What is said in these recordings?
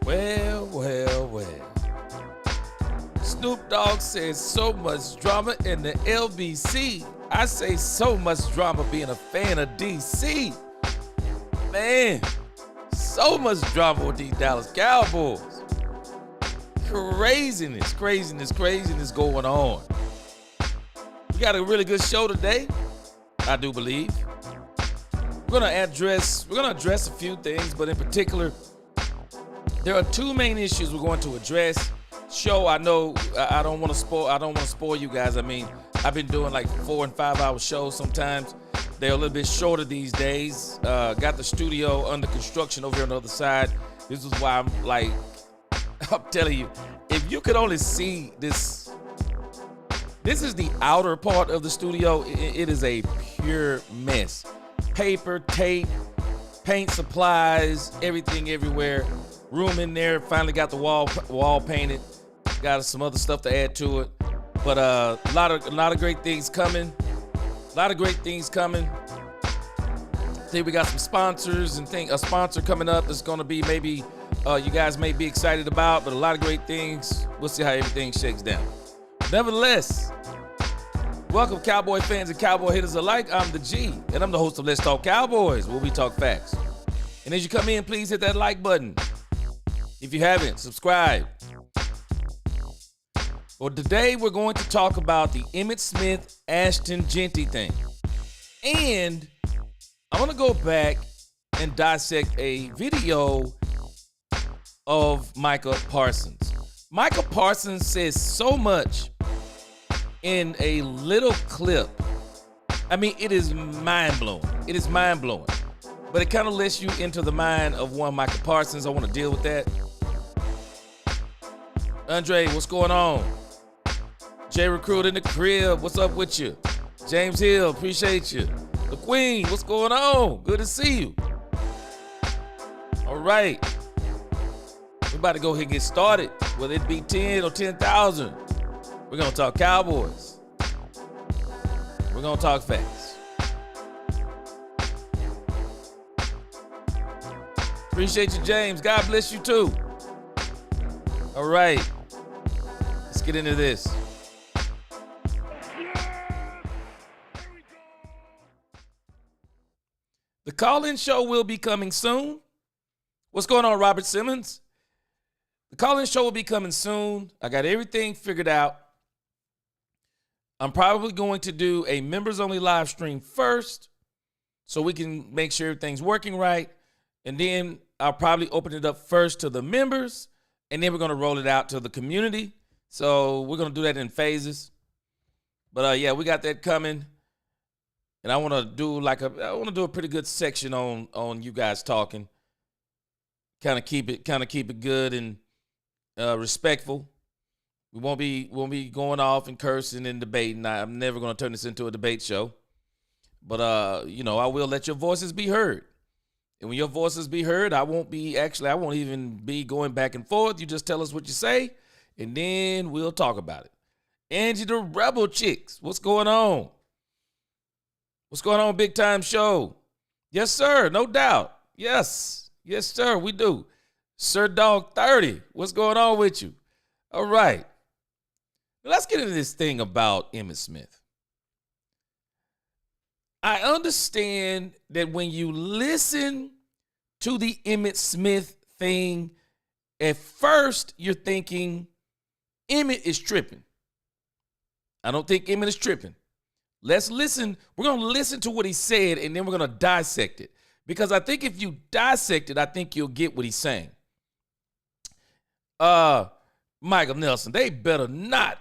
Well, well, well. Snoop Dogg says so much drama in the LBC. I say so much drama being a fan of DC. Man, so much drama with these Dallas Cowboys. Craziness going on. We got a really good show today, I do believe. We're gonna address a few things, but in particular, there are two main issues we're going to address. Show, I know I don't want to spoil you guys. I mean, I've been doing like 4 and 5 hour shows sometimes. They're a little bit shorter these days. Got the studio under construction over here on the other side. This is why I'm like, I'm telling you, if you could only see this is the outer part of the studio. It is a pure mess. Paper, tape, paint supplies, everything everywhere. Room in there, finally got the wall painted. Got some other stuff to add to it. But a lot of great things coming. I think we got some sponsors and a sponsor coming up that's going to be maybe you guys may be excited about, but a lot of great things. We'll see how everything shakes down. Nevertheless, welcome Cowboy fans and Cowboy hitters alike. I'm the G, and I'm the host of Let's Talk Cowboys, where we talk facts. And as you come in, please hit that like button. If you haven't, subscribe. Well, today we're going to talk about the Emmitt Smith, Ashton Jeanty thing. And I want to go back and dissect a video of Micah Parsons. Micah Parsons says so much in a little clip. I mean, it is mind-blowing. But it kind of lets you into the mind of one Micah Parsons. I want to deal with that. Andre, what's going on? J Recruit in the crib, what's up with you? James Hill, appreciate you. The Queen, what's going on? Good to see you. All right. We're about to go ahead and get started. Whether it be 10 or 10,000. We're going to talk Cowboys. We're going to talk facts. Appreciate you, James. God bless you, too. All right. Let's get into this. The call-in show will be coming soon. What's going on, Robert Simmons? The call-in show will be coming soon. I got everything figured out. I'm probably going to do a members-only live stream first so we can make sure everything's working right. And then I'll probably open it up first to the members, and then we're going to roll it out to the community. So we're going to do that in phases. But, yeah, we got that coming. And I want to do a pretty good section on you guys talking. Kind of keep it good and respectful. We won't be going off and cursing and debating. I'm never going to turn this into a debate show. But I will let your voices be heard. And when your voices be heard, I won't even be going back and forth. You just tell us what you say, and then we'll talk about it. Angie the Rebel Chicks, what's going on? What's going on, Big Time Show? Yes, sir, no doubt. Yes, sir, we do. Sir Dog 30, what's going on with you? All right. Let's get into this thing about Emmitt Smith. I understand that when you listen to the Emmitt Smith thing, at first you're thinking Emmitt is tripping. I don't think Emmitt is tripping. Let's listen. We're going to listen to what he said, and then we're going to dissect it. Because I think if you dissect it, I think you'll get what he's saying. Michael Nelson, they better not.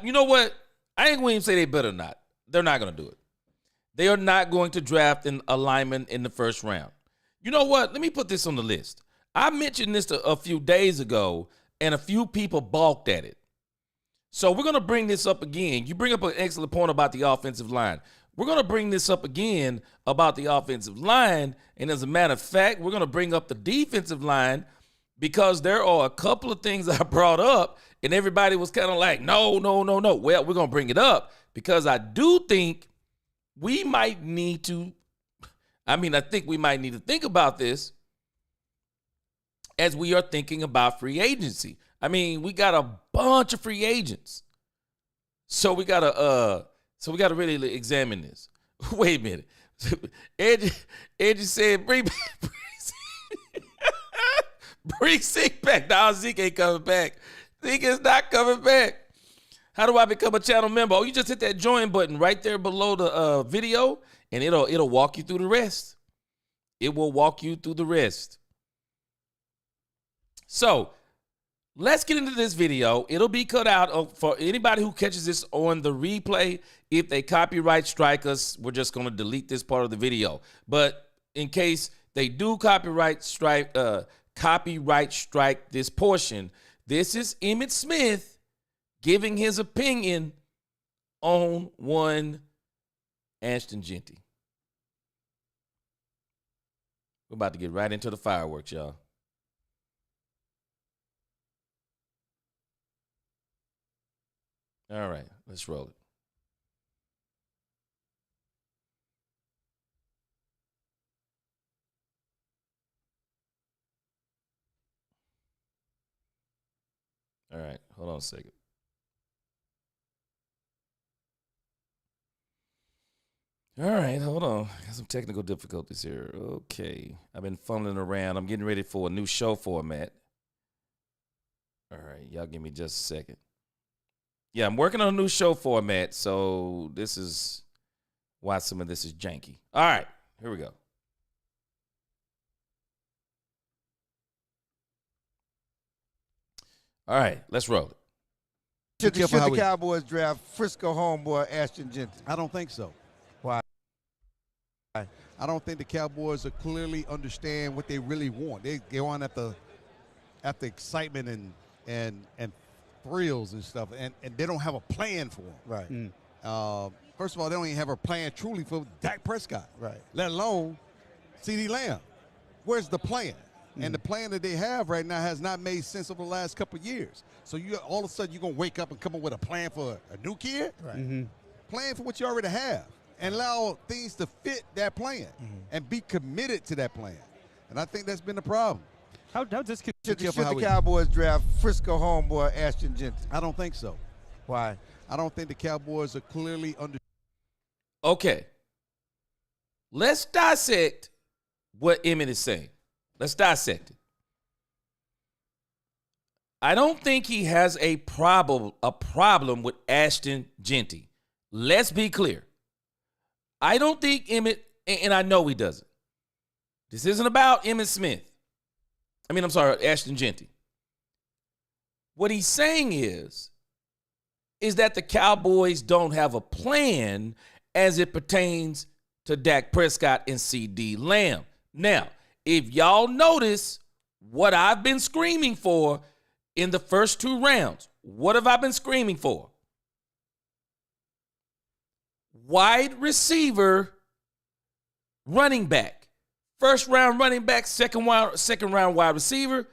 You know what? I ain't going to even say they better not. They're not going to do it. They are not going to draft an alignment in the first round. You know what? Let me put this on the list. I mentioned this a few days ago, and a few people balked at it. So we're going to bring this up again. You bring up an excellent point about the offensive line. We're going to bring this up again about the offensive line. And as a matter of fact, we're going to bring up the defensive line because there are a couple of things I brought up, and everybody was kind of like, no. Well, we're going to bring it up because I do think we might need to, I think we might need to think about this as we are thinking about free agency. I mean, we got a bunch of free agents. So we gotta really examine this. Wait a minute. Edgy said, bring Zeke back. No, Zeke ain't coming back. Zeke is not coming back. How do I become a channel member? Oh, you just hit that join button right there below the video, and it'll walk you through the rest. It will walk you through the rest. So let's get into this video. It'll be cut out for anybody who catches this on the replay. If they copyright strike us, we're just going to delete this part of the video. But in case they do copyright strike this portion, this is Emmitt Smith giving his opinion on one Ashton Jeanty. We're about to get right into the fireworks, y'all. All right, let's roll it. All right, hold on a second. All right, hold on. Got some technical difficulties here. Okay, I've been fumbling around. I'm getting ready for a new show format. All right, y'all give me just a second. Yeah, I'm working on a new show format, so this is why some of this is janky. All right, here we go. All right, let's roll it. Should the Cowboys draft Frisco homeboy Ashton Jeanty? I don't think so. Why? I don't think the Cowboys are clearly understand what they really want. They go on after excitement and thrills and stuff, and they don't have a plan for them. Right. First of all, they don't even have a plan truly for Dak Prescott. Right. Let alone CeeDee Lamb. Where's the plan? And the plan that they have right now has not made sense over the last couple of years. So you all of a sudden you're gonna wake up and come up with a plan for a new kid. Right. Plan for what you already have, and allow things to fit that plan, and be committed to that plan. And I think that's been the problem. How this should the Cowboys draft Frisco homeboy Ashton Jeanty? I don't think so. Why? I don't think the Cowboys are clearly under. Okay. Let's dissect what Emmitt is saying. Let's dissect it. I don't think he has a problem with Ashton Jeanty. Let's be clear. I don't think Emmitt, and I know he doesn't. This isn't about Emmitt Smith. Ashton Jeanty. What he's saying is that the Cowboys don't have a plan as it pertains to Dak Prescott and CeeDee Lamb. Now, if y'all notice what I've been screaming for in the first two rounds, what have I been screaming for? Wide receiver, running back. First round running back, second round wide receiver,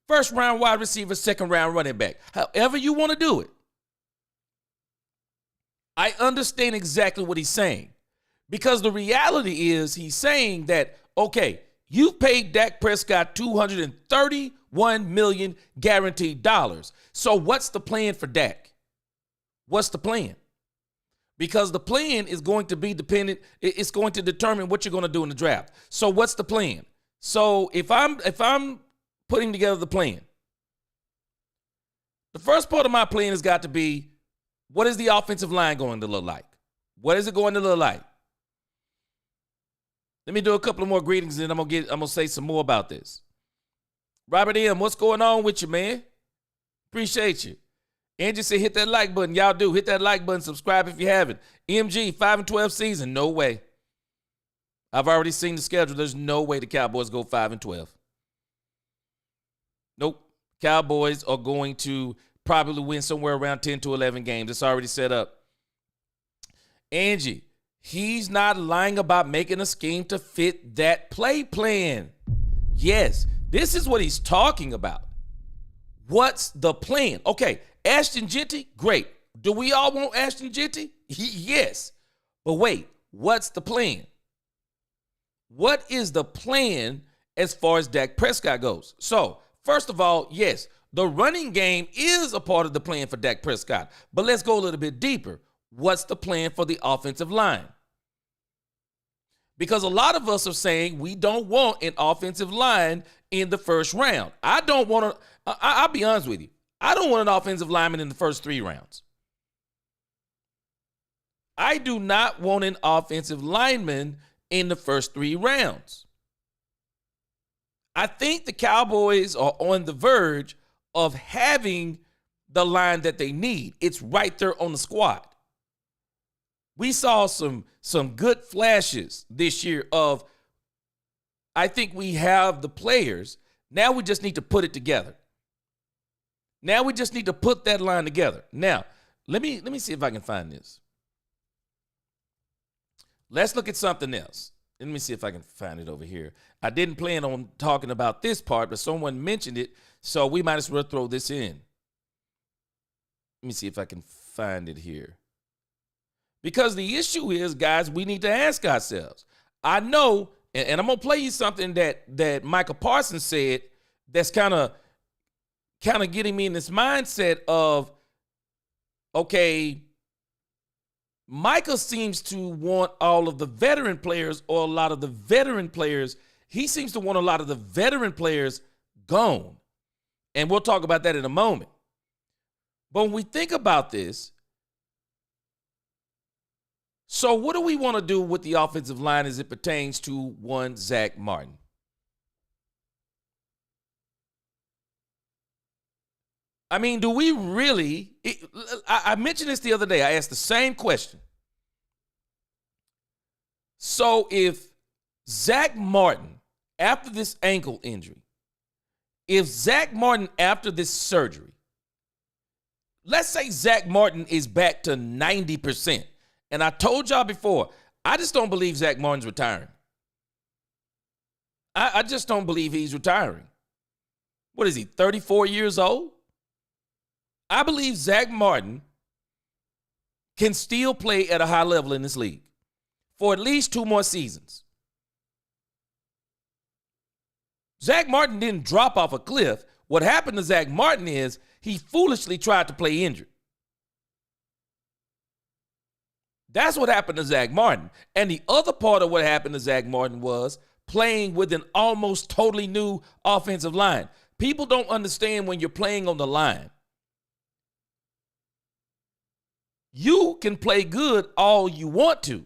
first round wide receiver, second round running back. However you want to do it. I understand exactly what he's saying. Because the reality is he's saying that, okay, you paid Dak Prescott $231 million guaranteed dollars. So what's the plan for Dak? What's the plan? Because the plan is going to be dependent. It's going to determine what you're going to do in the draft. So what's the plan? So if I'm putting together the plan, the first part of my plan has got to be, what is the offensive line going to look like? What is it going to look like? Let me do a couple of more greetings, and I'm gonna say some more about this. Robert M., what's going on with you, man? Appreciate you. Angie said, hit that like button. Y'all do. Hit that like button. Subscribe if you haven't. MG, 5-12 season. No way. I've already seen the schedule. There's no way the Cowboys go 5-12. Nope. Cowboys are going to probably win somewhere around 10 to 11 games. It's already set up. Angie, he's not lying about making a scheme to fit that play plan. Yes, this is what he's talking about. What's the plan? Okay, Ashton Jeanty, great. Do we all want Ashton Jeanty? Yes. But wait, what's the plan? What is the plan as far as Dak Prescott goes? So, First of all, yes, the running game is a part of the plan for Dak Prescott. But let's go a little bit deeper. What's the plan for the offensive line? Because a lot of us are saying we don't want an offensive line in the first round. I don't want to, I'll be honest with you. I don't want an offensive lineman in the first 3 rounds. I do not want an offensive lineman in the first 3 rounds. I think the Cowboys are on the verge of having the line that they need. It's right there on the squad. We saw some good flashes this year of, I think we have the players. Now we just need to put it together. Now we just need to put that line together. Now, let me see if I can find this. Let's look at something else. Let me see if I can find it over here. I didn't plan on talking about this part, but someone mentioned it, so we might as well throw this in. Let me see if I can find it here. Because the issue is, guys, we need to ask ourselves. I know, and I'm going to play you something that Micah Parson said that's kind of getting me in this mindset of, okay, Micah seems to want all of the veteran players, or a lot of the veteran players. He seems to want a lot of the veteran players gone. And we'll talk about that in a moment. But when we think about this, so what do we want to do with the offensive line as it pertains to one Zach Martin? I mean, do we really? I mentioned this the other day. I asked the same question. So if Zach Martin, after this ankle injury, if Zach Martin after this surgery, let's say Zach Martin is back to 90%. And I told y'all before, I just don't believe Zach Martin's retiring. I just don't believe he's retiring. What is he, 34 years old? I believe Zach Martin can still play at a high level in this league for at least 2 more seasons. Zach Martin didn't drop off a cliff. What happened to Zach Martin is he foolishly tried to play injured. That's what happened to Zach Martin. And the other part of what happened to Zach Martin was playing with an almost totally new offensive line. People don't understand when you're playing on the line. You can play good all you want to.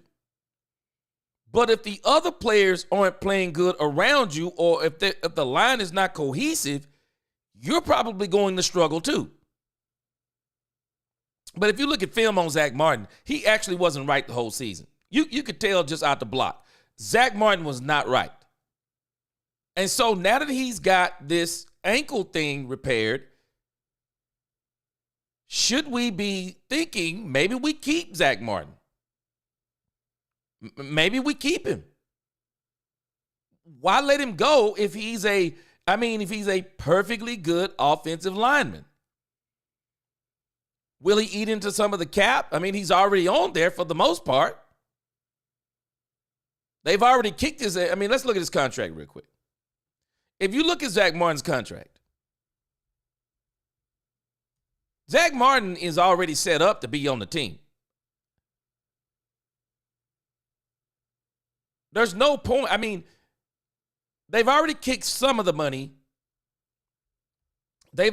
But if the other players aren't playing good around you, or if the line is not cohesive, you're probably going to struggle too. But if you look at film on Zach Martin, he actually wasn't right the whole season. You could tell just out the block. Zach Martin was not right. And so now that he's got this ankle thing repaired, should we be thinking maybe we keep Zach Martin? Maybe we keep him. Why let him go if he's a perfectly good offensive lineman? Will he eat into some of the cap? I mean, he's already on there for the most part. They've already kicked his. I mean, let's look at his contract real quick. If you look at Zach Martin's contract, Zach Martin is already set up to be on the team. There's no point. I mean, they've already kicked some of the money. Let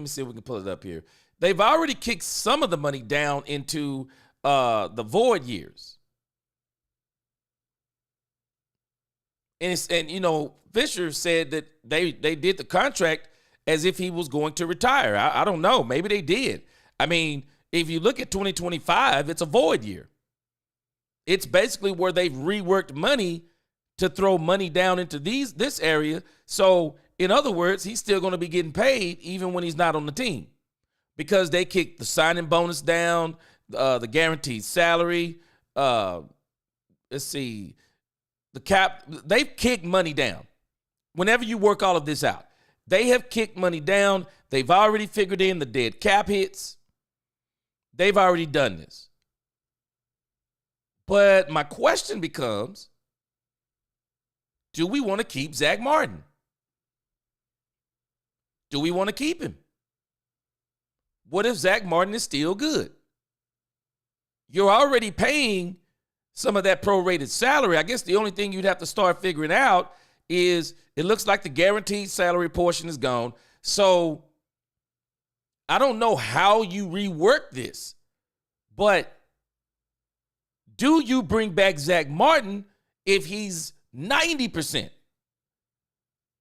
me see if we can pull it up here. They've already kicked some of the money down into the void years. And you know, Fisher said that they did the contract as if he was going to retire. I don't know. Maybe they did. I mean, if you look at 2025, it's a void year. It's basically where they've reworked money to throw money down into this area. So, in other words, he's still going to be getting paid even when he's not on the team, because they kicked the signing bonus down, the guaranteed salary. Let's see, the cap. They've kicked money down. Whenever you work all of this out, they have kicked money down. They've already figured in the dead cap hits. They've already done this. But my question becomes, do we want to keep Zach Martin? Do we want to keep him? What if Zach Martin is still good? You're already paying some of that prorated salary. I guess the only thing you'd have to start figuring out is it looks like the guaranteed salary portion is gone. So I don't know how you rework this, but do you bring back Zach Martin if he's 90%?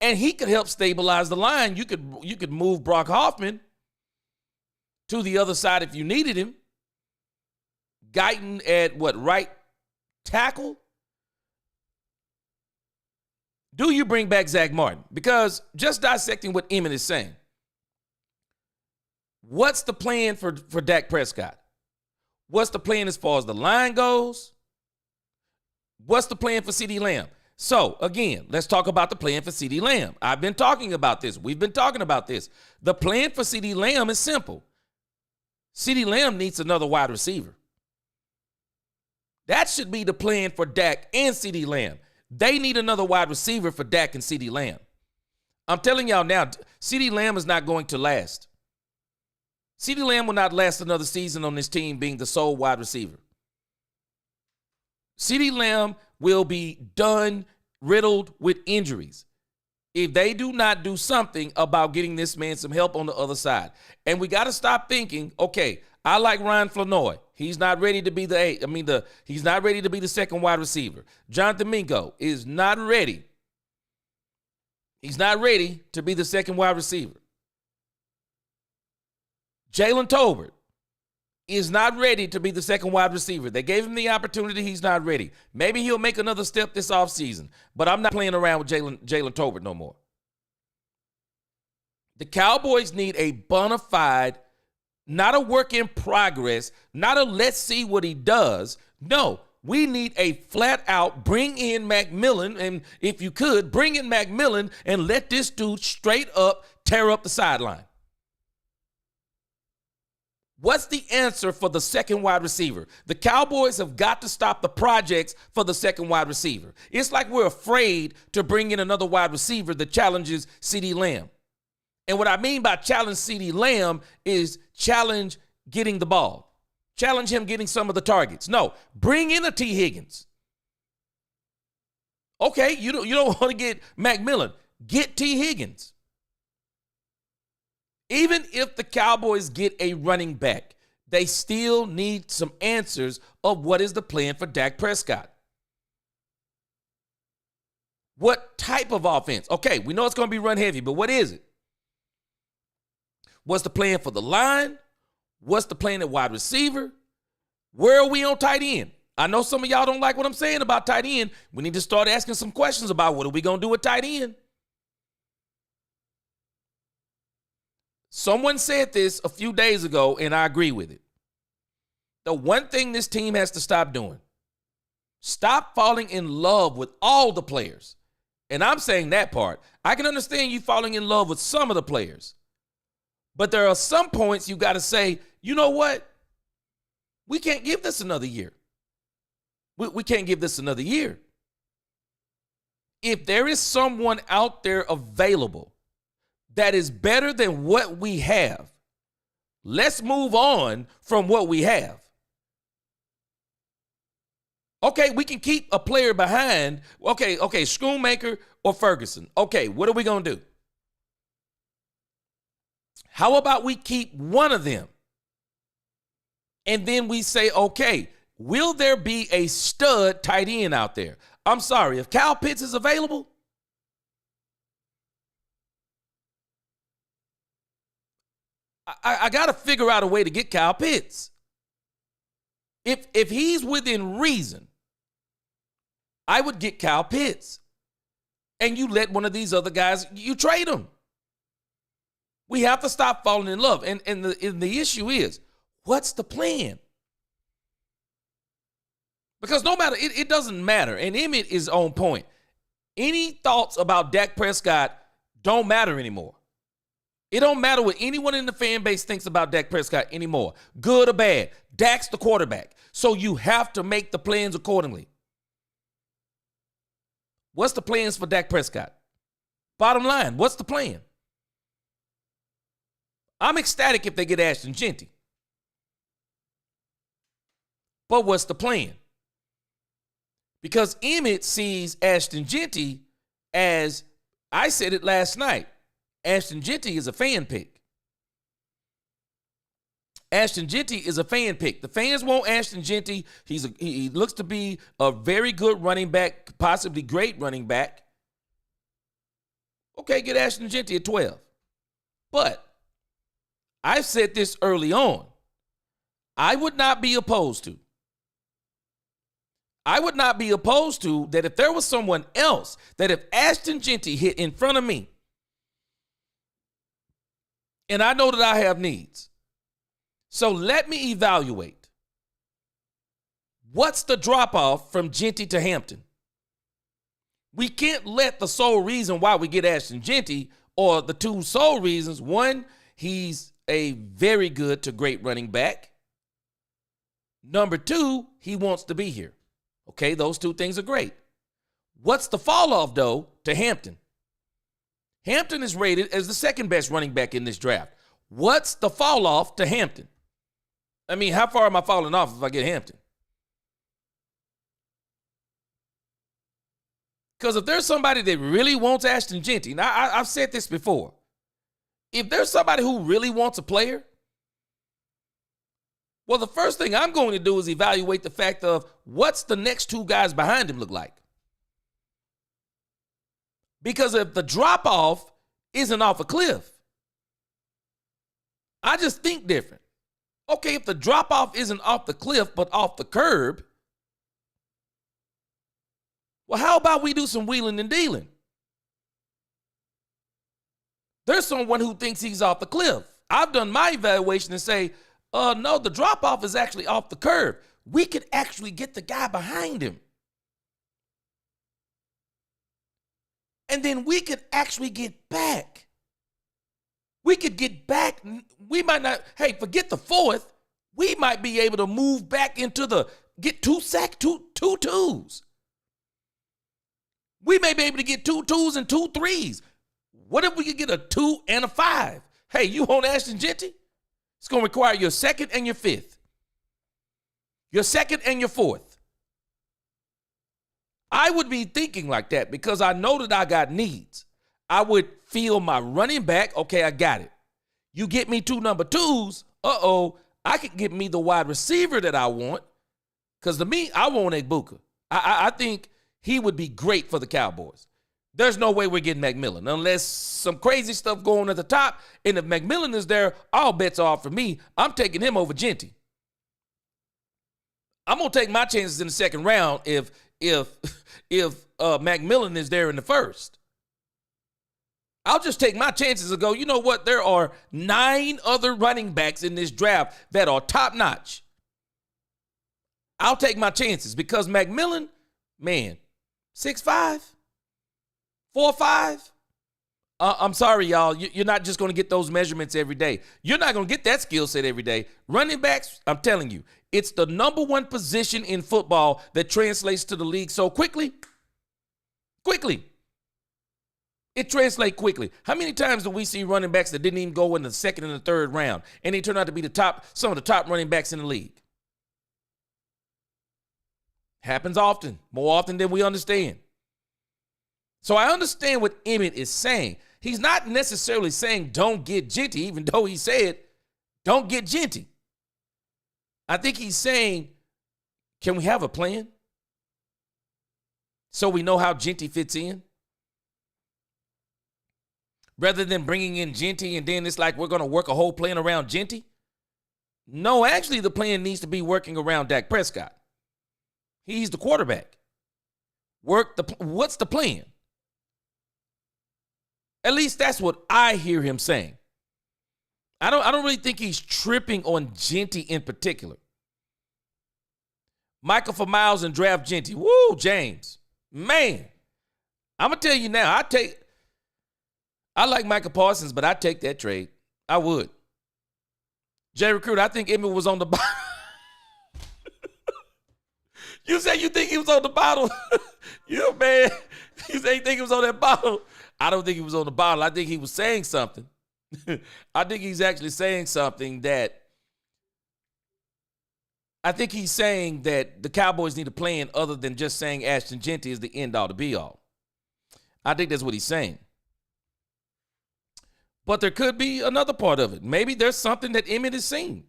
And he could help stabilize the line. You could move Brock Hoffman to the other side if you needed him. Guyton at right tackle? Do you bring back Zach Martin? Because just dissecting what Emmitt is saying, what's the plan for Dak Prescott? What's the plan as far as the line goes? What's the plan for CeeDee Lamb? So, again, let's talk about the plan for CeeDee Lamb. I've been talking about this. We've been talking about this. The plan for CeeDee Lamb is simple. CeeDee Lamb needs another wide receiver. That should be the plan for Dak and CeeDee Lamb. They need another wide receiver for Dak and CeeDee Lamb. I'm telling y'all now, CeeDee Lamb is not going to last. CeeDee Lamb will not last another season on this team being the sole wide receiver. CeeDee Lamb will be done, riddled with injuries if they do not do something about getting this man some help on the other side. And we got to stop thinking, okay, I like Ryan Flanoy. He's not ready to be he's not ready to be the second wide receiver. Jonathan Mingo is not ready. He's not ready to be the second wide receiver. Jalen Tolbert is not ready to be the second wide receiver. They gave him the opportunity. He's not ready. Maybe he'll make another step this offseason, but I'm not playing around with Jalen Tolbert no more. The Cowboys need a bona fide, not a work in progress, not a let's see what he does. No, we need a flat out bring in McMillan, and if you could, bring in McMillan and let this dude straight up tear up the sideline. What's the answer for the second wide receiver? The Cowboys have got to stop the projects for the second wide receiver. It's like we're afraid to bring in another wide receiver that challenges CeeDee Lamb. And what I mean by challenge CeeDee Lamb is challenge getting the ball. Challenge him getting some of the targets. No, bring in a T. Higgins. Okay, you don't want to get McMillan. Get T. Higgins. Even if the Cowboys get a running back, they still need some answers of what is the plan for Dak Prescott. What type of offense? Okay, we know it's going to be run heavy, but what is it? What's the plan for the line? What's the plan at wide receiver? Where are we on tight end? I know some of y'all don't like what I'm saying about tight end. We need to start asking some questions about what are we going to do with tight end. Someone said this a few days ago, and I agree with it. The one thing this team has to stop doing, stop falling in love with all the players. And I'm saying that part. I can understand you falling in love with some of the players. But there are some points you got to say, you know what? We can't give this another year. We can't give this another year. If there is someone out there available that is better than what we have, let's move on from what we have. Okay, we can keep a player behind. Okay, Schoonmaker or Ferguson. Okay, what are we going to do? How about we keep one of them? And then we say, okay, will there be a stud tight end out there? I'm sorry, if Kyle Pitts is available, I got to figure out a way to get Kyle Pitts. If he's within reason, I would get Kyle Pitts. And you let one of these other guys, you trade them. We have to stop falling in love. And the issue is, what's the plan? Because no matter, it doesn't matter. And Emmitt is on point. Any thoughts about Dak Prescott don't matter anymore. It don't matter what anyone in the fan base thinks about Dak Prescott anymore. Good or bad. Dak's the quarterback. So you have to make the plans accordingly. What's the plans for Dak Prescott? Bottom line, what's the plan? I'm ecstatic if they get Ashton Jeanty. But what's the plan? Because Emmitt sees Ashton Jeanty as, I said it last night, Ashton Jeanty is a fan pick. Ashton Jeanty is a fan pick. The fans want Ashton Jeanty. He looks to be a very good running back, possibly great running back. Okay, get Ashton Jeanty at 12. But I said this early on. I would not be opposed to that if there was someone else, that if Ashton Jeanty hit in front of me, and I know that I have needs, so let me evaluate. What's the drop-off from Jeanty to Hampton? We can't let the sole reason why we get Ashton Jeanty, or the two sole reasons, one, he's a very good to great running back. Number two, he wants to be here. Okay, those two things are great. What's the fall off, though, to Hampton? Hampton is rated as the second best running back in this draft. What's the fall off to Hampton? I mean, how far am I falling off if I get Hampton? Because if there's somebody that really wants Ashton Jeanty, now I've said this before, if there's somebody who really wants a player, well, the first thing I'm going to do is evaluate the fact of what's the next two guys behind him look like. Because if the drop-off isn't off a cliff, I just think different. Okay, if the drop-off isn't off the cliff but off the curb, well, how about we do some wheeling and dealing? There's someone who thinks he's off the cliff. I've done my evaluation and say, no, the drop-off is actually off the curve. We could actually get the guy behind him. And then we could actually get back. We could get back. We might not, hey, forget the fourth. We might be able to move back into get two twos. We may be able to get 2 2s and 2 3s. What if we could get a 2 and a 5? Hey, you want Ashton Jeanty? It's going to require your second and your fifth. Your second and your fourth. I would be thinking like that because I know that I got needs. I would feel my running back, okay, I got it. You get me 2 number 2s, I could get me the wide receiver that I want. Because to me, I want Egbuka. I think he would be great for the Cowboys. There's no way we're getting McMillan unless some crazy stuff going at the top. And if McMillan is there, all bets are off for me. I'm taking him over Jeanty. I'm gonna take my chances in the second round if McMillan is there in the first. I'll just take my chances and go, you know what? There are 9 other running backs in this draft that are top notch. I'll take my chances because McMillan, man, 6'5", 4'5". I'm sorry, y'all. You're not just going to get those measurements every day. You're not going to get that skill set every day. Running backs, I'm telling you, it's the number one position in football that translates to the league so quickly. Quickly. It translates quickly. How many times do we see running backs that didn't even go in the second and the third round, and they turn out to be some of the top running backs in the league? Happens often, more often than we understand. So I understand what Emmitt is saying. He's not necessarily saying don't get Jeanty, even though he said don't get Jeanty. I think he's saying, can we have a plan so we know how Jeanty fits in? Rather than bringing in Jeanty and then it's like we're going to work a whole plan around Jeanty. No, actually the plan needs to be working around Dak Prescott. He's the quarterback. What's the plan? At least that's what I hear him saying. I don't really think he's tripping on Jeanty in particular. Michael for miles and draft Jeanty. Woo, James. Man, I'm going to tell you now, I like Micah Parsons, but I'd take that trade. I would. Jay Recruit, I think Emmitt was on the bottom. You say you think he was on the bottle? You man, you say you think he was on that bottle? I don't think he was on the bottle. I think he was saying something. I think he's actually saying something that I think he's saying that the Cowboys need a plan other than just saying Ashton Jeanty is the end all to be all. I think that's what he's saying. But there could be another part of it. Maybe there's something that Emmitt has seen.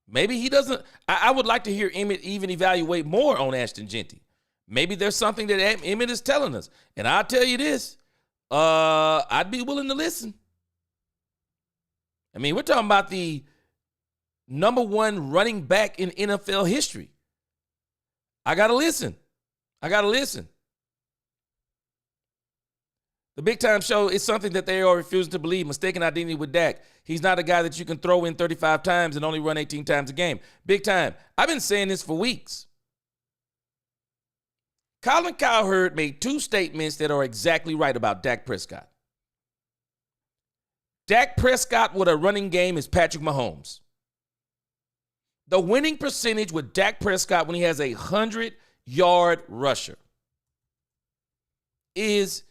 Maybe he doesn't. I would like to hear Emmitt even evaluate more on Ashton Jeanty. Maybe there's something that Emmitt is telling us. And I'll tell you this, I'd be willing to listen. I mean, we're talking about the number one running back in NFL history. I got to listen. The Big Time Show is something that they are refusing to believe. Mistaken identity with Dak. He's not a guy that you can throw in 35 times and only run 18 times a game. Big Time. I've been saying this for weeks. Colin Cowherd made two statements that are exactly right about Dak Prescott. Dak Prescott with a running game is Patrick Mahomes. The winning percentage with Dak Prescott when he has a 100-yard rusher is,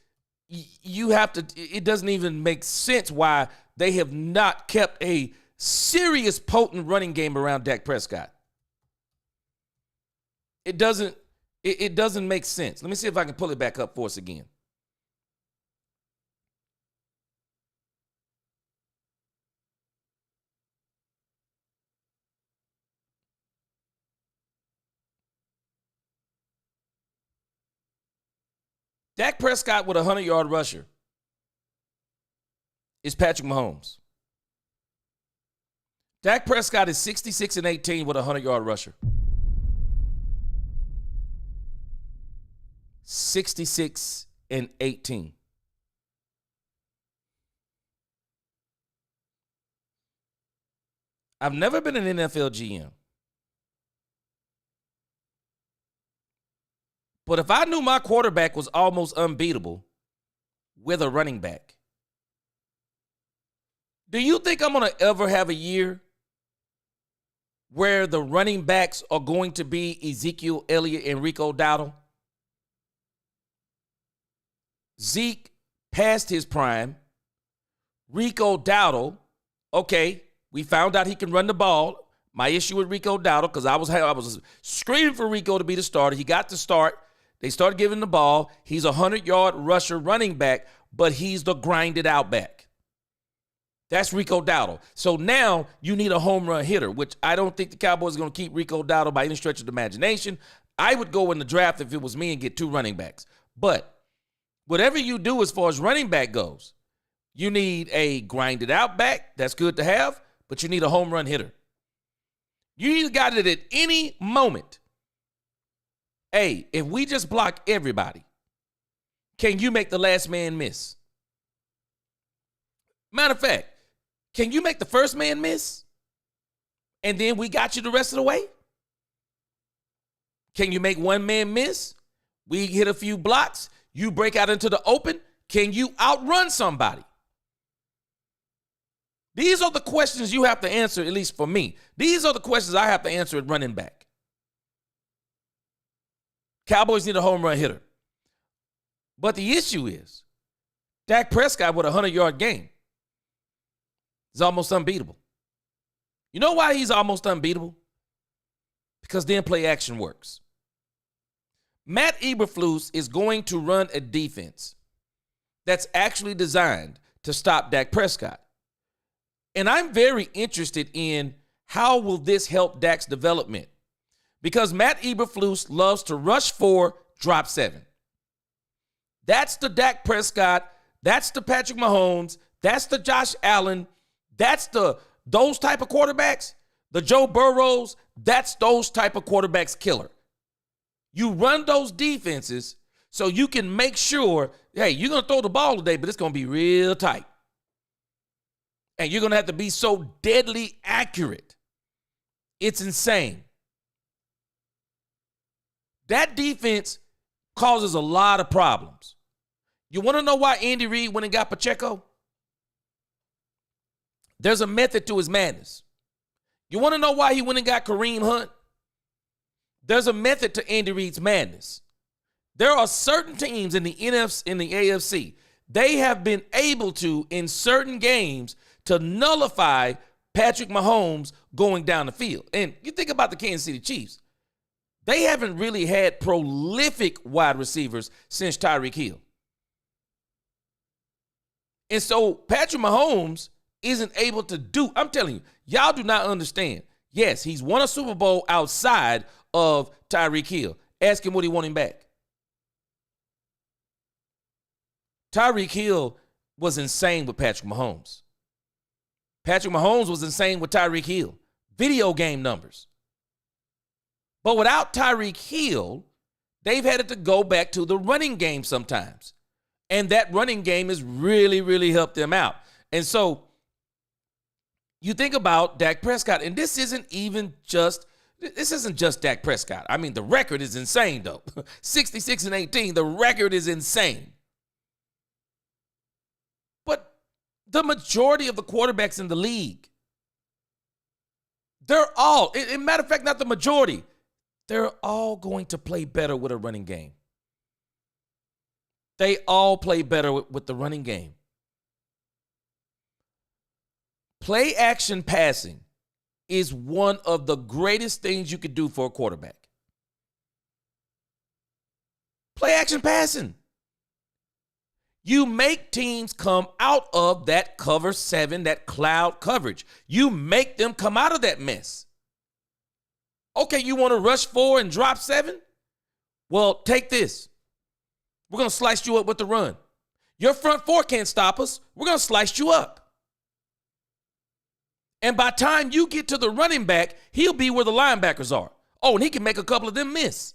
it doesn't even make sense why they have not kept a serious potent running game around Dak Prescott. It doesn't make sense. Let me see if I can pull it back up for us again. Dak Prescott with a 100-yard rusher is Patrick Mahomes. Dak Prescott is 66-18 with a 100-yard rusher. 66-18. I've never been an NFL GM. But if I knew my quarterback was almost unbeatable with a running back, do you think I'm going to ever have a year where the running backs are going to be Ezekiel Elliott and Rico Dowdle? Zeke past his prime. Rico Dowdle, okay, we found out he can run the ball. My issue with Rico Dowdle, because I was screaming for Rico to be the starter. He got the start. They started giving him the ball. He's a 100-yard rusher running back, but he's the grinded out back. That's Rico Dowdle. So now you need a home run hitter, which I don't think the Cowboys are going to keep Rico Dowdle by any stretch of the imagination. I would go in the draft if it was me and get two running backs. But whatever you do as far as running back goes, you need a grinded out back. That's good to have, but you need a home run hitter. You need a guy that at any moment, hey, if we just block everybody, can you make the last man miss? Matter of fact, can you make the first man miss? And then we got you the rest of the way? Can you make one man miss? We hit a few blocks. You break out into the open. Can you outrun somebody? These are the questions you have to answer, at least for me. These are the questions I have to answer at running back. Cowboys need a home run hitter. But the issue is, Dak Prescott with a 100-yard game is almost unbeatable. You know why he's almost unbeatable? Because then play action works. Matt Eberflus is going to run a defense that's actually designed to stop Dak Prescott. And I'm very interested in how will this help Dak's development? Because Matt Eberflus loves to rush 4, drop 7. That's the Dak Prescott. That's the Patrick Mahomes. That's the Josh Allen. That's those type of quarterbacks. The Joe Burrows, that's those type of quarterbacks killer. You run those defenses so you can make sure, hey, you're going to throw the ball today, but it's going to be real tight. And you're going to have to be so deadly accurate. It's insane. That defense causes a lot of problems. You want to know why Andy Reid went and got Pacheco? There's a method to his madness. You want to know why he went and got Kareem Hunt? There's a method to Andy Reid's madness. There are certain teams in the NFC, in the AFC, they have been able to, in certain games, to nullify Patrick Mahomes going down the field. And you think about the Kansas City Chiefs. They haven't really had prolific wide receivers since Tyreek Hill. And so Patrick Mahomes isn't able to do, I'm telling you, y'all do not understand. Yes, he's won a Super Bowl outside of Tyreek Hill. Ask him what he want him back. Tyreek Hill was insane with Patrick Mahomes. Patrick Mahomes was insane with Tyreek Hill. Video game numbers. But without Tyreek Hill, they've had to go back to the running game sometimes. And that running game has really, really helped them out. And so you think about Dak Prescott, and this isn't just Dak Prescott. I mean, the record is insane, though. 66-18, the record is insane. But the majority of the quarterbacks in the league, they're all, in matter of fact, not the majority, they're all going to play better with a running game. They all play better with the running game. Play action passing is one of the greatest things you could do for a quarterback. Play action passing. You make teams come out of that cover 7, that cloud coverage. You make them come out of that mess. Okay, you want to rush 4 and drop 7? Well, take this. We're going to slice you up with the run. Your front 4 can't stop us. We're going to slice you up. And by the time you get to the running back, he'll be where the linebackers are. Oh, and he can make a couple of them miss.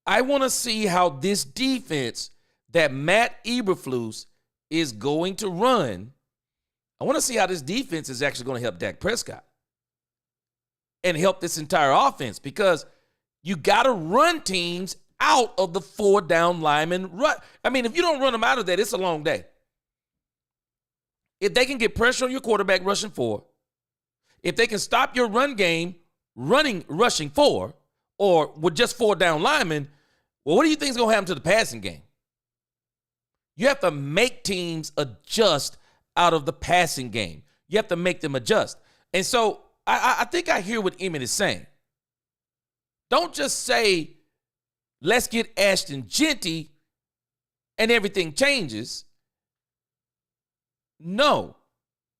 I want to see how this defense that Matt Eberflus is going to run, I want to see how this defense is actually going to help Dak Prescott and help this entire offense, because you got to run teams out of the 4 down lineman run. I mean, if you don't run them out of that, it's a long day. If they can get pressure on your quarterback rushing 4, if they can stop your run game rushing 4, or with just 4 down linemen, well, what do you think is going to happen to the passing game? You have to make teams adjust out of the passing game. You have to make them adjust. And so I think I hear what Emmitt is saying. Don't just say, let's get Ashton Jeanty and everything changes. No.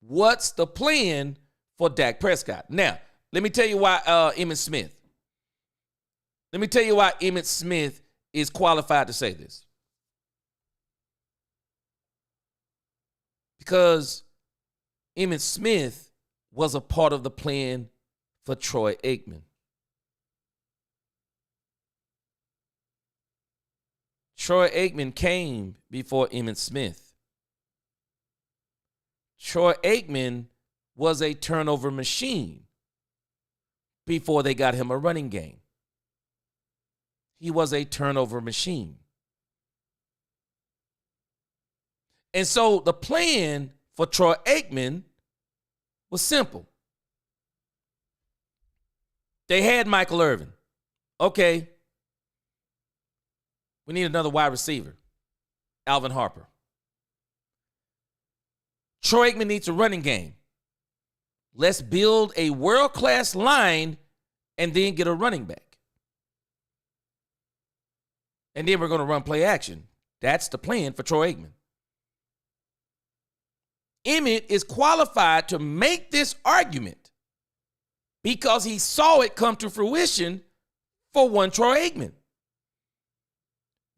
What's the plan for Dak Prescott? Now, let me tell you why Emmitt Smith. Let me tell you why Emmitt Smith is qualified to say this. Because Emmitt Smith was a part of the plan for Troy Aikman. Troy Aikman came before Emmitt Smith. Troy Aikman was a turnover machine before they got him a running game. He was a turnover machine. And so the plan for Troy Aikman was simple. They had Michael Irvin. Okay. We need another wide receiver. Alvin Harper. Troy Aikman needs a running game. Let's build a world-class line and then get a running back. And then we're going to run play action. That's the plan for Troy Aikman. Emmitt is qualified to make this argument because he saw it come to fruition for one Troy Aikman.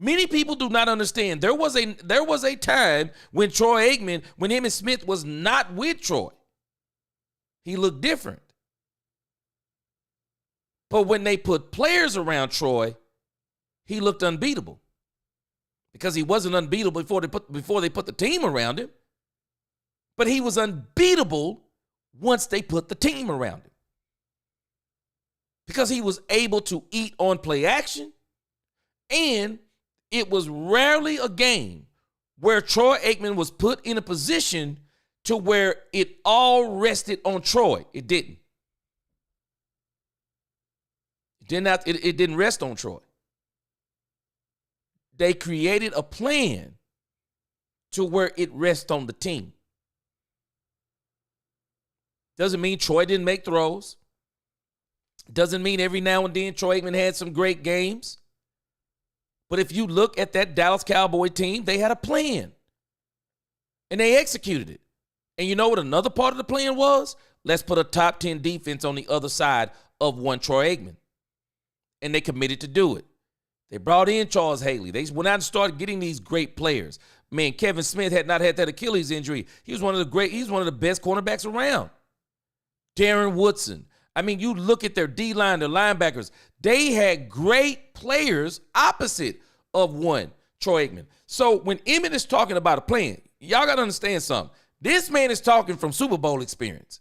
Many people do not understand. There was a time when Troy Aikman, when Emmitt Smith was not with Troy, he looked different. But when they put players around Troy, he looked unbeatable. Because he wasn't unbeatable before they put the team around him. But he was unbeatable once they put the team around him. Because he was able to eat on play action, and it was rarely a game where Troy Aikman was put in a position to where it all rested on Troy. It didn't. It didn't rest on Troy. They created a plan to where it rests on the team. Doesn't mean Troy didn't make throws. Doesn't mean every now and then Troy Aikman had some great games. But if you look at that Dallas Cowboy team, they had a plan. And they executed it. And you know what another part of the plan was? Let's put a top 10 defense on the other side of one Troy Aikman. And they committed to do it. They brought in Charles Haley. They went out and started getting these great players. Man, Kevin Smith had not had that Achilles injury. He's one of the best cornerbacks around. Darren Woodson. I mean, you look at their D-line, their linebackers. They had great players opposite of one Troy Aikman. So when Emmitt is talking about a plan, y'all got to understand something. This man is talking from Super Bowl experience.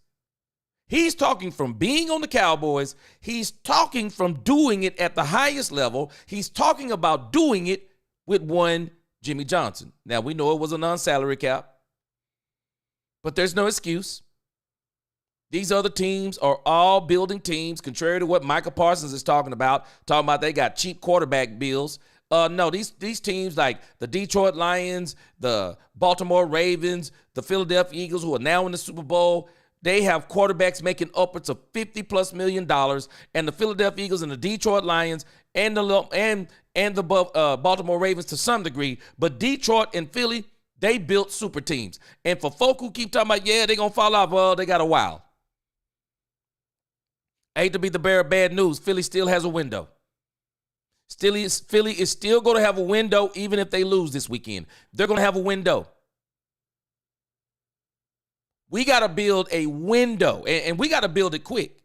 He's talking from being on the Cowboys. He's talking from doing it at the highest level. He's talking about doing it with one Jimmy Johnson. Now, we know it was a non-salary cap, but there's no excuse. These other teams are all building teams, contrary to what Micah Parsons is talking about they got cheap quarterback bills. No, these teams like the Detroit Lions, the Baltimore Ravens, the Philadelphia Eagles, who are now in the Super Bowl, they have quarterbacks making upwards of $50+ million, and the Philadelphia Eagles and the Detroit Lions and the Baltimore Ravens to some degree, but Detroit and Philly, they built super teams. And for folk who keep talking about, yeah, they're going to fall off, well, they got a while. I hate to be the bearer of bad news. Philly still has a window. Philly is still going to have a window even if they lose this weekend. They're going to have a window. We got to build a window, and we got to build it quick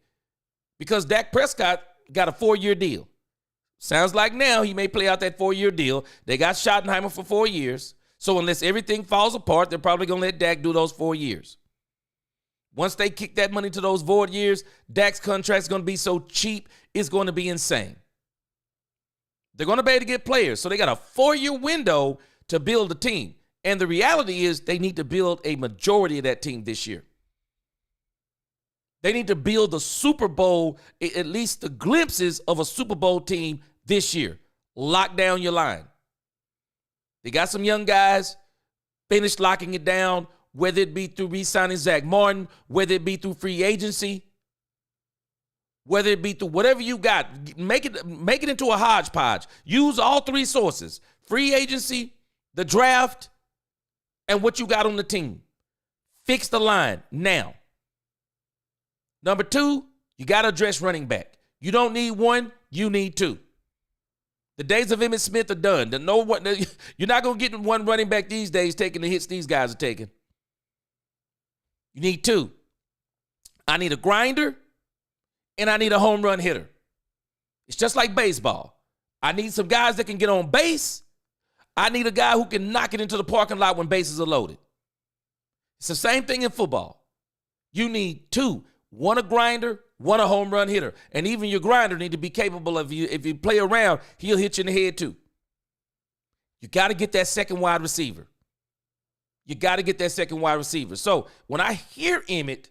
because Dak Prescott got a 4-year deal. Sounds like now he may play out that 4-year deal. They got Schottenheimer for 4 years. So unless everything falls apart, they're probably going to let Dak do those 4 years. Once they kick that money to those void years, Dak's contract's going to be so cheap, it's going to be insane. They're going to be able to get players. So they got a 4-year window to build a team. And the reality is they need to build a majority of that team this year. They need to build the Super Bowl, at least the glimpses of a Super Bowl team this year. Lock down your line. They got some young guys, finished locking it down, whether it be through re-signing Zach Martin, whether it be through free agency, whether it be through whatever you got. Make it into a hodgepodge. Use all 3 sources, free agency, the draft, and what you got on the team. Fix the line now. Number 2, you got to address running back. You don't need 1, you need 2. The days of Emmitt Smith are done. You're not going to get 1 running back these days taking the hits these guys are taking. You need 2. I need a grinder, and I need a home run hitter. It's just like baseball. I need some guys that can get on base. I need a guy who can knock it into the parking lot when bases are loaded. It's the same thing in football. You need 2. 1 a grinder, 1 a home run hitter. And even your grinder need to be capable of you. If you play around, he'll hit you in the head too. You got to get that second wide receiver. So when I hear Emmitt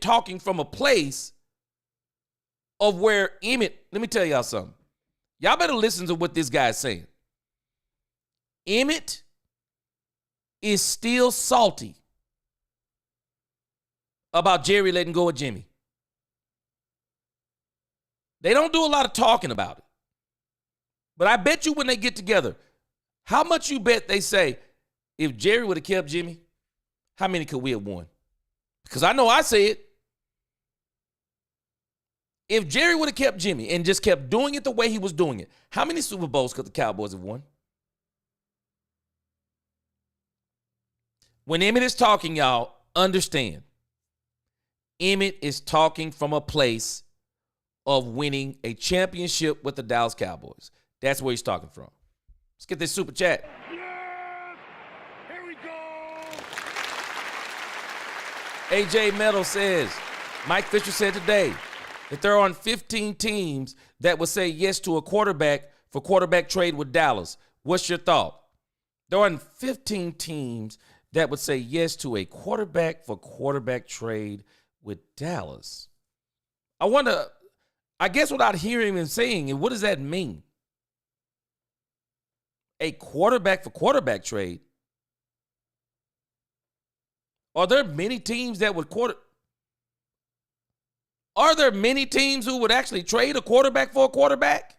talking from a place of where Emmitt, let me tell y'all something. Y'all better listen to what this guy's saying. Emmitt is still salty about Jerry letting go of Jimmy. They don't do a lot of talking about it. But I bet you when they get together, how much you bet they say, if Jerry would have kept Jimmy, how many could we have won? Because I know I say it. If Jerry would have kept Jimmy and just kept doing it the way he was doing it, how many Super Bowls could the Cowboys have won? When Emmitt is talking, y'all, understand. Emmitt is talking from a place of winning a championship with the Dallas Cowboys. That's where he's talking from. Let's get this super chat. Yes! Here we go! AJ Meadow says, Mike Fisher said today that there are 15 teams that would say yes to a quarterback for quarterback trade with Dallas. What's your thought? There are 15 teams that would say yes to a quarterback for quarterback trade with Dallas. I wonder, I guess without hearing him saying, what does that mean? A quarterback for quarterback trade? Are there many teams that would Are there many teams who would actually trade a quarterback for a quarterback?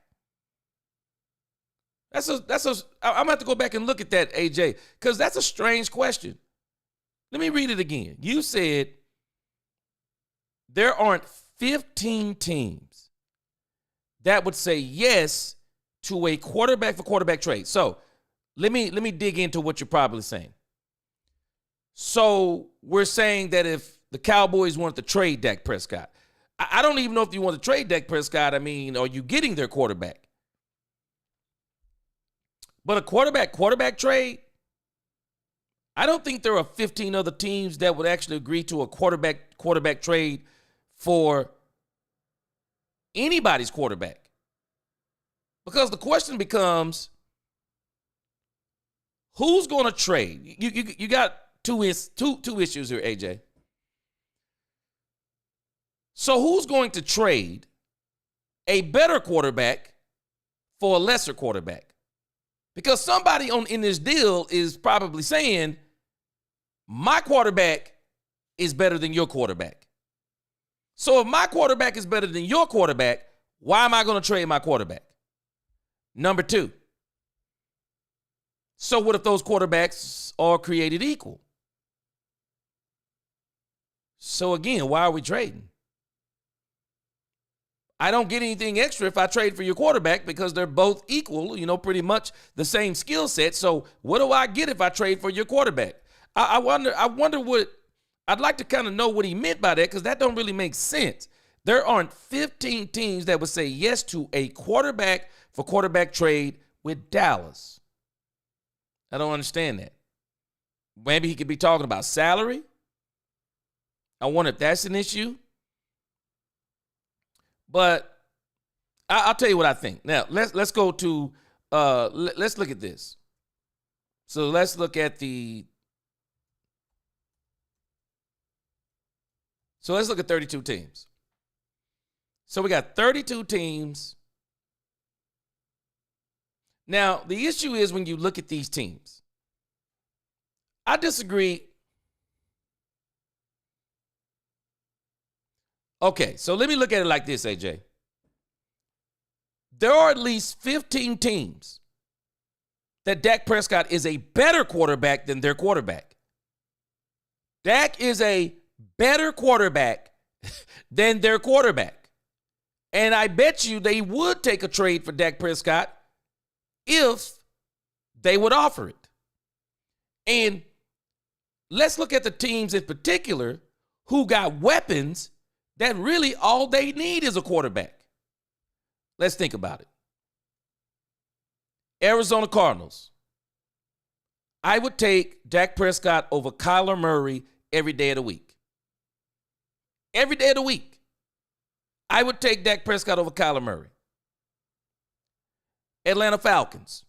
I'm gonna have to go back and look at that, AJ, because that's a strange question. Let me read it again. You said there aren't 15 teams that would say yes to a quarterback for quarterback trade. So let me dig into what you're probably saying. So we're saying that if the Cowboys wanted to trade Dak Prescott, I don't even know if you want to trade Dak Prescott. I mean, are you getting their quarterback? But a quarterback trade, I don't think there are 15 other teams that would actually agree to a quarterback trade for anybody's quarterback. Because the question becomes, who's going to trade? You got two issues here, AJ. So who's going to trade a better quarterback for a lesser quarterback? Because somebody in this deal is probably saying, my quarterback is better than your quarterback. So if my quarterback is better than your quarterback, why am I going to trade my quarterback? Number two, so what if those quarterbacks are created equal? So again, why are we trading? I don't get anything extra if I trade for your quarterback because they're both equal, pretty much the same skill set. So what do I get if I trade for your quarterback? I wonder what, I'd like to kind of know what he meant by that, because that don't really make sense. There aren't 15 teams that would say yes to a quarterback for quarterback trade with Dallas. I don't understand that. Maybe he could be talking about salary. I wonder if that's an issue. But I'll tell you what I think. Now, let's go to, let's look at this. So let's look at So let's look at 32 teams. So we got 32 teams. Now, the issue is when you look at these teams, I disagree. Okay, so let me look at it like this, AJ. There are at least 15 teams that Dak Prescott is a better quarterback than their quarterback. Dak is a better quarterback than their quarterback. And I bet you they would take a trade for Dak Prescott if they would offer it. And let's look at the teams in particular who got weapons that really all they need is a quarterback. Let's think about it. Arizona Cardinals. I would take Dak Prescott over Kyler Murray every day of the week. Every day of the week. I would take Dak Prescott over Kyler Murray. Atlanta Falcons.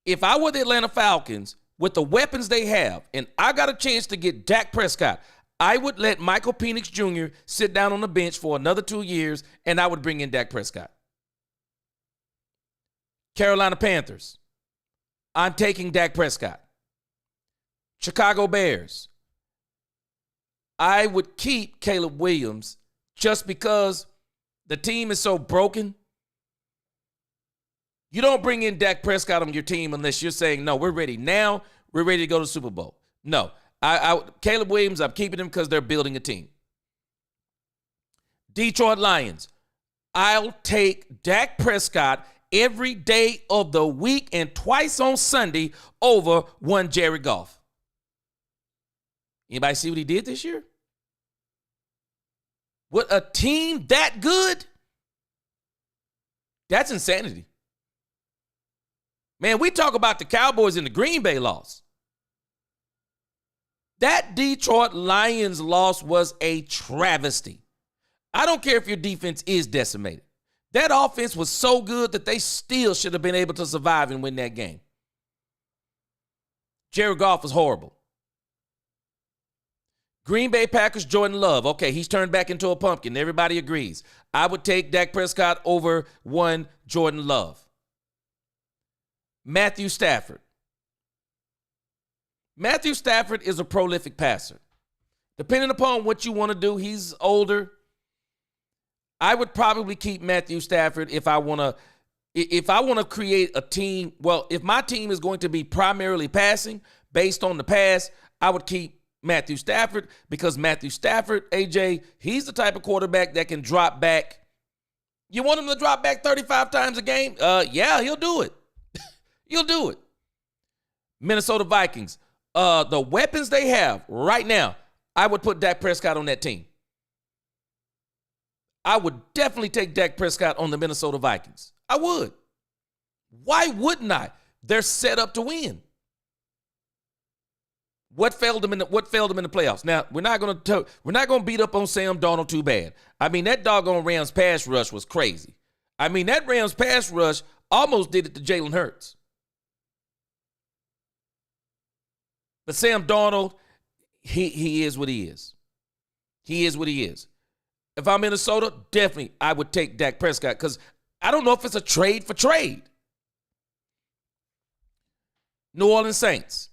If I were the Atlanta Falcons with the weapons they have and I got a chance to get Dak Prescott, I would let Michael Penix Jr. sit down on the bench for another 2 years, and I would bring in Dak Prescott. Carolina Panthers. I'm taking Dak Prescott. Chicago Bears. I would keep Caleb Williams just because the team is so broken. You don't bring in Dak Prescott on your team unless you're saying, no, we're ready now. We're ready to go to the Super Bowl. No. Caleb Williams, I'm keeping him because they're building a team. Detroit Lions. I'll take Dak Prescott every day of the week and twice on Sunday over one Jared Goff. Anybody see what he did this year? With a team that good? That's insanity. Man, we talk about the Cowboys and the Green Bay loss. That Detroit Lions loss was a travesty. I don't care if your defense is decimated. That offense was so good that they still should have been able to survive and win that game. Jared Goff was horrible. Green Bay Packers, Jordan Love. Okay, he's turned back into a pumpkin. Everybody agrees. I would take Dak Prescott over one Jordan Love. Matthew Stafford. Matthew Stafford is a prolific passer. Depending upon what you want to do, he's older. I would probably keep Matthew Stafford if I want to create a team. Well, if my team is going to be primarily passing based on the pass, I would keep Matthew Stafford because Matthew Stafford, AJ, he's the type of quarterback that can drop back. You want him to drop back 35 times a game? Yeah, he'll do it. He'll do it. Minnesota Vikings, the weapons they have right now, I would put Dak Prescott on that team. I would definitely take Dak Prescott on the Minnesota Vikings. I would. Why wouldn't I? They're set up to win. What failed them in the playoffs? Now, we're not going to beat up on Sam Darnold too bad. I mean, that doggone Rams pass rush was crazy. I mean, that Rams pass rush almost did it to Jalen Hurts. But Sam Darnold, he is what he is. He is what he is. If I'm Minnesota, definitely I would take Dak Prescott because I don't know if it's a trade for trade. New Orleans Saints,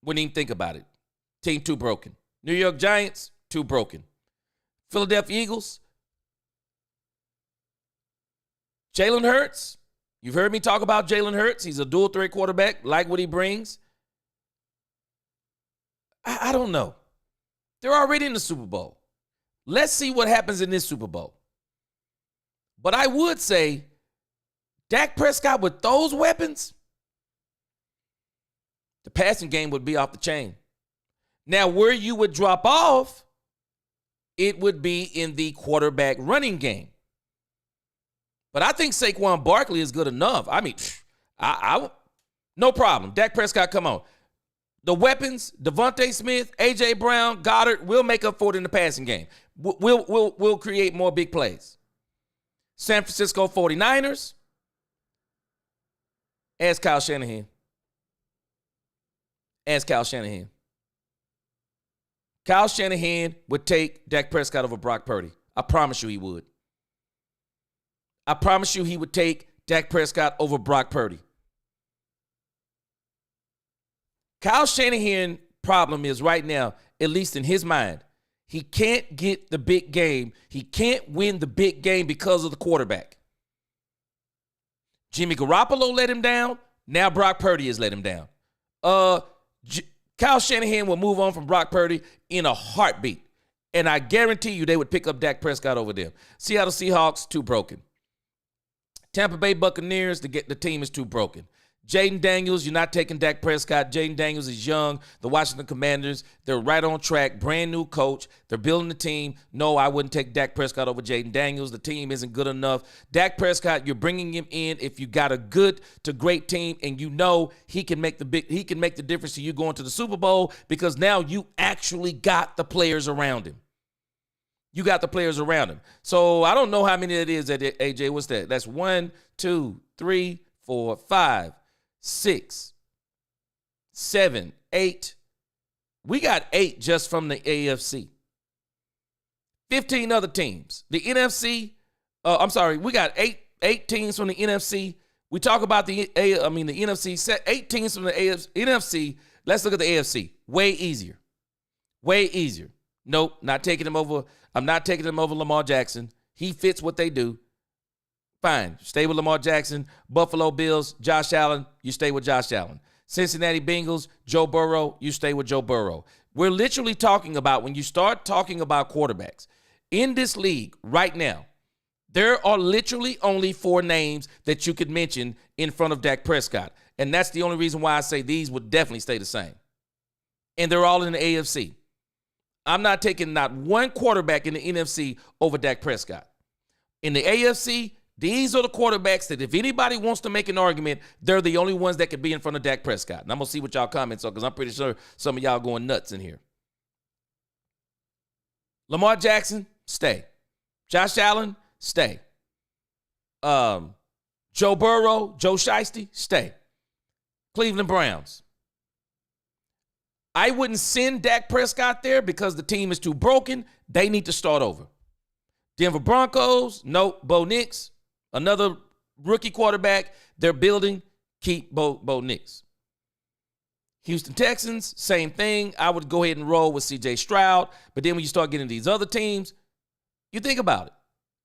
wouldn't even think about it. Team too broken. New York Giants, too broken. Philadelphia Eagles, Jalen Hurts. You've heard me talk about Jalen Hurts. He's a dual threat quarterback, like what he brings. I don't know. They're already in the Super Bowl. Let's see what happens in this Super Bowl. But I would say Dak Prescott with those weapons, the passing game would be off the chain. Now, where you would drop off, it would be in the quarterback running game. But I think Saquon Barkley is good enough. I mean, no problem. Dak Prescott, come on. The weapons, Devontae Smith, A.J. Brown, Goddard, will make up for it in the passing game. We'll create more big plays. San Francisco 49ers, ask Kyle Shanahan. Ask Kyle Shanahan. Kyle Shanahan would take Dak Prescott over Brock Purdy. I promise you he would. I promise you he would take Dak Prescott over Brock Purdy. Kyle Shanahan's problem is right now, at least in his mind, he can't get the big game. He can't win the big game because of the quarterback. Jimmy Garoppolo let him down. Now Brock Purdy has let him down. Kyle Shanahan will move on from Brock Purdy in a heartbeat. And I guarantee you they would pick up Dak Prescott over them. Seattle Seahawks, too broken. Tampa Bay Buccaneers, the team is too broken. Jaden Daniels, you're not taking Dak Prescott. Jaden Daniels is young. The Washington Commanders, they're right on track. Brand new coach. They're building the team. No, I wouldn't take Dak Prescott over Jaden Daniels. The team isn't good enough. Dak Prescott, you're bringing him in if you got a good to great team and you know he can make the difference to you going to the Super Bowl because now you actually got the players around him. You got the players around him. So I don't know how many it is, AJ. What's that? That's 1, 2, 3, 4, 5, 6, 7, 8. We got 8 just from the AFC. 15 other teams. The NFC, we got 8 teams from the NFC. We talk about the NFC, 8 teams from the NFC. Let's look at the AFC. Way easier. Way easier. Nope, not taking him over. I'm not taking him over Lamar Jackson. He fits what they do. Fine. Stay with Lamar Jackson. Buffalo Bills, Josh Allen, you stay with Josh Allen. Cincinnati Bengals, Joe Burrow, you stay with Joe Burrow. We're literally talking about, when you start talking about quarterbacks, in this league right now, there are literally only 4 names that you could mention in front of Dak Prescott. And that's the only reason why I say these would definitely stay the same. And they're all in the AFC. I'm not taking not one quarterback in the NFC over Dak Prescott. In the AFC, these are the quarterbacks that if anybody wants to make an argument, they're the only ones that could be in front of Dak Prescott. And I'm going to see what y'all comments are because I'm pretty sure some of y'all going nuts in here. Lamar Jackson, stay. Josh Allen, stay. Joe Burrow, Joe Shiesty, stay. Cleveland Browns. I wouldn't send Dak Prescott there because the team is too broken. They need to start over. Denver Broncos, nope. Bo Nix, another rookie quarterback. They're building. Keep Bo Nix. Houston Texans, same thing. I would go ahead and roll with C.J. Stroud. But then when you start getting these other teams, you think about it.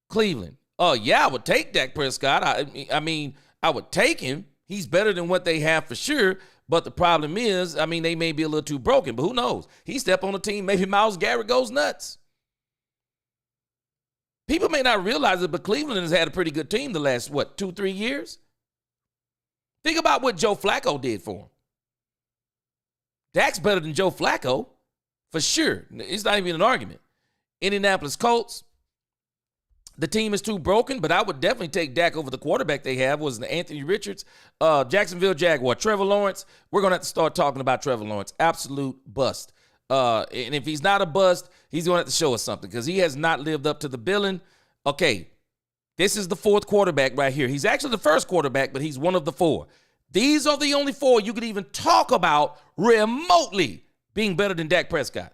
Cleveland. Oh, yeah, I would take Dak Prescott. I mean, I would take him. He's better than what they have for sure. But the problem is, I mean, they may be a little too broken. But who knows? He step on the team. Maybe Myles Garrett goes nuts. People may not realize it, but Cleveland has had a pretty good team the last, 2-3 years? Think about what Joe Flacco did for him. Dak's better than Joe Flacco, for sure. It's not even an argument. Indianapolis Colts, the team is too broken, but I would definitely take Dak over the quarterback they have, was Anthony Richards. Jacksonville Jaguar, Trevor Lawrence. We're going to have to start talking about Trevor Lawrence. Absolute bust. And if he's not a bust, he's going to have to show us something because he has not lived up to the billing. Okay, this is the fourth quarterback right here. He's actually the first quarterback, but he's one of the four. These are the only four you could even talk about remotely being better than Dak Prescott.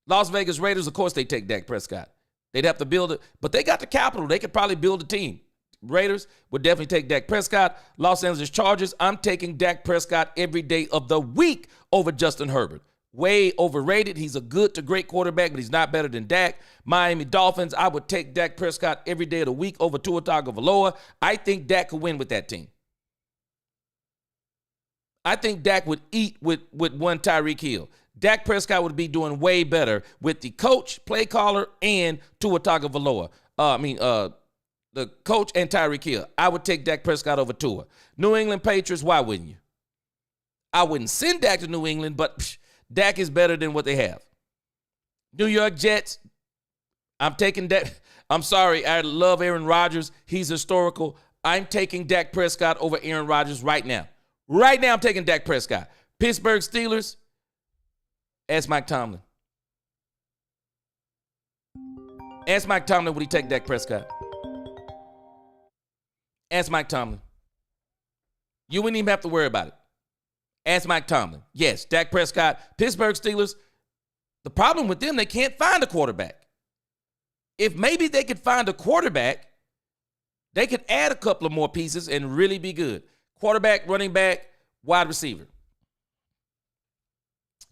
Las Vegas Raiders, of course, they take Dak Prescott. They'd have to build it, but they got the capital. They could probably build a team. Raiders would definitely take Dak Prescott. Los Angeles Chargers, I'm taking Dak Prescott every day of the week over Justin Herbert. Way overrated. He's a good to great quarterback, but he's not better than Dak. Miami Dolphins, I would take Dak Prescott every day of the week over Tua Tagovailoa. I think Dak could win with that team. I think Dak would eat with one Tyreek Hill. Dak Prescott would be doing way better with the coach, play caller, and Tua Tagovailoa. The coach and Tyreek Hill. I would take Dak Prescott over Tua. New England Patriots, why wouldn't you? I wouldn't send Dak to New England, but Dak is better than what they have. New York Jets, I'm taking Dak. I'm sorry, I love Aaron Rodgers. He's historical. I'm taking Dak Prescott over Aaron Rodgers right now. Right now, I'm taking Dak Prescott. Pittsburgh Steelers, ask Mike Tomlin. Ask Mike Tomlin, would he take Dak Prescott? Ask Mike Tomlin. You wouldn't even have to worry about it. Ask Mike Tomlin. Yes, Dak Prescott, Pittsburgh Steelers. The problem with them, they can't find a quarterback. If maybe they could find a quarterback, they could add a couple of more pieces and really be good. Quarterback, running back, wide receiver.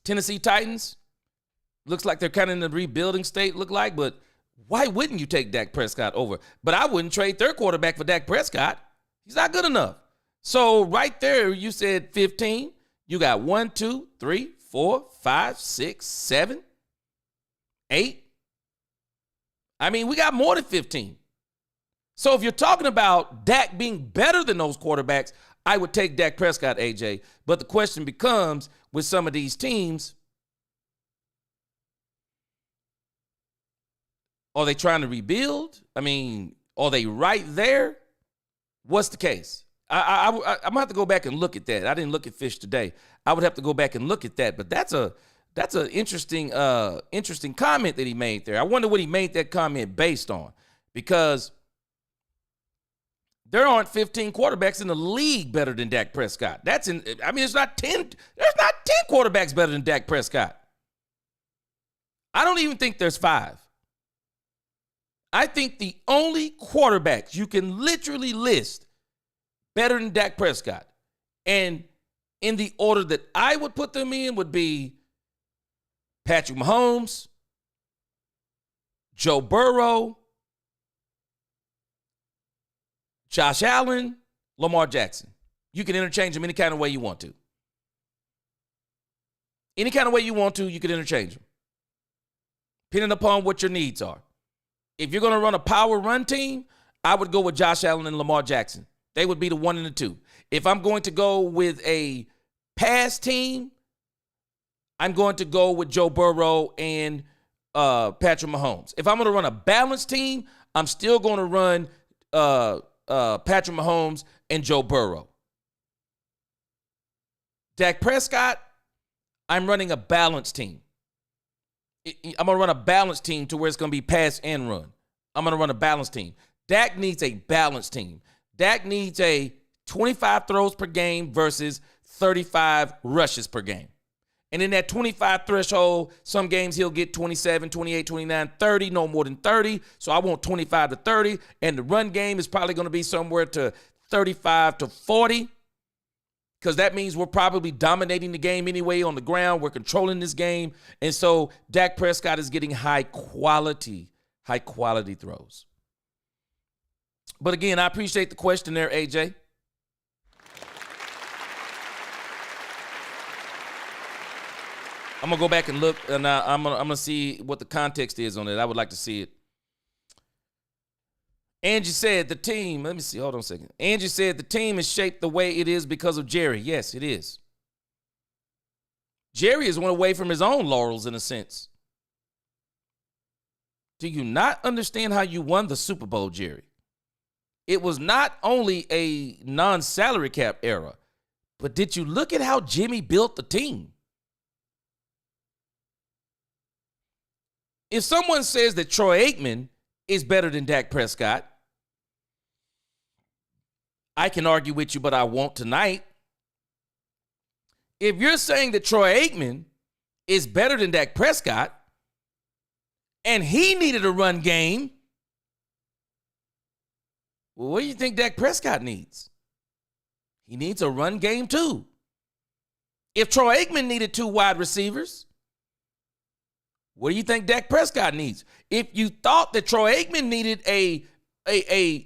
Tennessee Titans, looks like they're kind of in the rebuilding state, but why wouldn't you take Dak Prescott over? But I wouldn't trade their quarterback for Dak Prescott. He's not good enough. So right there, you said 15. You got 1, 2, 3, 4, 5, 6, 7, 8. I mean, we got more than 15. So if you're talking about Dak being better than those quarterbacks, I would take Dak Prescott, AJ. But the question becomes, with some of these teams, are they trying to rebuild? I mean, are they right there? What's the case? I'm going to have to go back and look at that. I didn't look at Fish today. I would have to go back and look at that. But that's an interesting comment that he made there. I wonder what he made that comment based on. Because there aren't 15 quarterbacks in the league better than Dak Prescott. There's not 10 quarterbacks better than Dak Prescott. I don't even think there's 5. I think the only quarterbacks you can literally list better than Dak Prescott, and in the order that I would put them in, would be Patrick Mahomes, Joe Burrow, Josh Allen, Lamar Jackson. You can interchange them any kind of way you want to. Any kind of way you want to, you can interchange them, depending upon what your needs are. If you're going to run a power run team, I would go with Josh Allen and Lamar Jackson. They would be the 1 and the 2. If I'm going to go with a pass team, I'm going to go with Joe Burrow and Patrick Mahomes. If I'm going to run a balanced team, I'm still going to run Patrick Mahomes and Joe Burrow. Dak Prescott, I'm running a balanced team. I'm going to run a balanced team to where it's going to be pass and run. I'm going to run a balanced team. Dak needs a balanced team. Dak needs a 25 throws per game versus 35 rushes per game. And in that 25 threshold, some games he'll get 27, 28, 29, 30, no more than 30. So I want 25 to 30. And the run game is probably going to be somewhere to 35 to 40. because that means we're probably dominating the game anyway on the ground. We're controlling this game. And so Dak Prescott is getting high quality throws. But again, I appreciate the question there, AJ. I'm going to go back and look, and I'm gonna see what the context is on it. I would like to see it. Angie said the team, let me see, hold on a second. Angie said the team is shaped the way it is because of Jerry. Yes, it is. Jerry has went away from his own laurels in a sense. Do you not understand how you won the Super Bowl, Jerry? It was not only a non-salary cap era, but did you look at how Jimmy built the team? If someone says that Troy Aikman is better than Dak Prescott, I can argue with you, but I won't tonight. If you're saying that Troy Aikman is better than Dak Prescott and he needed a run game, well, what do you think Dak Prescott needs? He needs a run game too. If Troy Aikman needed 2 wide receivers, what do you think Dak Prescott needs? If you thought that Troy Aikman needed a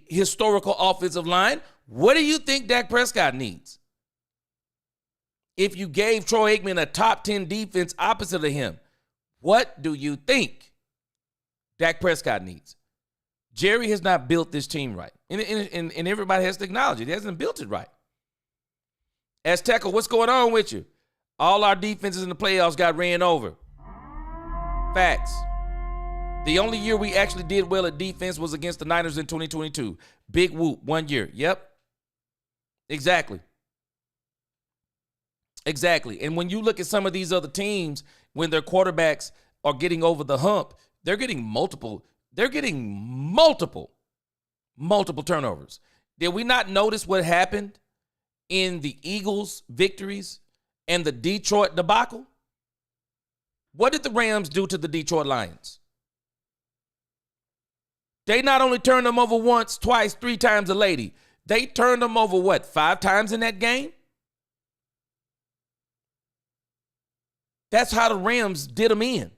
historical offensive line, what do you think Dak Prescott needs? If you gave Troy Aikman a top 10 defense opposite of him, what do you think Dak Prescott needs? Jerry has not built this team right. And everybody has to acknowledge it. He hasn't built it right. As Tackle, what's going on with you? All our defenses in the playoffs got ran over. Facts. The only year we actually did well at defense was against the Niners in 2022. Big whoop, 1 year. Yep. Exactly. And when you look at some of these other teams, when their quarterbacks are getting over the hump, they're getting multiple turnovers. Did we not notice what happened in the Eagles' victories and the Detroit debacle? What did the Rams do to the Detroit Lions? They not only turned them over once, twice, 3 times a lady. They turned them over, what, 5 times in that game? That's how the Rams did them in.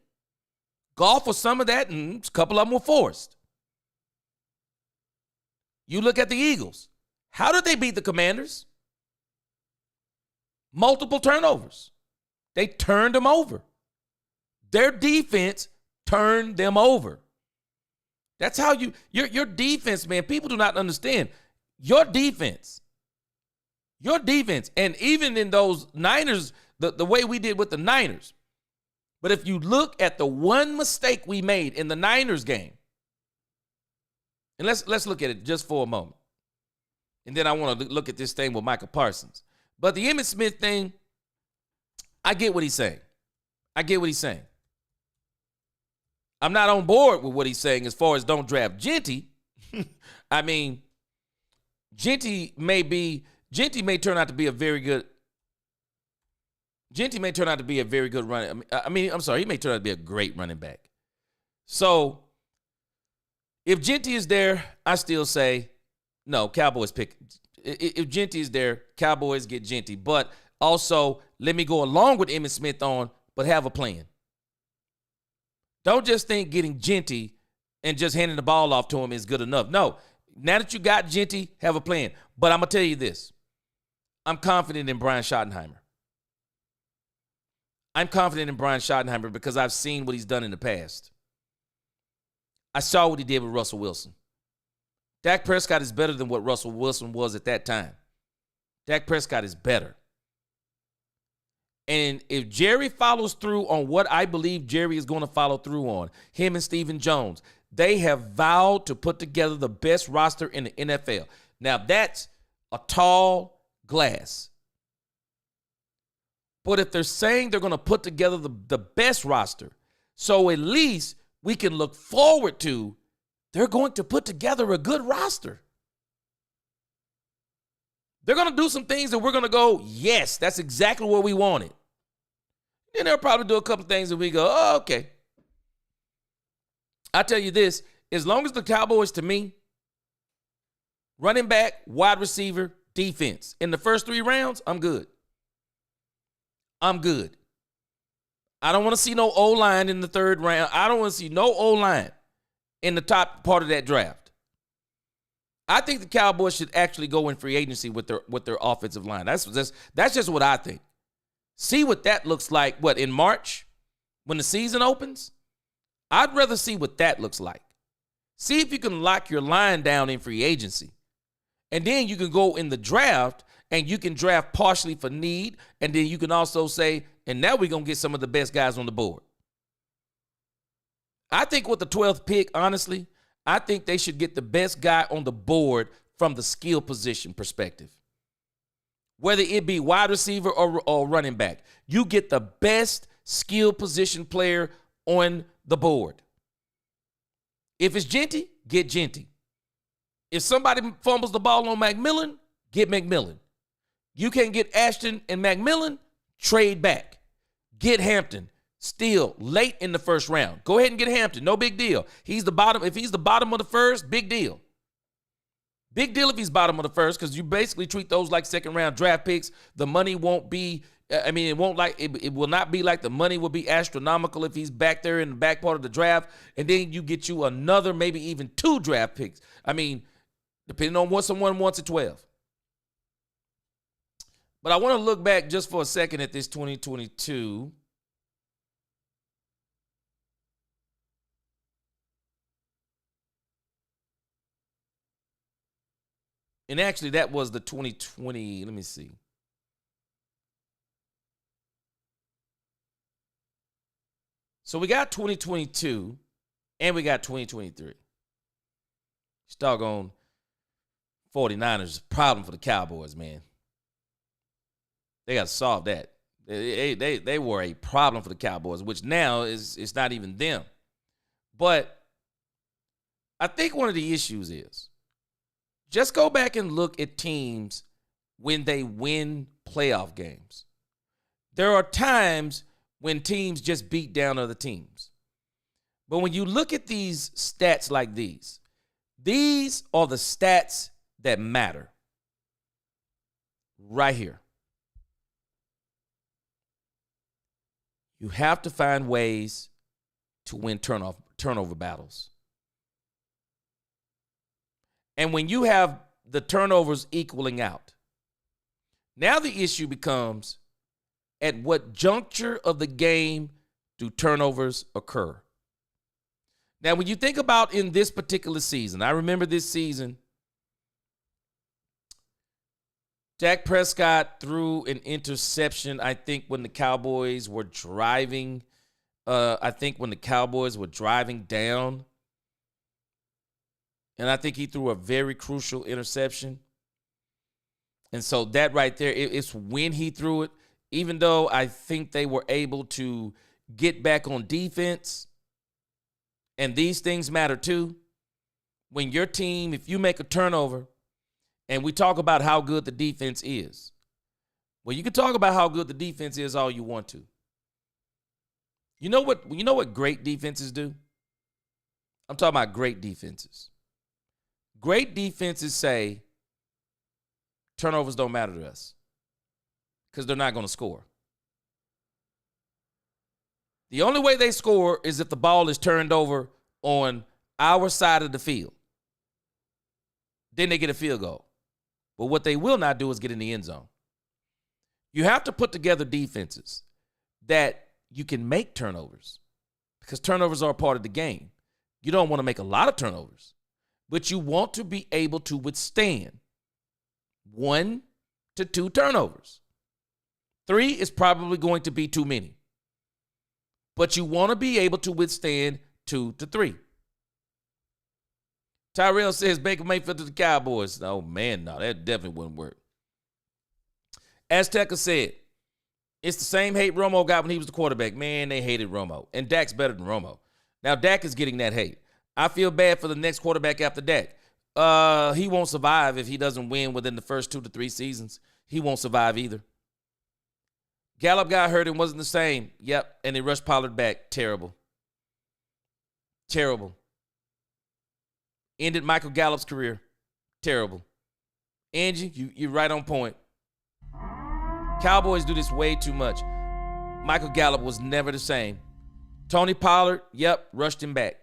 Golf was some of that, and a couple of them were forced. You look at the Eagles. How did they beat the Commanders? Multiple turnovers. They turned them over. Their defense turned them over. That's how your defense, man, people do not understand. Your defense, and even in those Niners, the way we did with the Niners. But if you look at the one mistake we made in the Niners game, and let's look at it just for a moment. And then I want to look at this thing with Micah Parsons. But the Emmitt Smith thing, I get what he's saying. I'm not on board with what he's saying as far as don't draft Jeanty. I mean, Jeanty may turn out to be a very good running. He may turn out to be a great running back. So if Jeanty is there, I still say no, Cowboys pick. If Jeanty is there, Cowboys get Jeanty. But also, let me go along with Emmitt Smith but have a plan. Don't just think getting Jeanty and just handing the ball off to him is good enough. No, now that you got Jeanty, have a plan. But I'm going to tell you this. I'm confident in Brian Schottenheimer. Because I've seen what he's done in the past. I saw what he did with Russell Wilson. Dak Prescott is better than what Russell Wilson was at that time. Dak Prescott is better. And if Jerry follows through on what I believe Jerry is going to follow through on, him and Stephen Jones, they have vowed to put together the best roster in the NFL. Now, that's a tall glass. But if they're saying they're going to put together the best roster, so at least we can look forward to they're going to put together a good roster. They're going to do some things that we're going to go, yes, that's exactly what we wanted. Then they'll probably do a couple things that we go, oh, okay. I tell you this, as long as the Cowboys, to me, running back, wide receiver, defense, in the first 3 rounds, I'm good. I'm good. I don't want to see no O-line in the third round. I don't want to see no O-line in the top part of that draft. I think the Cowboys should actually go in free agency with their offensive line. That's just what I think. See what that looks like, in March when the season opens? I'd rather see what that looks like. See if you can lock your line down in free agency. And then you can go in the draft and you can draft partially for need. And then you can also say, and now we're going to get some of the best guys on the board. I think with the 12th pick, honestly, I think they should get the best guy on the board from the skill position perspective. Whether it be wide receiver or running back, you get the best skill position player on the board. If it's Jeanty, get Jeanty. If somebody fumbles the ball on McMillan, get McMillan. You can't get Ashton and McMillan, trade back. Get Hampton. Still late in the first round. Go ahead and get Hampton. No big deal. He's the bottom. If he's the bottom of the first, big deal. Big deal if he's bottom of the first, because you basically treat those like second round draft picks. The money won't be, it will not be like the money will be astronomical if he's back there in the back part of the draft. And then you get you another, maybe even 2 draft picks. Depending on what someone wants at 12. But I want to look back just for a second at this 2022. And actually, that was the 2020. Let me see. So we got 2022 and we got 2023. It's doggone 49ers is a problem for the Cowboys, man. They got to solve that. They were a problem for the Cowboys, which now it's not even them. But I think one of the issues is just go back and look at teams when they win playoff games. There are times when teams just beat down other teams. But when you look at these stats like these are the stats that matter. Right here. You have to find ways to win turnover battles. And when you have the turnovers equaling out, now the issue becomes at what juncture of the game do turnovers occur? Now, when you think about in this particular season, I remember this season, Dak Prescott threw an interception, I think, when the Cowboys were driving. When the Cowboys were driving down. And I think he threw a very crucial interception. And so that right there, it's when he threw it. Even though I think they were able to get back on defense. And these things matter too. When your team, if you make a turnover, and we talk about how good the defense is. Well, you can talk about how good the defense is all you want to. You know what great defenses do? I'm talking about great defenses. Great defenses say turnovers don't matter to us because they're not going to score. The only way they score is if the ball is turned over on our side of the field. Then they get a field goal. But what they will not do is get in the end zone. You have to put together defenses that you can make turnovers because turnovers are a part of the game. You don't want to make a lot of turnovers, but you want to be able to withstand 1 to 2 turnovers. 3 is probably going to be too many, but you want to be able to withstand 2 to 3. Tyrell says Baker Mayfield to the Cowboys. Oh, man, no, that definitely wouldn't work. Azteca said, it's the same hate Romo got when he was the quarterback. Man, they hated Romo. And Dak's better than Romo. Now, Dak is getting that hate. I feel bad for the next quarterback after Dak. He won't survive if he doesn't win within the first 2 to 3 seasons. He won't survive either. Gallup got hurt and wasn't the same. Yep, and they rushed Pollard back. Terrible. Terrible. Ended Michael Gallup's career. Terrible. Angie, you're right on point. Cowboys do this way too much. Michael Gallup was never the same. Tony Pollard, yep, rushed him back.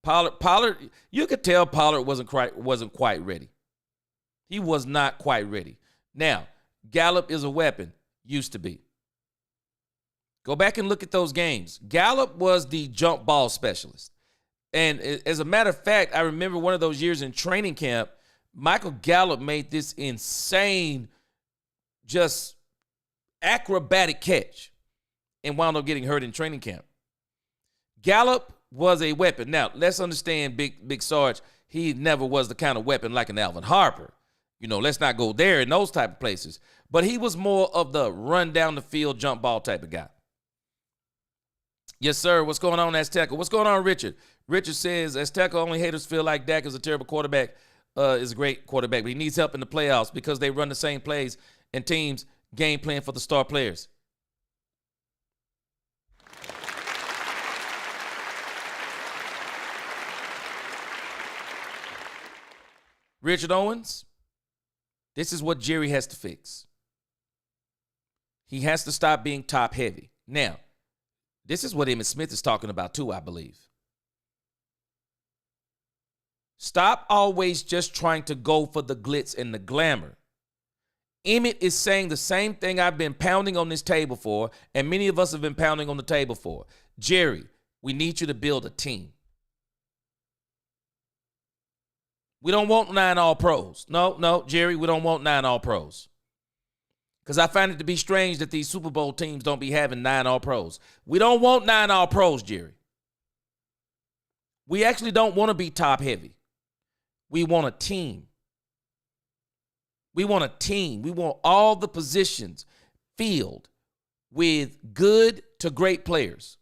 Pollard, you could tell Pollard wasn't quite ready. He was not quite ready. Now, Gallup is a weapon, used to be. Go back and look at those games. Gallup was the jump ball specialist. And as a matter of fact, I remember one of those years in training camp, Michael Gallup made this insane, just acrobatic catch and wound up getting hurt in training camp. Gallup was a weapon. Now, let's understand Big Sarge, he never was the kind of weapon like an Alvin Harper. You know, let's not go there in those type of places. But he was more of the run down the field, jump ball type of guy. Yes, sir. What's going on, Azteca? What's going on, Richard? Richard says, Azteca, only haters feel like Dak is a terrible quarterback, is a great quarterback, but he needs help in the playoffs because they run the same plays and teams game plan for the star players. Richard Owens, this is what Jerry has to fix. He has to stop being top heavy. Now, this is what Emmitt Smith is talking about too, I believe. Stop always just trying to go for the glitz and the glamour. Emmitt is saying the same thing I've been pounding on this table for, and many of us have been pounding on the table for. Jerry, we need you to build a team. We don't want 9 All-Pros. No, Jerry, we don't want 9 All-Pros. Because I find it to be strange that these Super Bowl teams don't be having 9 All-Pros. We don't want 9 All-Pros, Jerry. We actually don't want to be top-heavy. We want a team. We want a team. We want all the positions filled with good to great players.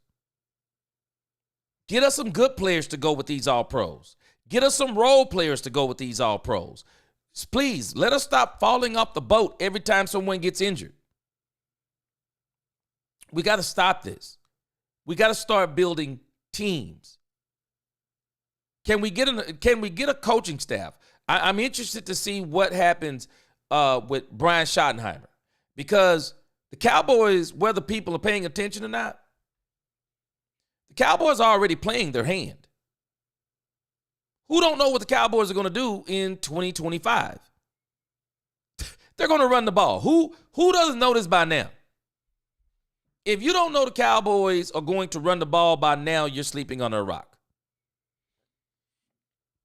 Get us some good players to go with these All-Pros. Get us some role players to go with these All-Pros. Please, let us stop falling off the boat every time someone gets injured. We got to stop this. We got to start building teams. Can we get a coaching staff? I'm interested to see what happens with Brian Schottenheimer, because the Cowboys, whether people are paying attention or not, the Cowboys are already playing their hand. Who don't know what the Cowboys are going to do in 2025? They're going to run the ball. Who doesn't know this by now? If you don't know the Cowboys are going to run the ball by now, you're sleeping under a rock.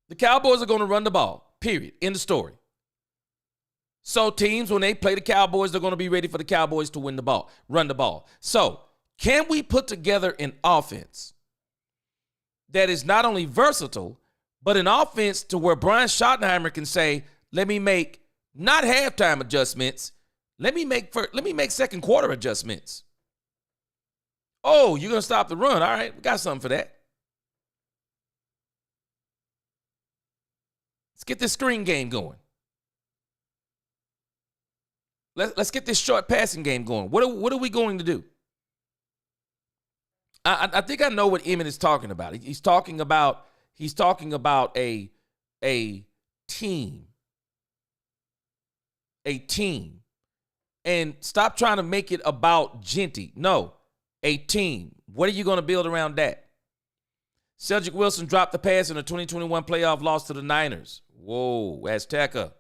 The Cowboys are going to run the ball, period. End of story. So teams, when they play the Cowboys, they're going to be ready for the Cowboys to win the ball, run the ball. So can we put together an offense that is not only versatile, but an offense to where Brian Schottenheimer can say, let me make not halftime adjustments, let me make second quarter adjustments. Oh, you're going to stop the run. All right, we got something for that. Let's get this screen game going. Let's get this short passing game going. What are we going to do? I think I know what Emmitt is talking about. He's talking about a team. A team. And stop trying to make it about Jeanty. No, a team. What are you going to build around that? Cedric Wilson dropped the pass in a 2021 playoff loss to the Niners. Whoa, Azteca.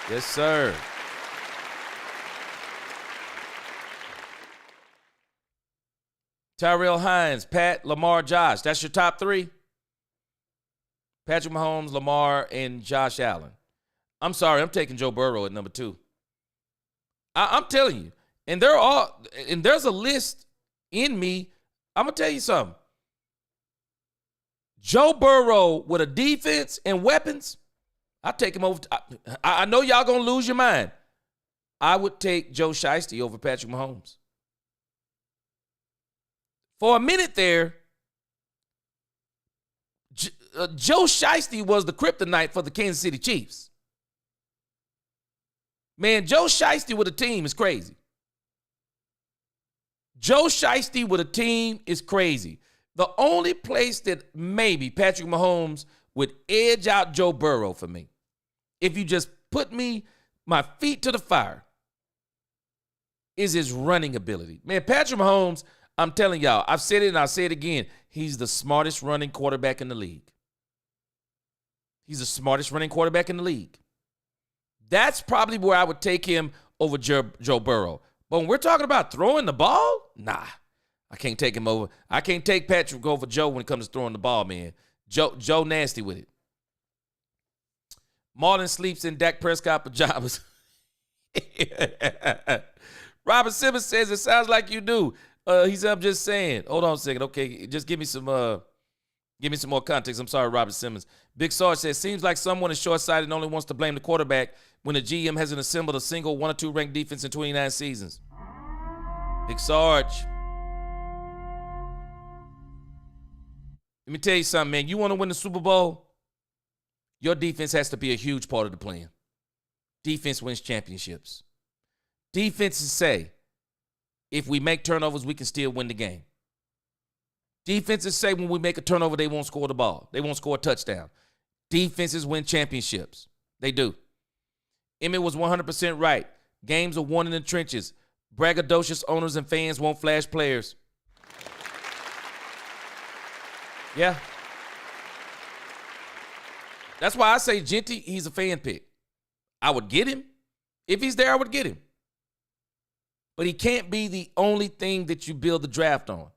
Yes, sir. Tyrell Hines, Pat, Lamar, Josh. That's your top 3? Patrick Mahomes, Lamar, and Josh Allen. I'm sorry, I'm taking Joe Burrow at number 2. I'm telling you. And there's a list in me. I'm going to tell you something. Joe Burrow with a defense and weapons, I'll take him over. I know y'all going to lose your mind. I would take Joe Shiesty over Patrick Mahomes. For a minute there, Joe Shiesty was the kryptonite for the Kansas City Chiefs. Man, Joe Shiesty with a team is crazy. Joe Shiesty with a team is crazy. The only place that maybe Patrick Mahomes would edge out Joe Burrow for me, if you just put my feet to the fire, is his running ability. Man, Patrick Mahomes, I'm telling y'all, I've said it and I'll say it again. He's the smartest running quarterback in the league. He's the smartest running quarterback in the league. That's probably where I would take him over Joe Burrow. But when we're talking about throwing the ball, nah, I can't take him over. I can't take Patrick over Joe when it comes to throwing the ball, man. Joe nasty with it. Marlon sleeps in Dak Prescott pajamas. Robert Simmons says it sounds like you do. He said, I'm just saying. Hold on a second. Okay, just give me some more context. I'm sorry, Robert Simmons. Big Sarge says, seems like someone is short-sighted and only wants to blame the quarterback when the GM hasn't assembled a single 1 or 2 ranked defense in 29 seasons. Big Sarge. Let me tell you something, man. You want to win the Super Bowl? Your defense has to be a huge part of the plan. Defense wins championships. Defenses say, if we make turnovers, we can still win the game. Defenses say when we make a turnover, they won't score the ball. They won't score a touchdown. Defenses win championships. They do. Emmitt was 100% right. Games are won in the trenches. Braggadocious owners and fans won't flash players. Yeah. That's why I say Jeanty, he's a fan pick. I would get him. If he's there, I would get him. But he can't be the only thing that you build the draft on.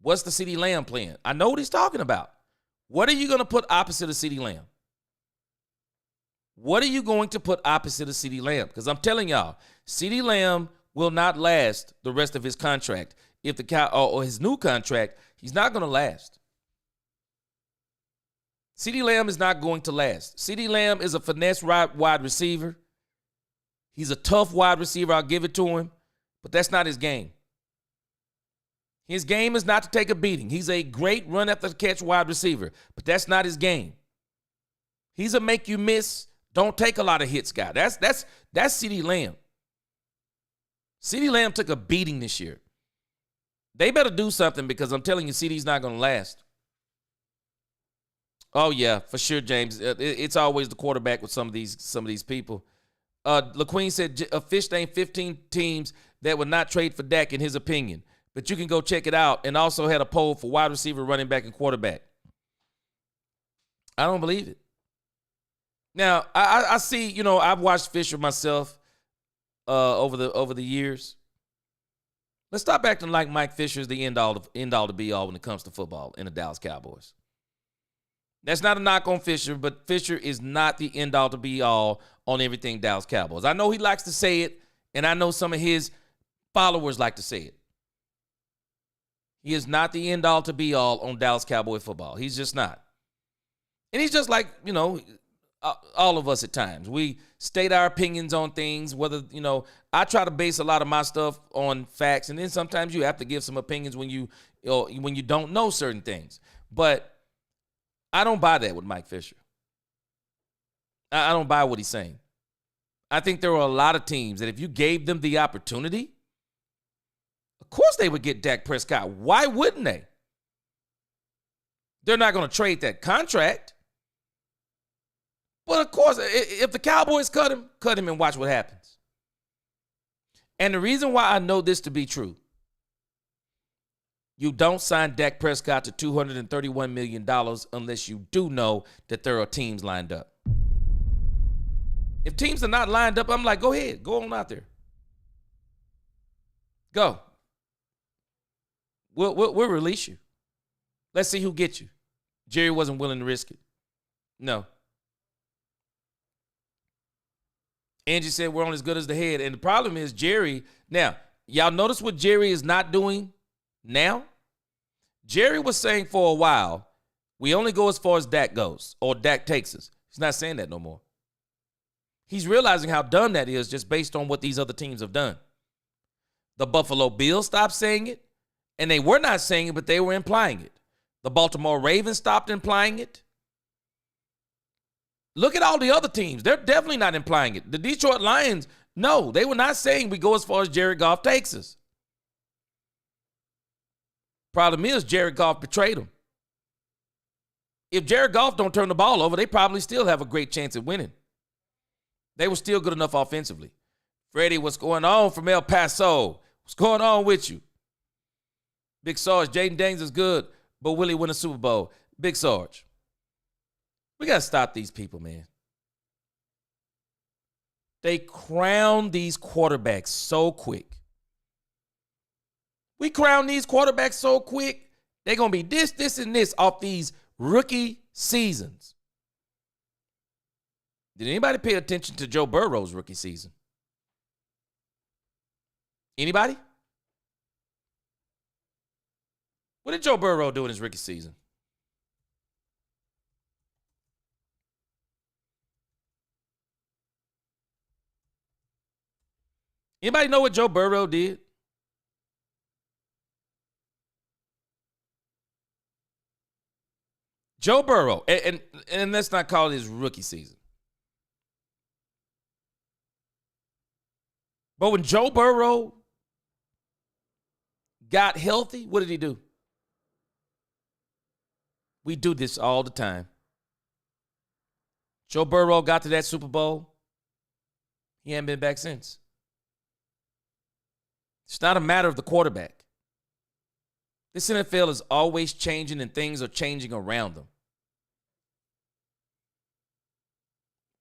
What's the CeeDee Lamb plan? I know what he's talking about. What are you going to put opposite of CeeDee Lamb? What are you going to put opposite of CeeDee Lamb? Because I'm telling y'all, CeeDee Lamb will not last the rest of his contract. If the or his new contract, he's not going to last. CeeDee Lamb is not going to last. CeeDee Lamb is a finesse wide receiver. He's a tough wide receiver. I'll give it to him. But that's not his game. His game is not to take a beating. He's a great run after the catch wide receiver. But that's not his game. He's a make you miss, don't take a lot of hits guy. That's CeeDee Lamb. CeeDee Lamb took a beating this year. They better do something because I'm telling you, CeeDee's not going to last. Oh, yeah, for sure, James. It's always the quarterback with some of these people. LaQueen said Fish named 15 teams that would not trade for Dak in his opinion. But you can go check it out, and also had a poll for wide receiver, running back, and quarterback. I don't believe it. Now, I see, I've watched Fisher myself over the years. Let's stop acting like Mike Fisher is the end all to be all when it comes to football in the Dallas Cowboys. That's not a knock on Fisher, but Fisher is not the end all to be all on everything Dallas Cowboys. I know he likes to say it, and I know some of his followers like to say it. He is not the end all to be all on Dallas Cowboy football. He's just not. And he's just like, all of us at times. We state our opinions on things, whether, I try to base a lot of my stuff on facts, and then sometimes you have to give some opinions when you don't know certain things. But I don't buy that with Mike Fisher. I don't buy what he's saying. I think there are a lot of teams that if you gave them the opportunity, of course they would get Dak Prescott. Why wouldn't they? They're not going to trade that contract. But of course, if the Cowboys cut him and watch what happens. And the reason why I know this to be true, you don't sign Dak Prescott to $231 million unless you do know that there are teams lined up. If teams are not lined up, I'm like, go ahead. Go on out there. Go. We'll release you. Let's see who gets you. Jerry wasn't willing to risk it. No. Angie said we're only as good as the head. And the problem is Jerry. Now, y'all notice what Jerry is not doing now? Jerry was saying for a while, we only go as far as Dak goes or Dak takes us. He's not saying that no more. He's realizing how dumb that is just based on what these other teams have done. The Buffalo Bills stopped saying it, and they were not saying it, but they were implying it. The Baltimore Ravens stopped implying it. Look at all the other teams. They're definitely not implying it. The Detroit Lions, no, they were not saying we go as far as Jared Goff takes us. Problem is Jared Goff betrayed them. If Jared Goff don't turn the ball over, they probably still have a great chance at winning. They were still good enough offensively. Freddie, what's going on from El Paso? What's going on with you? Big Sarge, Jaden Daniels is good, but will he win a Super Bowl? Big Sarge, we got to stop these people, man. They crown these quarterbacks so quick. We crown these quarterbacks so quick, they're going to be this, and this off these rookie seasons. Did anybody pay attention to Joe Burrow's rookie season? Anybody? What did Joe Burrow do in his rookie season? Anybody know what Joe Burrow did? Joe Burrow, and let's not call it his rookie season. But when Joe Burrow got healthy, what did he do? We do this all the time. Joe Burrow got to that Super Bowl. He ain't been back since. It's not a matter of the quarterback. This NFL is always changing and things are changing around them.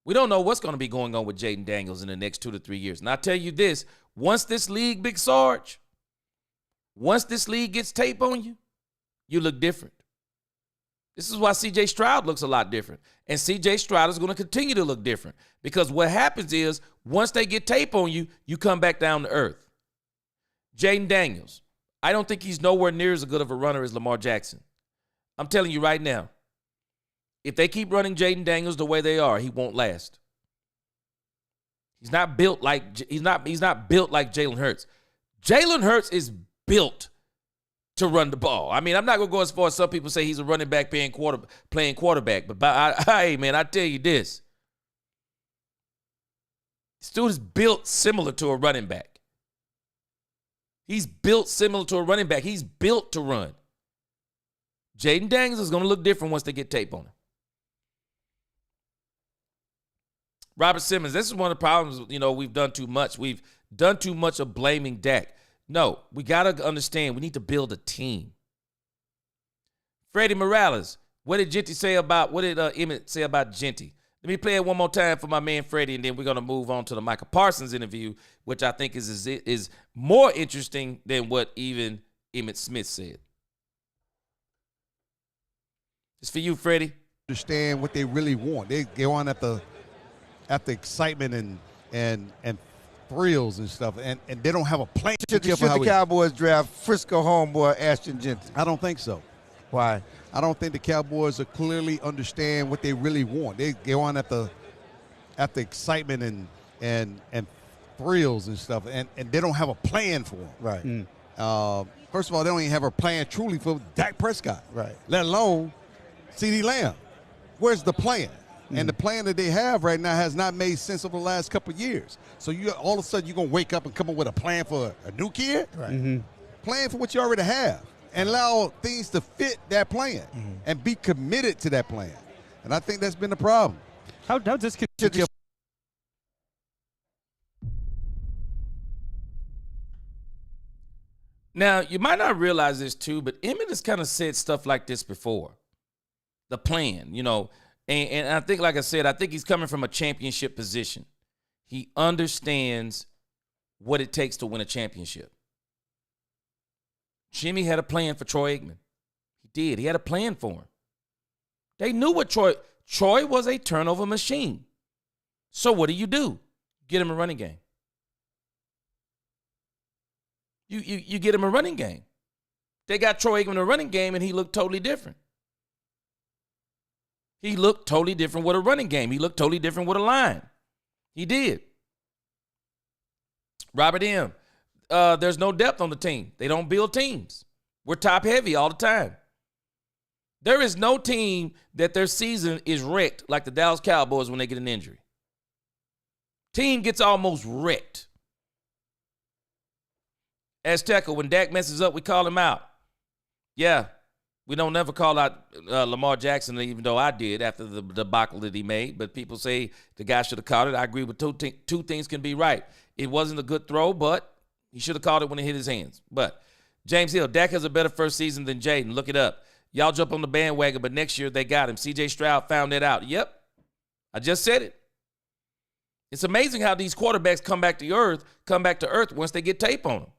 We don't know what's going to be going on with Jaden Daniels in the next 2 to 3 years. And I'll tell you this, once this league, Big Sarge, once this league gets tape on you, you look different. This is why C.J. Stroud looks a lot different. And C.J. Stroud is going to continue to look different. Because what happens is, once they get tape on you, you come back down to earth. Jaden Daniels, I don't think he's nowhere near as good of a runner as Lamar Jackson. I'm telling you right now, if they keep running Jaden Daniels the way they are, he won't last. He's not built like Jalen Hurts. Jalen Hurts is built to run the ball. I mean, I'm not going to go as far as some people say he's a running back playing quarterback. But hey, man, I tell you this. This dude is built similar to a running back. He's built similar to a running back. He's built to run. Jaden Daniels is going to look different once they get tape on him. Robert Simmons, this is one of the problems, we've done too much. We've done too much of blaming Dak. No, we got to understand we need to build a team. Freddie Morales, what did Emmitt say about Jeanty? Let me play it one more time for my man Freddie, and then we're going to move on to the Micah Parsons interview, which I think is more interesting than what even Emmitt Smith said. It's for you, Freddie. Understand what they really want. They go on at the excitement and thrills and stuff, and they don't have a plan. Should the Cowboys draft Frisco homeboy Ashton Jeanty? I don't think so. Why? I don't think the Cowboys are clearly understand what they really want. They go on at the excitement and thrills and stuff, and they don't have a plan for them. Right. First of all, they don't even have a plan truly for Dak Prescott. Right. Let alone CeeDee Lamb. Where's the plan? And the plan that they have right now has not made sense over the last couple of years. So you all of a sudden you're going to wake up and come up with a plan for a new kid? Right. Mm-hmm. Plan for what you already have and allow things to fit that plan and be committed to that plan. And I think that's been the problem. How does this Now, you might not realize this too, but Emmitt has kind of said stuff like this before. The plan, And I think, like I said, I think he's coming from a championship position. He understands what it takes to win a championship. Jimmy had a plan for Troy Aikman. He did. He had a plan for him. They knew what Troy was a turnover machine. So what do? Get him a running game. You get him a running game. They got Troy Aikman a running game, and he looked totally different. He looked totally different with a running game. He looked totally different with a line. He did. Robert M., there's no depth on the team. They don't build teams. We're top heavy all the time. There is no team that their season is wrecked like the Dallas Cowboys when they get an injury. Team gets almost wrecked. Azteca, when Dak messes up, we call him out. Yeah, We don't never call out Lamar Jackson, even though I did after the debacle that he made. But people say the guy should have caught it. I agree with two things can be right. It wasn't a good throw, but he should have caught it when it hit his hands. But James Hill, Dak has a better first season than Jaden. Look it up. Y'all jump on the bandwagon, but next year they got him. C.J. Stroud found that out. Yep, I just said it. It's amazing how these quarterbacks come back to earth once they get tape on them.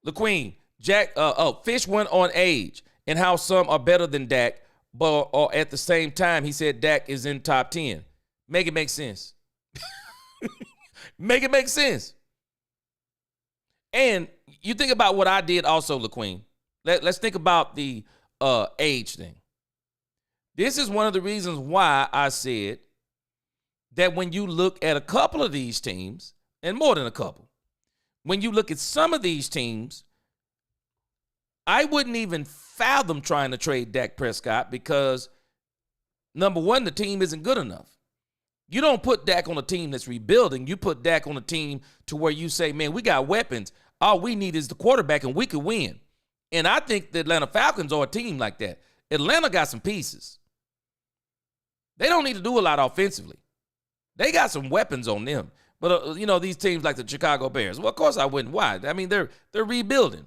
LaQueen, Fish went on age and how some are better than Dak, but or at the same time, he said Dak is in top 10. Make it make sense. Make it make sense. And you think about what I did also, LaQueen. Let's think about the age thing. This is one of the reasons why I said that when you look at a couple of these teams, and more than a couple, when you look at some of these teams, I wouldn't even fathom trying to trade Dak Prescott because, number one, the team isn't good enough. You don't put Dak on a team that's rebuilding. You put Dak on a team to where you say, man, we got weapons. All we need is the quarterback, and we could win. And I think the Atlanta Falcons are a team like that. Atlanta got some pieces. They don't need to do a lot offensively. They got some weapons on them. But, these teams like the Chicago Bears, well, of course I wouldn't. Why? I mean, they're rebuilding.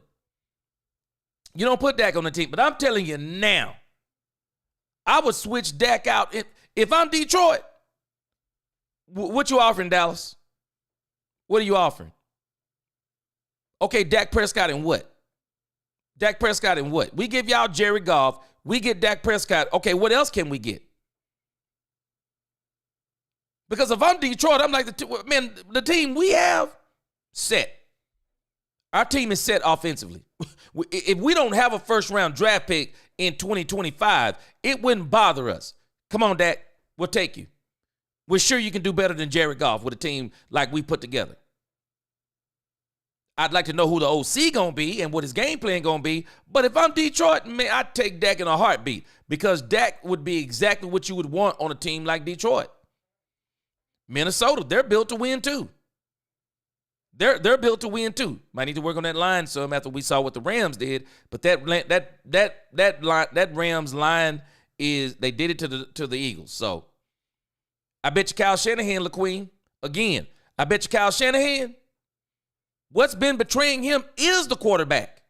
You don't put Dak on the team. But I'm telling you now, I would switch Dak out. If I'm Detroit, what you offering, Dallas? What are you offering? Okay, Dak Prescott and what? Dak Prescott and what? We give y'all Jerry Goff. We get Dak Prescott. Okay, what else can we get? Because if I'm Detroit, I'm like, the team we have, set. Our team is set offensively. If we don't have a first-round draft pick in 2025, it wouldn't bother us. Come on, Dak. We'll take you. We're sure you can do better than Jared Goff with a team like we put together. I'd like to know who the OC going to be and what his game plan going to be. But if I'm Detroit, man, I'd take Dak in a heartbeat because Dak would be exactly what you would want on a team like Detroit. Minnesota, they're built to win too. They're built to win too. Might need to work on that line some after we saw what the Rams did. But that Rams line is they did it to the Eagles. So I bet you Kyle Shanahan, LaQueen, again. I bet you Kyle Shanahan. What's been betraying him is the quarterback.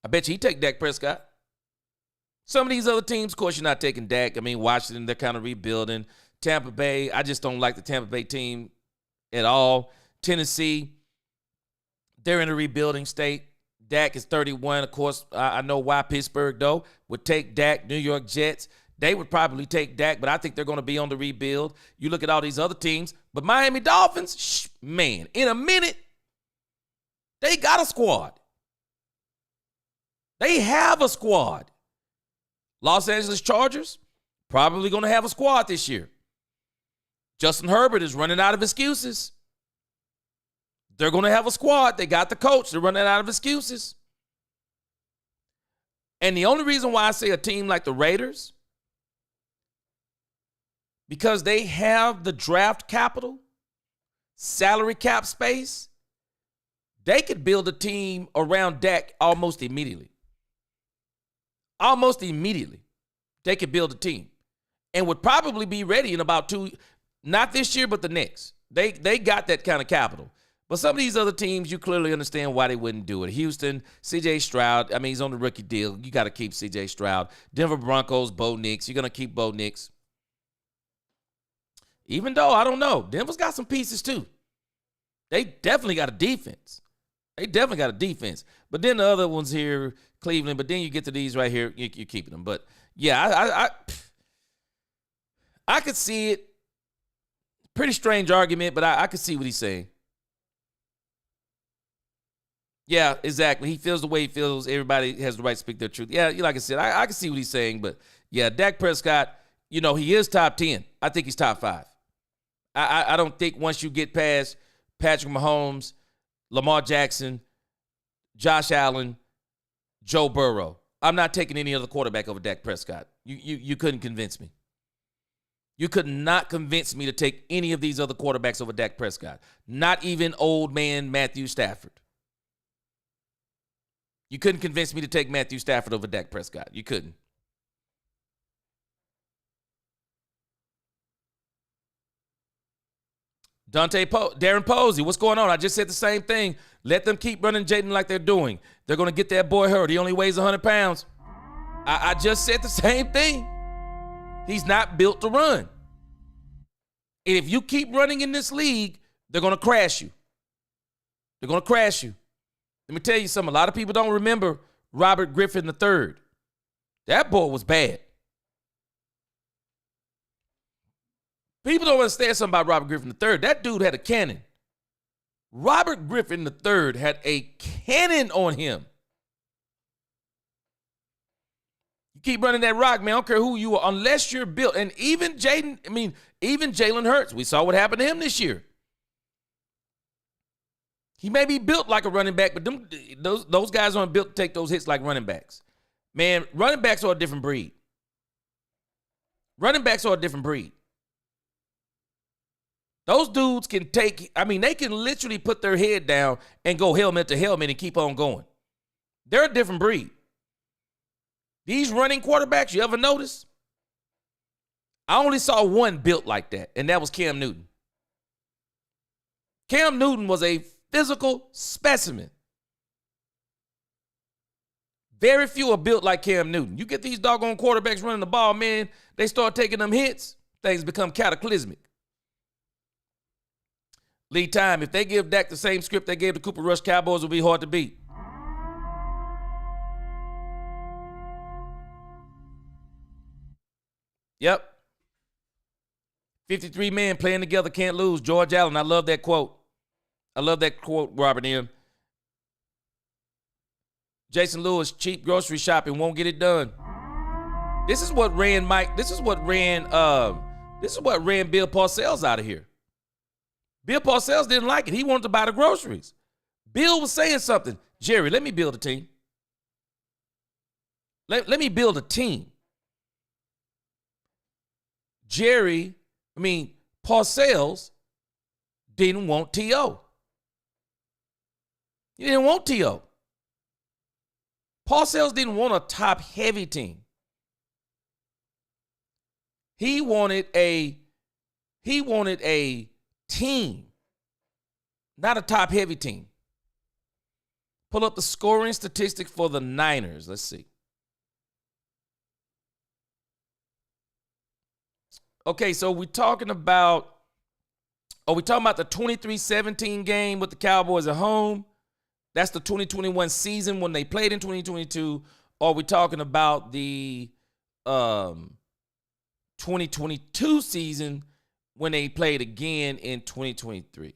I bet you he take Dak Prescott. Some of these other teams, of course, you're not taking Dak. I mean, Washington, they're kind of rebuilding. Tampa Bay, I just don't like the Tampa Bay team at all. Tennessee, they're in a rebuilding state. Dak is 31. Of course, I know why Pittsburgh, though, would take Dak. New York Jets, they would probably take Dak, but I think they're going to be on the rebuild. You look at all these other teams. But Miami Dolphins, man, in a minute, they got a squad. They have a squad. Los Angeles Chargers, probably going to have a squad this year. Justin Herbert is running out of excuses. They're going to have a squad. They got the coach. They're running out of excuses. And the only reason why I say a team like the Raiders, because they have the draft capital, salary cap space, they could build a team around Dak almost immediately. Almost immediately, they could build a team and would probably be ready in about 2, not this year, but the next. They got that kind of capital. But some of these other teams, you clearly understand why they wouldn't do it. Houston, C.J. Stroud, I mean, he's on the rookie deal. You got to keep C.J. Stroud. Denver Broncos, Bo Nix. You're going to keep Bo Nix. Even though, I don't know, Denver's got some pieces too. They definitely got a defense. But then the other ones here, Cleveland, but then you get to these right here, you're keeping them. But, yeah, I could see it. Pretty strange argument, but I could see what he's saying. Yeah, exactly. He feels the way he feels. Everybody has the right to speak their truth. Yeah, like I said, I can see what he's saying. But, yeah, Dak Prescott, he is top 10. I think he's top 5. I don't think once you get past Patrick Mahomes, Lamar Jackson, Josh Allen, Joe Burrow, I'm not taking any other quarterback over Dak Prescott. You couldn't convince me. You could not convince me to take any of these other quarterbacks over Dak Prescott. Not even old man Matthew Stafford. You couldn't convince me to take Matthew Stafford over Dak Prescott. You couldn't. Darren Posey, what's going on? I just said the same thing. Let them keep running Jaden like they're doing. They're going to get that boy hurt. He only weighs 100 pounds. I just said the same thing. He's not built to run. And if you keep running in this league, they're going to crash you. They're going to crash you. Let me tell you something. A lot of people don't remember Robert Griffin III. That boy was bad. People don't understand something about Robert Griffin III. That dude had a cannon. Robert Griffin III had a cannon on him. You keep running that rock, man. I don't care who you are, unless you're built. And even Jalen Hurts. We saw what happened to him this year. He may be built like a running back, but those guys aren't built to take those hits like running backs. Man, running backs are a different breed. Running backs are a different breed. Those dudes can they can literally put their head down and go helmet to helmet and keep on going. They're a different breed. These running quarterbacks, you ever notice? I only saw one built like that, and that was Cam Newton. Cam Newton was a physical specimen. Very few are built like Cam Newton. You get these doggone quarterbacks running the ball, man, they start taking them hits, things become cataclysmic. Lead time, if they give Dak the same script they gave the Cooper Rush Cowboys, will be hard to beat. Yep. 53 men playing together can't lose. George Allen, I love that quote. Robert M. Jason Lewis, cheap grocery shopping won't get it done. This is what ran Bill Parcells out of here. Bill Parcells didn't like it. He wanted to buy the groceries. Bill was saying something. Jerry, let me build a team. Let me build a team. Parcells didn't want T.O. He didn't want T.O. Parcells didn't want a top-heavy team. He wanted a team, not a top-heavy team. Pull up the scoring statistics for the Niners. Let's see. Okay, so we're talking about the 23-17 game with the Cowboys at home? That's the 2021 season when they played in 2022. Or are we talking about the 2022 season when they played again in 2023?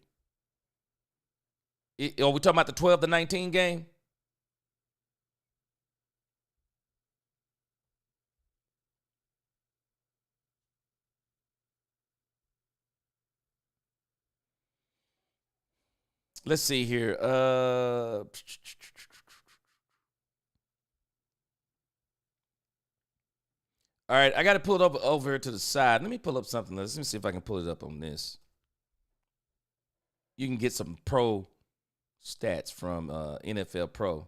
Are we talking about the 12-19 game? Let's see here. All right, I got to pull it up over here to the side. Let me pull up something. Let me see if I can pull it up on this. You can get some pro stats from NFL Pro.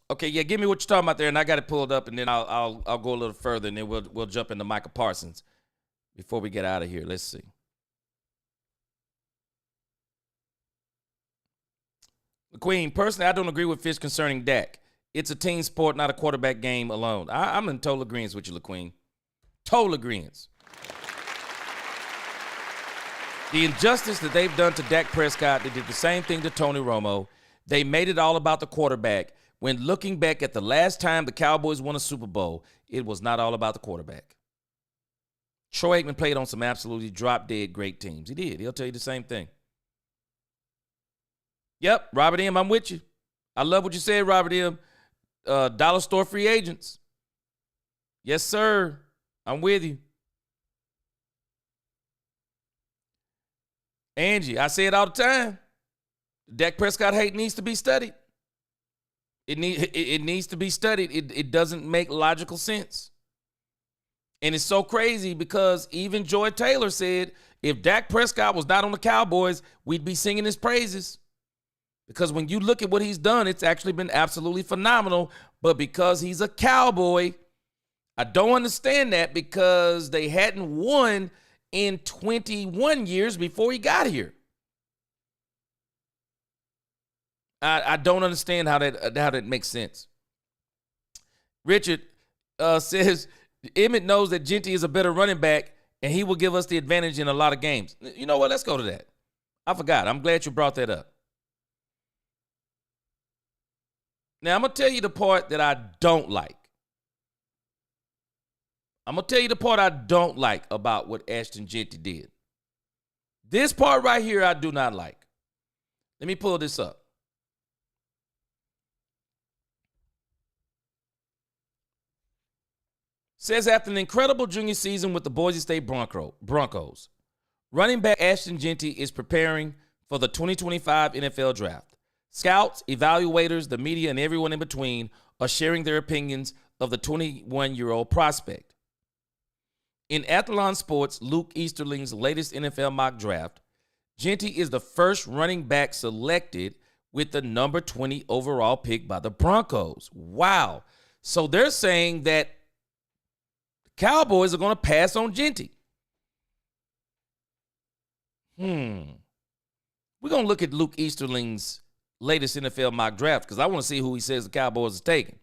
Okay, yeah, give me what you're talking about there, and I got it pulled up, and then I'll go a little further, and then we'll jump into Micah Parsons before we get out of here. Let's see. Queen, personally, I don't agree with Fish concerning Dak. It's a team sport, not a quarterback game alone. I'm in total agreement with you, LaQueen. Total agreement. The injustice that they've done to Dak Prescott, they did the same thing to Tony Romo. They made it all about the quarterback. When looking back at the last time the Cowboys won a Super Bowl, it was not all about the quarterback. Troy Aikman played on some absolutely drop-dead great teams. He did. He'll tell you the same thing. Yep, Robert M., I'm with you. I love what you said, Robert M. Dollar store free agents. Yes, sir. I'm with you. Angie, I say it all the time. Dak Prescott hate needs to be studied. It needs to be studied. It doesn't make logical sense. And it's so crazy because even Joy Taylor said If Dak Prescott was not on the Cowboys, we'd be singing his praises. Because when you look at what he's done, it's actually been absolutely phenomenal. But because he's a Cowboy, I don't understand that, because they hadn't won in 21 years before he got here. I don't understand how that makes sense. Richard says Emmitt knows that Jeanty is a better running back, and he will give us the advantage in a lot of games. You know what? Let's go to that. I forgot. I'm glad you brought that up. Now, I'm going to tell you the part that I don't like. I'm going to tell you the part I don't like about what Ashton Jeanty did. This part right here I do not like. Let me pull this up. Says after an incredible junior season with the Boise State Broncos, running back Ashton Jeanty is preparing for the 2025 NFL Draft. Scouts, evaluators, the media, and everyone in between are sharing their opinions of the 21-year-old prospect. In Athlon Sports' Luke Easterling's latest NFL mock draft, Jeanty is the first running back selected with the number 20 overall pick by the Broncos. Wow. So they're saying that Cowboys are going to pass on Jeanty. We're going to look at Luke Easterling's latest NFL mock draft because I want to see who he says the Cowboys are taking.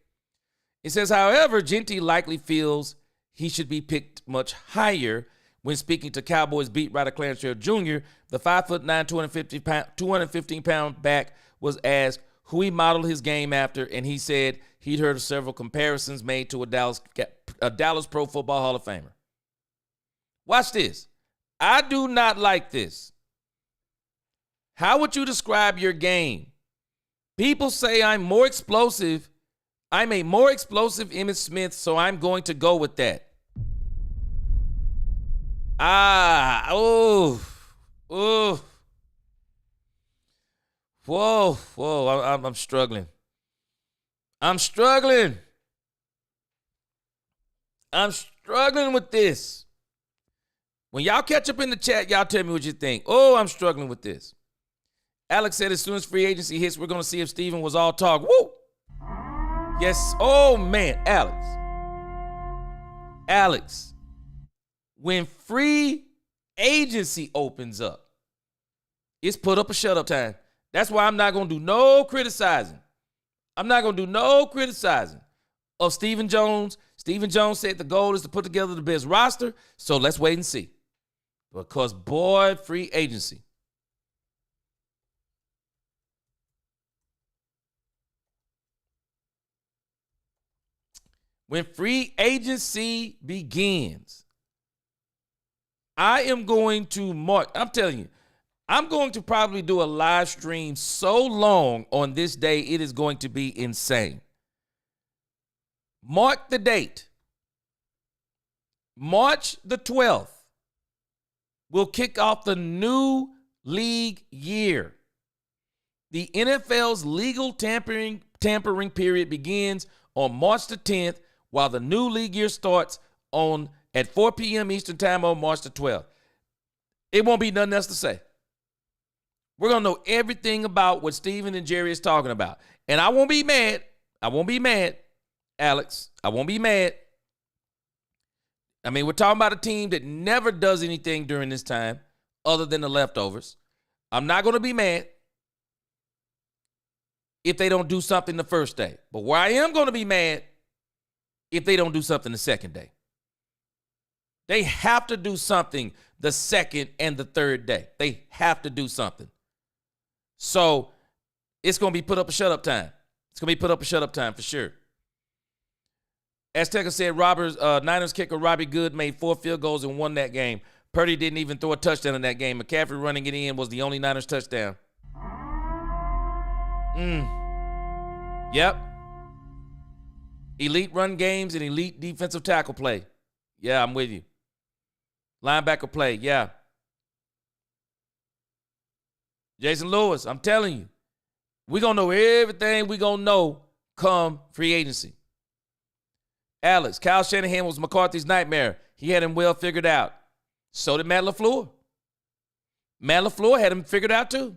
It says, however, Jeanty likely feels he should be picked much higher. When speaking to Cowboys beat writer Clarence Sherrill Jr., the 5'9", 215-pound back was asked who he modeled his game after, and he said he'd heard of several comparisons made to a Dallas Pro Football Hall of Famer. Watch this. I do not like this. How would you describe your game? People say I'm more explosive. I'm a more explosive Emmitt Smith, so I'm going to go with that. Whoa. I'm struggling. I'm struggling with this. When y'all catch up in the chat, y'all tell me what you think. Oh, I'm struggling with this. Alex said as soon as free agency hits, we're going to see if Steven was all talk. Woo! Yes. Oh, man. Alex. When free agency opens up, it's put up or shut up time. That's why I'm not going to do no criticizing. I'm not going to do no criticizing of Stephen Jones. Stephen Jones said the goal is to put together the best roster, so let's wait and see. Because, boy, free agency. When free agency begins, I am going to mark, I'm telling you, I'm going to probably do a live stream so long on this day, it is going to be insane. Mark the date. March the 12th will kick off the new league year. The NFL's legal tampering period begins on March the 10th, while the new league year starts at 4 p.m. Eastern time on March the 12th. It won't be nothing else to say. We're going to know everything about what Steven and Jerry is talking about. And I won't be mad. I won't be mad, Alex. I won't be mad. I mean, we're talking about a team that never does anything during this time other than the leftovers. I'm not going to be mad if they don't do something the first day. But where I am going to be mad if they don't do something the second day. They have to do something the second and the third day. They have to do something. So it's going to be put up or shut up time. It's going to be put up or shut up time for sure. Azteca said Niners kicker Robbie Good made 4 field goals and won that game. Purdy didn't even throw a touchdown in that game. McCaffrey running it in was the only Niners touchdown. Yep. Elite run games and elite defensive tackle play. Yeah, I'm with you. Linebacker play, yeah. Jason Lewis, I'm telling you, we're going to know everything we're going to know come free agency. Alex, Kyle Shanahan was McCarthy's nightmare. He had him well figured out. So did Matt LaFleur. Matt LaFleur had him figured out too.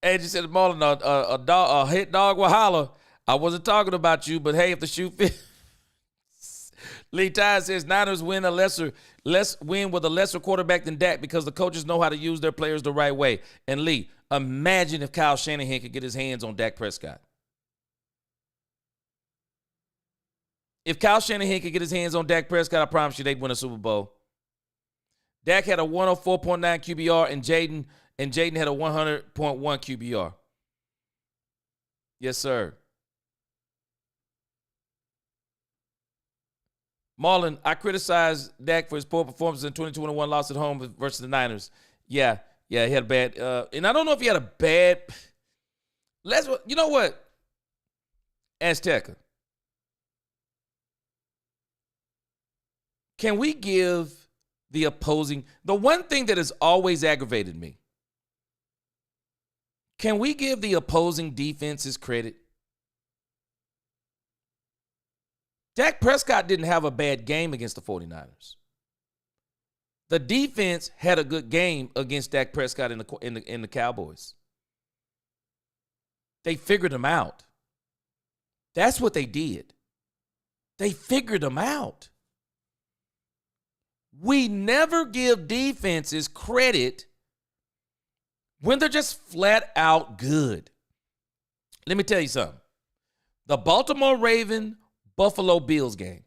Angie said, Marlon, a hit dog will holler. I wasn't talking about you, but hey, if the shoe fits. Lee Ty says Niners win with a lesser quarterback than Dak because the coaches know how to use their players the right way. And Lee, imagine if Kyle Shanahan could get his hands on Dak Prescott. If Kyle Shanahan could get his hands on Dak Prescott, I promise you they'd win a Super Bowl. Dak had a 104.9 QBR, and Jaden had a 100.1 QBR. Yes, sir. Marlon, I criticized Dak for his poor performance in 2021 loss at home versus the Niners. Yeah, he had a bad and I don't know if he had a bad you know what? Azteca. Can we give the one thing that has always aggravated me, can we give the opposing defenses credit? Dak Prescott didn't have a bad game against the 49ers. The defense had a good game against Dak Prescott in the Cowboys. They figured him out. That's what they did. They figured him out. We never give defenses credit when they're just flat out good. Let me tell you something. The Baltimore Buffalo Bills game.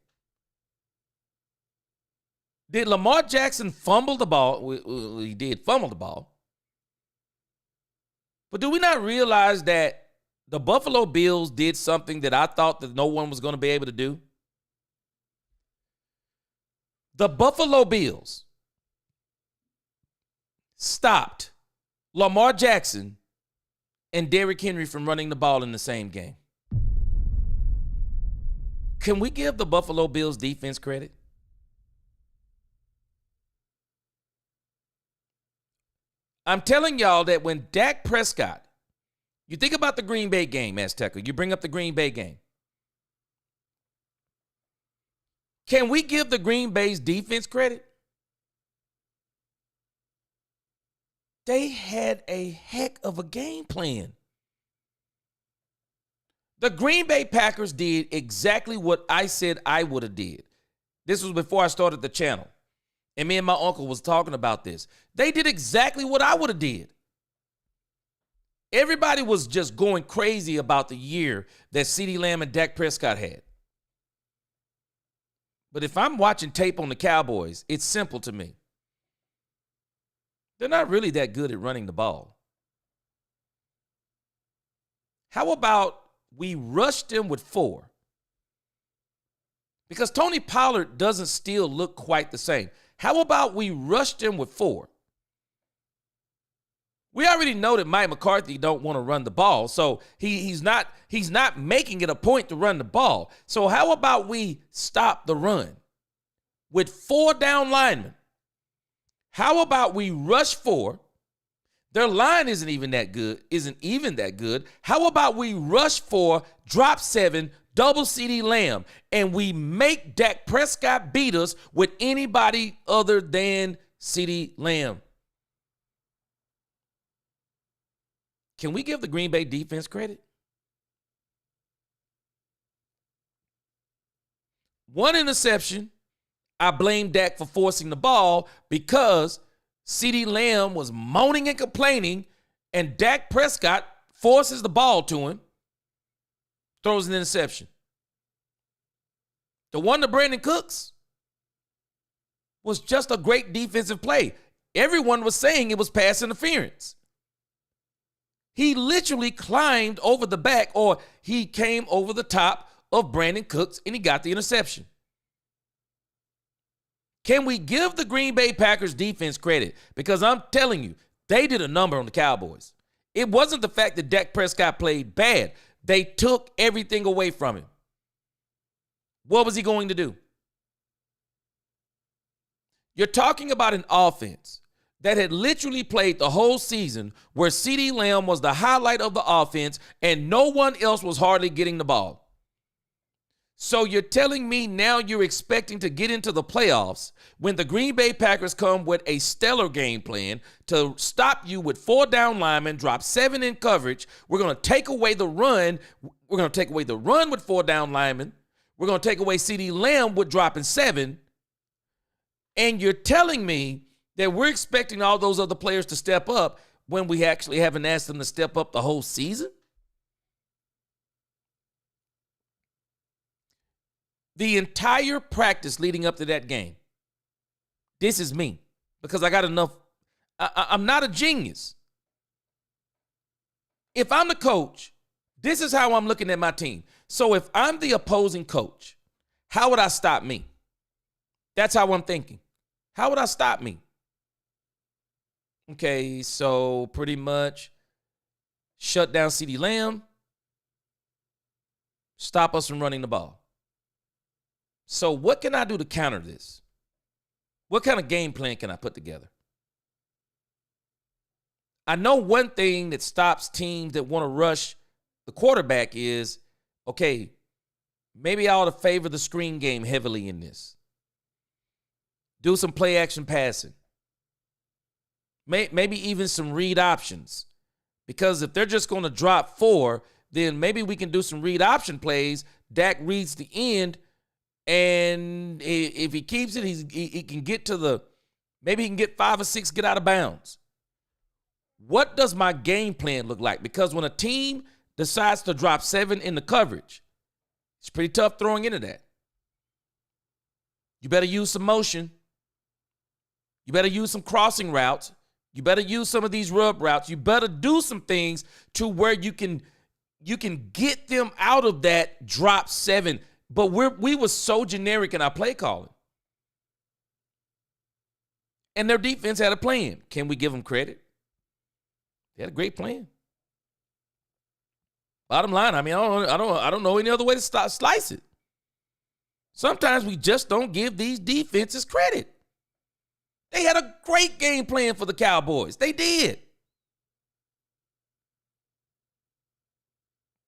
Did Lamar Jackson fumble the ball? Well, he did fumble the ball. But do we not realize that the Buffalo Bills did something that I thought that no one was going to be able to do? The Buffalo Bills stopped Lamar Jackson and Derrick Henry from running the ball in the same game. Can we give the Buffalo Bills defense credit? I'm telling y'all that when Dak Prescott, you think about the Green Bay game, Azteca, you bring up the Green Bay game. Can we give the Green Bay's defense credit? They had a heck of a game plan. The Green Bay Packers did exactly what I said I would have did. This was before I started the channel. And me and my uncle was talking about this. They did exactly what I would have did. Everybody was just going crazy about the year that CeeDee Lamb and Dak Prescott had. But if I'm watching tape on the Cowboys, it's simple to me. They're not really that good at running the ball. How about we rushed them with 4? Because Tony Pollard doesn't still look quite the same. How about we rushed him with 4? We already know that Mike McCarthy don't want to run the ball, so he's not making it a point to run the ball. So how about we stop the run with 4 down linemen? How about we rush 4? Their line isn't even that good. How about we rush 4, drop 7, double CeeDee Lamb, and we make Dak Prescott beat us with anybody other than CeeDee Lamb? Can we give the Green Bay defense credit? 1 interception. I blame Dak for forcing the ball because CeeDee Lamb was moaning and complaining, and Dak Prescott forces the ball to him, throws an interception. The one to Brandon Cooks was just a great defensive play. Everyone was saying it was pass interference. He literally climbed over the back, or he came over the top of Brandon Cooks, and he got the interception. Can we give the Green Bay Packers defense credit? Because I'm telling you, they did a number on the Cowboys. It wasn't the fact that Dak Prescott played bad. They took everything away from him. What was he going to do? You're talking about an offense that had literally played the whole season where CeeDee Lamb was the highlight of the offense and no one else was hardly getting the ball. So you're telling me now you're expecting to get into the playoffs when the Green Bay Packers come with a stellar game plan to stop you with 4 down linemen, drop 7 in coverage. We're going to take away the run. We're going to take away the run with 4 down linemen. We're going to take away CeeDee Lamb with dropping 7. And you're telling me that we're expecting all those other players to step up when we actually haven't asked them to step up the whole season? The entire practice leading up to that game, this is me, because I got enough. I'm not a genius. If I'm the coach, this is how I'm looking at my team. So if I'm the opposing coach, how would I stop me? That's how I'm thinking. How would I stop me? Okay, so pretty much shut down CeeDee Lamb, stop us from running the ball. So what can I do to counter this? What kind of game plan can I put together? I know one thing that stops teams that want to rush the quarterback is, okay, maybe I ought to favor the screen game heavily in this. Do some play action passing. Maybe even some read options. Because if they're just going to drop 4, then maybe we can do some read option plays. Dak reads the end. And if he keeps it, he can get to maybe he can get 5 or 6, get out of bounds. What does my game plan look like? Because when a team decides to drop 7 in the coverage, it's pretty tough throwing into that. You better use some motion. You better use some crossing routes. You better use some of these rub routes. You better do some things to where you can get them out of that drop 7. But we were so generic in our play calling. And their defense had a plan. Can we give them credit? They had a great plan. Bottom line, I mean, I don't know any other way to slice it. Sometimes we just don't give these defenses credit. They had a great game plan for the Cowboys. They did.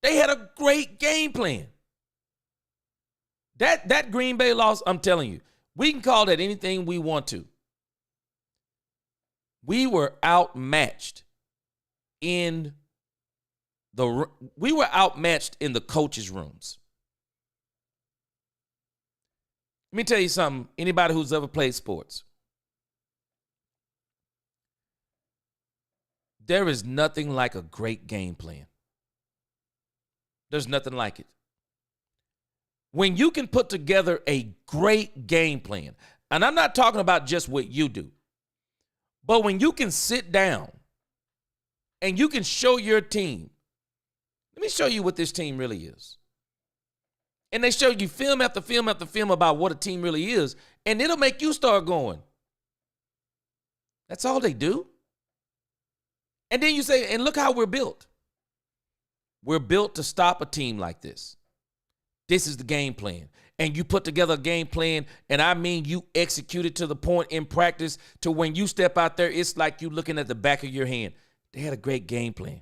They had a great game plan. That Green Bay loss, I'm telling you, we can call that anything we want to. We were outmatched in the coaches' rooms. Let me tell you something, anybody who's ever played sports. There is nothing like a great game plan. There's nothing like it. When you can put together a great game plan, and I'm not talking about just what you do, but when you can sit down and you can show your team, let me show you what this team really is. And they show you film after film after film about what a team really is, and it'll make you start going. That's all they do. And then you say, and look how we're built. We're built to stop a team like this. This is the game plan. And you put together a game plan, and I mean you execute it to the point in practice to when you step out there, it's like you looking at the back of your hand. They had a great game plan.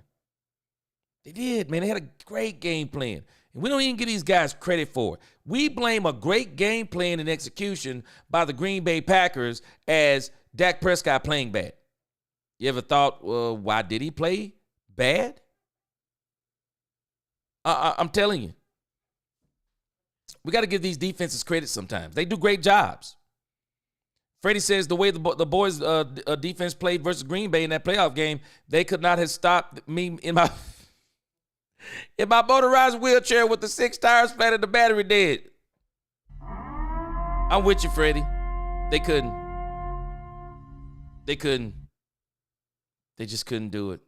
They did, man. They had a great game plan. And we don't even give these guys credit for it. We blame a great game plan and execution by the Green Bay Packers as Dak Prescott playing bad. You ever thought, well, why did he play bad? I'm telling you. We got to give these defenses credit sometimes. They do great jobs. Freddie says the way the boys' defense played versus Green Bay in that playoff game, they could not have stopped me in my motorized wheelchair with the 6 tires flat and the battery dead. I'm with you, Freddie. They couldn't. They just couldn't do it.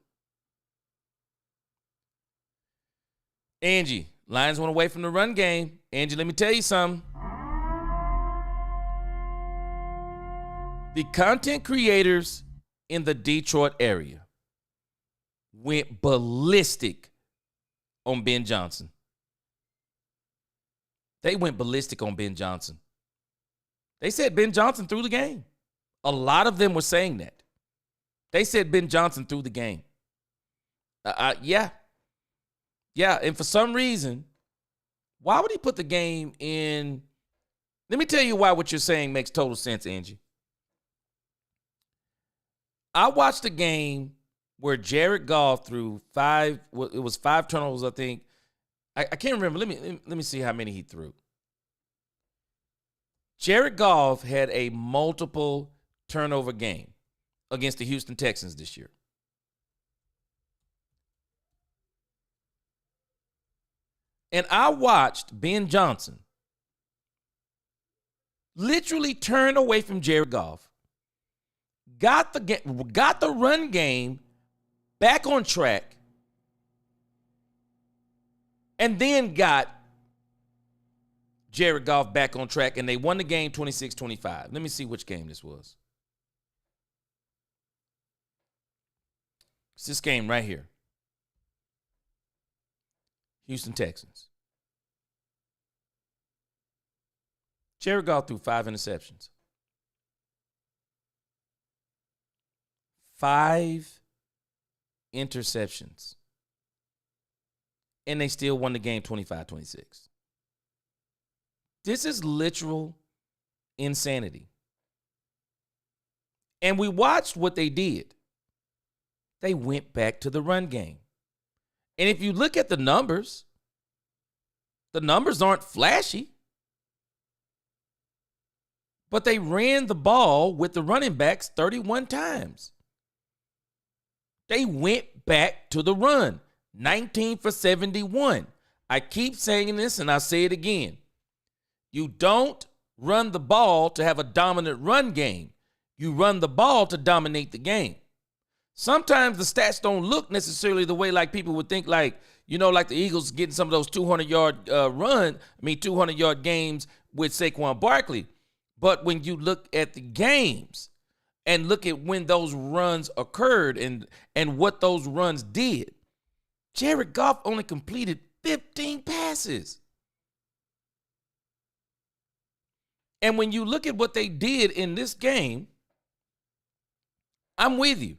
Angie, Lions went away from the run game. Angie, let me tell you something. The content creators in the Detroit area went ballistic on Ben Johnson. They went ballistic on Ben Johnson. They said Ben Johnson threw the game. A lot of them were saying that. They said Ben Johnson threw the game. Yeah, and for some reason, Why would he put the game in? Let me tell you why what you're saying makes total sense, Angie. I watched a game where Jared Goff threw five turnovers, I think. I can't remember. Let me see how many he threw. Jared Goff had a multiple turnover game against the Houston Texans this year. And I watched Ben Johnson literally turn away from Jared Goff, got the run game back on track, and then got Jared Goff back on track, and they won the game 26-25. Let me see which game this was. It's this game right here. Houston Texans. Jared Goff threw 5 interceptions. 5 interceptions. And they still won the game 25-26. This is literal insanity. And we watched what they did. They went back to the run game. And if you look at the numbers aren't flashy. But they ran the ball with the running backs 31 times. They went back to the run, 19 for 71. I keep saying this and I'll say it again. You don't run the ball to have a dominant run game. You run the ball to dominate the game. Sometimes the stats don't look necessarily the way like people would think, like the Eagles getting some of those 200-yard games with Saquon Barkley. But when you look at the games and look at when those runs occurred and what those runs did, Jared Goff only completed 15 passes. And when you look at what they did in this game, I'm with you.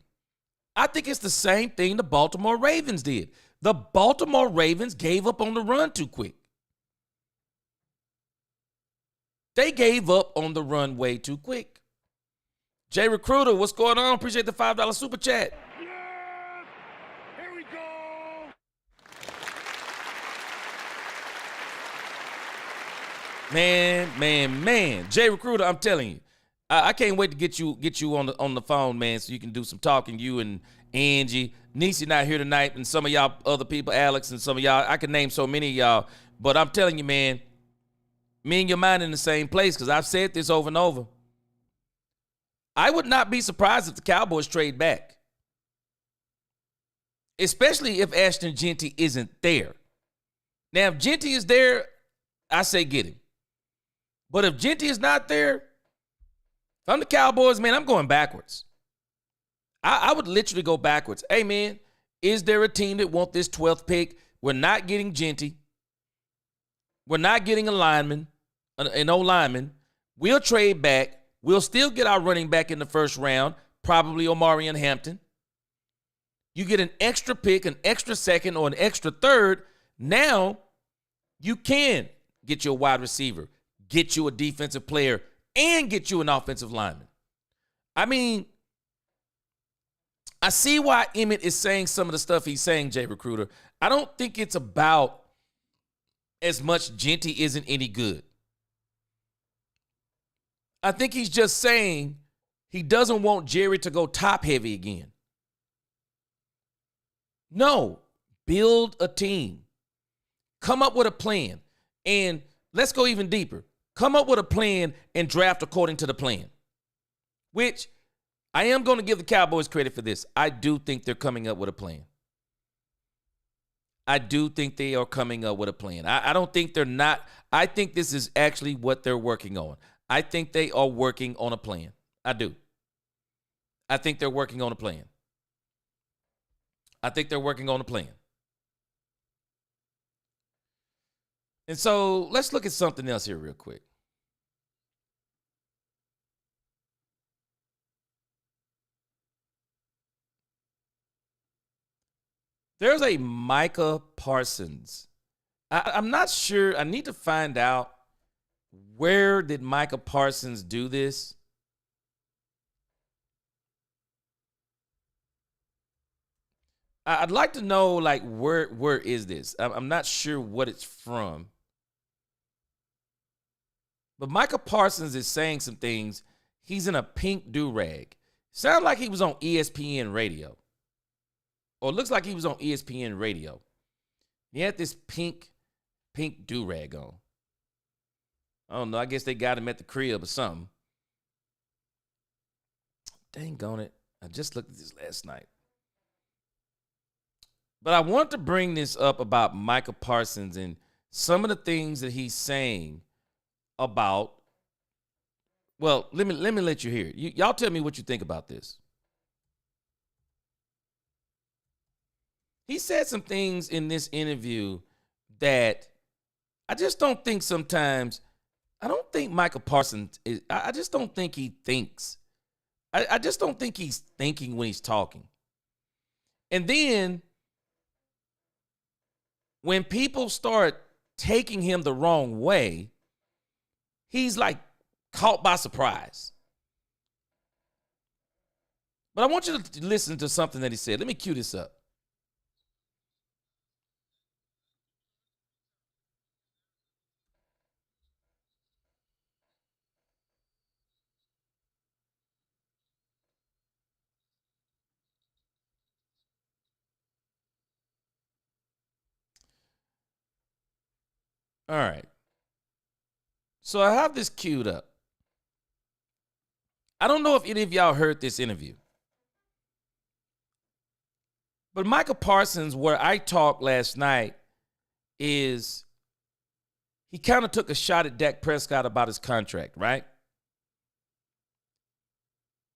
I think it's the same thing the Baltimore Ravens did. The Baltimore Ravens gave up on the run too quick. They gave up on the run way too quick. Jay Recruiter, what's going on? Appreciate the $5 super chat. Yes! Here we go! Man. Jay Recruiter, I'm telling you. I can't wait to get you on the phone, man, so you can do some talking. You and Angie. Niecy not here tonight, and some of y'all other people, Alex, and some of y'all. I can name so many of y'all. But I'm telling you, man, me and your mind in the same place, because I've said this over and over. I would not be surprised if the Cowboys trade back. Especially if Ashton Jeanty isn't there. Now, if Jeanty is there, I say get him. But if Jeanty is not there, if I'm the Cowboys, man, I'm going backwards. I would literally go backwards. Hey, man, is there a team that want this 12th pick? We're not getting Jeanty. We're not getting a lineman, an O-lineman. We'll trade back. We'll still get our running back in the first round, probably Omarion Hampton. You get an extra pick, an extra second, or an extra third. Now you can get you a wide receiver, get you a defensive player, and get you an offensive lineman. I mean, I see why Emmitt is saying some of the stuff he's saying, Jay Recruiter. I don't think it's about as much Jeanty isn't any good. I think he's just saying he doesn't want Jerry to go top heavy again. No, build a team. Come up with a plan. And let's go even deeper. Come up with a plan and draft according to the plan. Which I am going to give the Cowboys credit for this. I do think they're coming up with a plan. I do think they are coming up with a plan. I don't think they're not. I think this is actually what they're working on. I think they are working on a plan. I do. I think they're working on a plan. I think they're working on a plan. And so let's look at something else here real quick. There's a Micah Parsons. I'm not sure. I need to find out, where did Micah Parsons do this? I'd like to know, like, where is this? I'm not sure what it's from. But Micah Parsons is saying some things. He's in a pink do-rag. Sounds like he was on ESPN radio. Or it looks like he was on ESPN radio. He had this pink do-rag on. I don't know. I guess they got him at the crib or something. Dang on it. I just looked at this last night. But I want to bring this up about Micah Parsons and some of the things that he's saying about. Well, let me let you hear it. Y'all tell me what you think about this. He said some things in this interview that I just don't think sometimes. I don't think Micah Parsons is. I just don't think he thinks. I just don't think he's thinking when he's talking. And then when people start taking him the wrong way, he's like caught by surprise. But I want you to listen to something that he said. Let me cue this up. All right. So I have this queued up. I don't know if any of y'all heard this interview. But Micah Parsons, where I talked last night, is he kind of took a shot at Dak Prescott about his contract, right?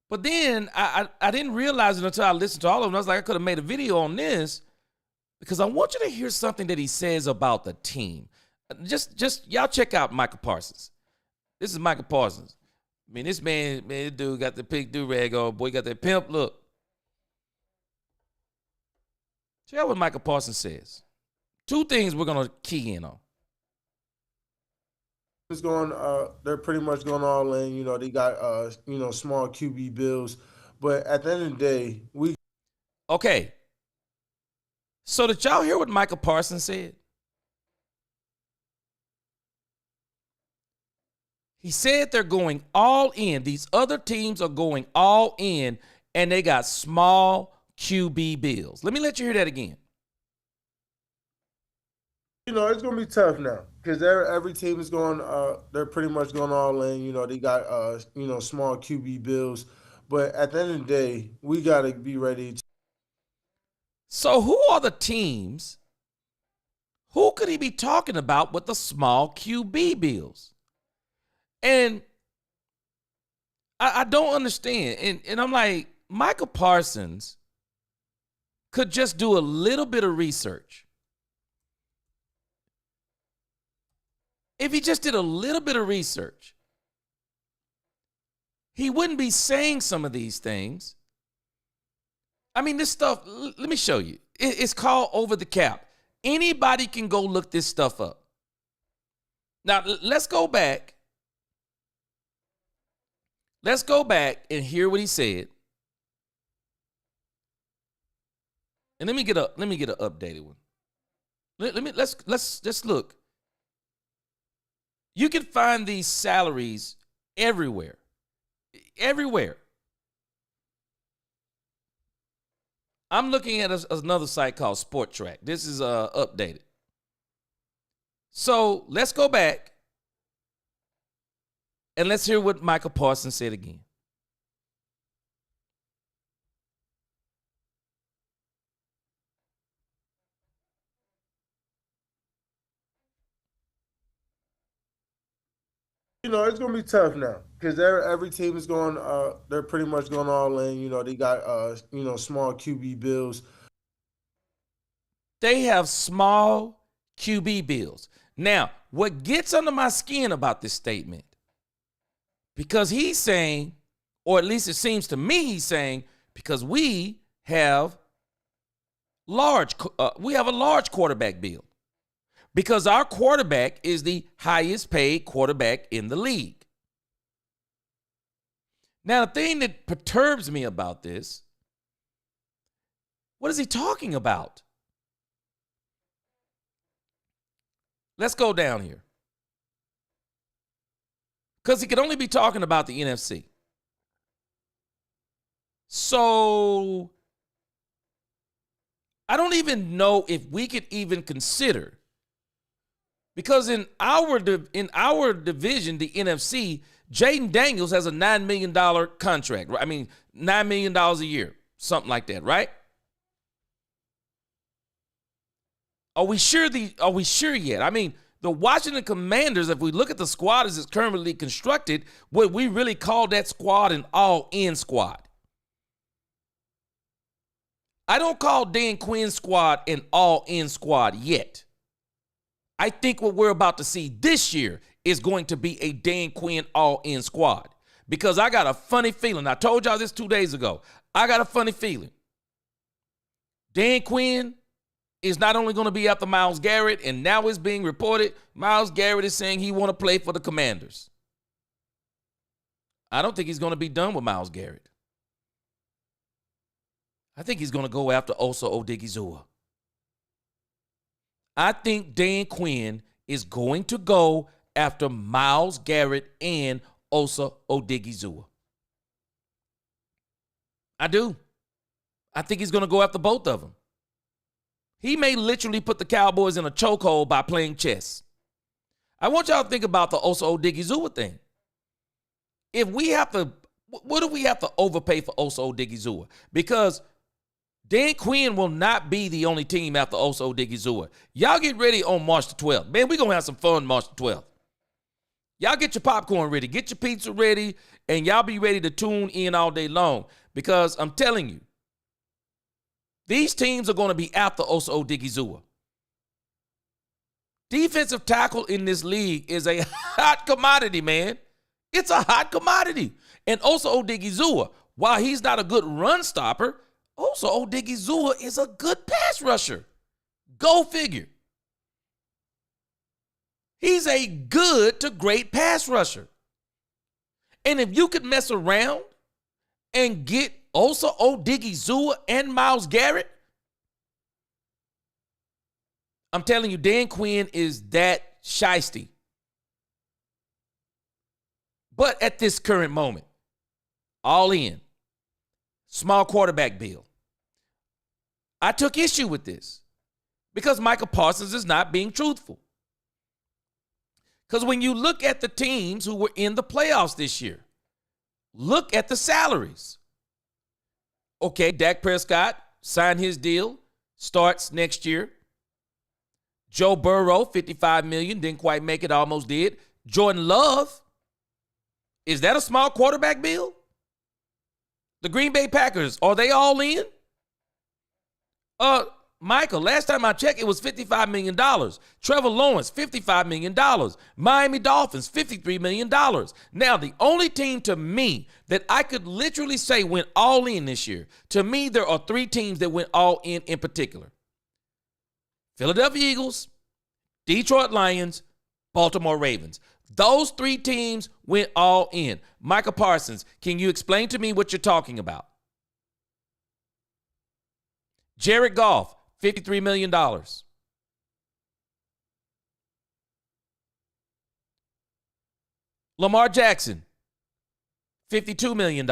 But then I didn't realize it until I listened to all of them. I was like, I could have made a video on this because I want you to hear something that he says about the team. Just y'all check out Micah Parsons. This is Micah Parsons. I mean, this this dude got the pink do-rag on. Boy, got that pimp look. Check out what Micah Parsons says. Two things we're going to key in on. It's going. They're pretty much going all in. You know, they got small QB bills, but at the end of the day, Okay. So did y'all hear what Micah Parsons said? He said they're going all in. These other teams are going all in, and they got small QB bills. Let me let you hear that again. You know, it's going to be tough now because every team is going. They're pretty much going all in. You know, they got small QB bills, but at the end of the day, we got to be ready. So who are the teams? Who could he be talking about with the small QB bills? And I don't understand. And I'm like, Micah Parsons could just do a little bit of research. If he just did a little bit of research, he wouldn't be saying some of these things. I mean, this stuff, let me show you. It's called Over the Cap. Anybody can go look this stuff up. Now, let's go back. Let's go back and hear what he said. And let me get an updated one. Let's just look. You can find these salaries everywhere. Everywhere. I'm looking at another site called Sport Track. This is updated. So let's go back and let's hear what Micah Parsons said again. You know, it's going to be tough now because every team is going. They're pretty much going all in. You know, they got small QB bills. They have small QB bills. Now, what gets under my skin about this statement, because he's saying, or at least it seems to me he's saying, because we have a large quarterback bill. because our quarterback is the highest paid quarterback in the league. Now, the thing that perturbs me about this, what is he talking about? Let's go down here. Because he could only be talking about the NFC. So I don't even know if we could even consider, because in our division, the NFC, Jaden Daniels has a $9 million contract. I mean, $9 million a year, something like that, right? Are we sure yet? I mean, the Washington Commanders, if we look at the squad as it's currently constructed, would we really call that squad an all-in squad? I don't call Dan Quinn's squad an all-in squad yet. I think what we're about to see this year is going to be a Dan Quinn all-in squad, because I got a funny feeling. I told y'all this 2 days ago. I got a funny feeling. Dan Quinn is not only going to be after Myles Garrett, and now it's being reported Myles Garrett is saying he want to play for the Commanders. I don't think he's going to be done with Myles Garrett. I think he's going to go after Osa Odigizua. I think Dan Quinn is going to go after Myles Garrett and Osa Odigizua. I do. I think he's going to go after both of them. He may literally put the Cowboys in a chokehold by playing chess. I want y'all to think about the Osa Odigizua thing. If we have to, what do we have to overpay for Osa Odigizua? Because Dan Quinn will not be the only team after Osa Odigizua. Y'all get ready on March the 12th. Man, we're going to have some fun March the 12th. Y'all get your popcorn ready, get your pizza ready, and y'all be ready to tune in all day long, because I'm telling you, these teams are going to be after Osa Odigizua. Defensive tackle in this league is a hot commodity, man. It's a hot commodity. And Osa Odigizua, while he's not a good run stopper, Osa Odigizua is a good pass rusher. Go figure. He's a good to great pass rusher. And if you could mess around and get Osa Odigizua and Myles Garrett, I'm telling you, Dan Quinn is that shiesty. But at this current moment, all in, small quarterback bill. I took issue with this because Micah Parsons is not being truthful. Because when you look at the teams who were in the playoffs this year, look at the salaries. Okay, Dak Prescott signed his deal, starts next year. Joe Burrow, $55 million, didn't quite make it, almost did. Jordan Love, is that a small quarterback bill? The Green Bay Packers, are they all in? Michael, last time I checked, it was $55 million. Trevor Lawrence, $55 million. Miami Dolphins, $53 million. Now, the only team to me that I could literally say went all in this year, to me, there are three teams that went all in particular. Philadelphia Eagles, Detroit Lions, Baltimore Ravens. Those three teams went all in. Micah Parsons, can you explain to me what you're talking about? Jared Goff, $53 million. Lamar Jackson, $52 million.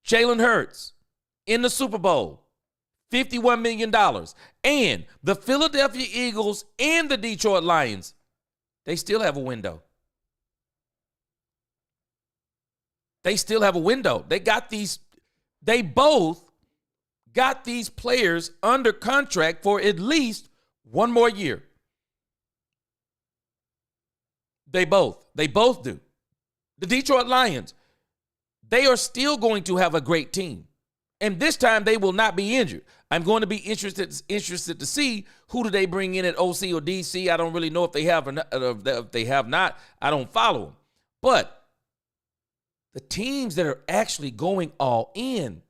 Jalen Hurts in the Super Bowl, $51 million. And the Philadelphia Eagles and the Detroit Lions, they still have a window. They still have a window. They both got these players under contract for at least one more year. They both do. The Detroit Lions, they are still going to have a great team. And this time they will not be injured. I'm going to be interested to see who do they bring in at OC or DC. I don't really know if they have or not, if they have not. I don't follow them. But the teams that are actually going all in,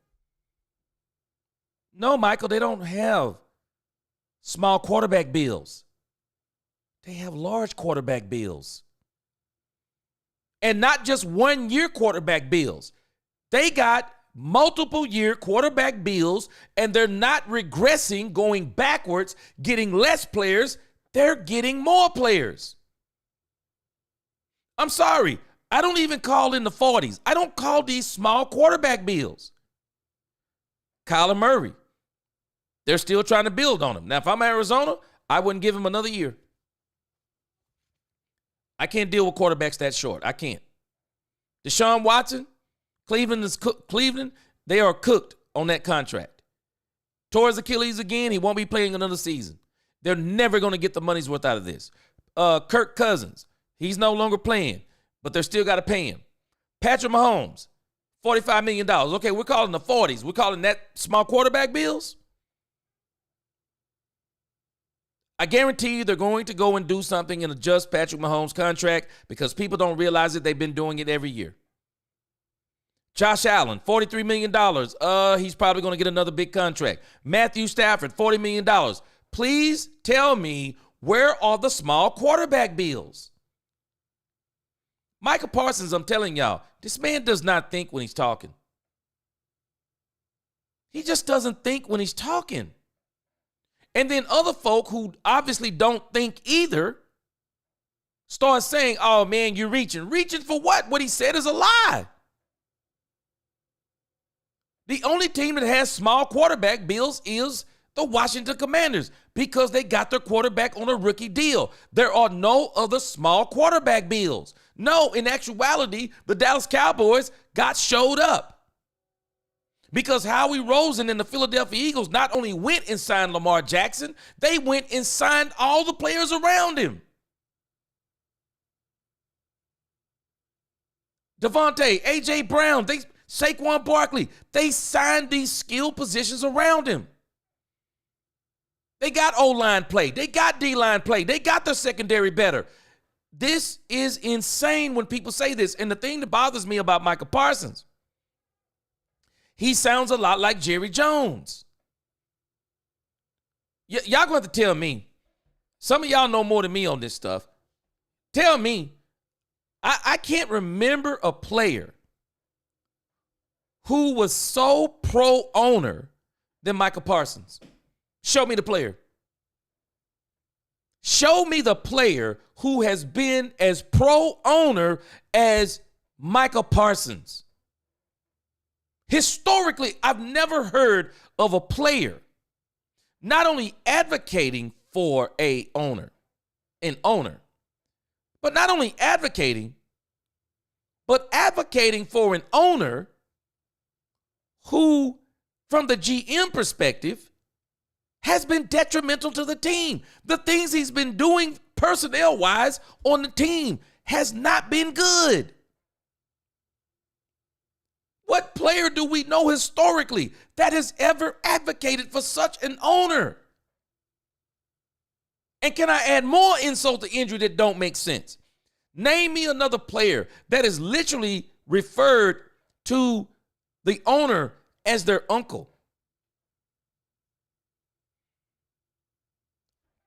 no, Michael, they don't have small quarterback bills. They have large quarterback bills. And not just 1 year quarterback bills. They got multiple year quarterback bills, and they're not regressing, going backwards, getting less players. They're getting more players. I'm sorry. I don't even call in the 40s. I don't call these small quarterback bills. Kyler Murray. They're still trying to build on him. Now, if I'm Arizona, I wouldn't give him another year. I can't deal with quarterbacks that short. I can't. Deshaun Watson, Cleveland, they are cooked on that contract. Tore his Achilles again. He won't be playing another season. They're never going to get the money's worth out of this. Kirk Cousins, he's no longer playing, but they're still got to pay him. Patrick Mahomes, $45 million. Okay, we're calling the 40s. We're calling that small quarterback bills. I guarantee you they're going to go and do something and adjust Patrick Mahomes' contract because people don't realize it. They've been doing it every year. Josh Allen, $43 million. He's probably going to get another big contract. Matthew Stafford, $40 million. Please tell me, where are the small quarterback bills? Micah Parsons, I'm telling y'all, this man does not think when he's talking. He just doesn't think when he's talking. And then other folk who obviously don't think either start saying, oh, man, you're reaching. Reaching for what? What he said is a lie. The only team that has small quarterback bills is the Washington Commanders because they got their quarterback on a rookie deal. There are no other small quarterback bills. No, in actuality, the Dallas Cowboys got showed up. Because Howie Roseman and the Philadelphia Eagles not only went and signed Lamar Jackson, they went and signed all the players around him. Devontae, A.J. Brown, Saquon Barkley, they signed these skill positions around him. They got O-line play. They got D-line play. They got their secondary better. This is insane when people say this. And the thing that bothers me about Micah Parsons, he sounds a lot like Jerry Jones. Y'all going to have to tell me. Some of y'all know more than me on this stuff. Tell me. I can't remember a player who was so pro-owner than Micah Parsons. Show me the player. Show me the player who has been as pro-owner as Micah Parsons. Historically, I've never heard of a player not only advocating for an owner, but not only advocating, but advocating for an owner who, from the GM perspective, has been detrimental to the team. The things he's been doing personnel-wise on the team has not been good. What player do we know historically that has ever advocated for such an owner? And can I add more insult to injury that don't make sense? Name me another player that is literally referred to the owner as their uncle.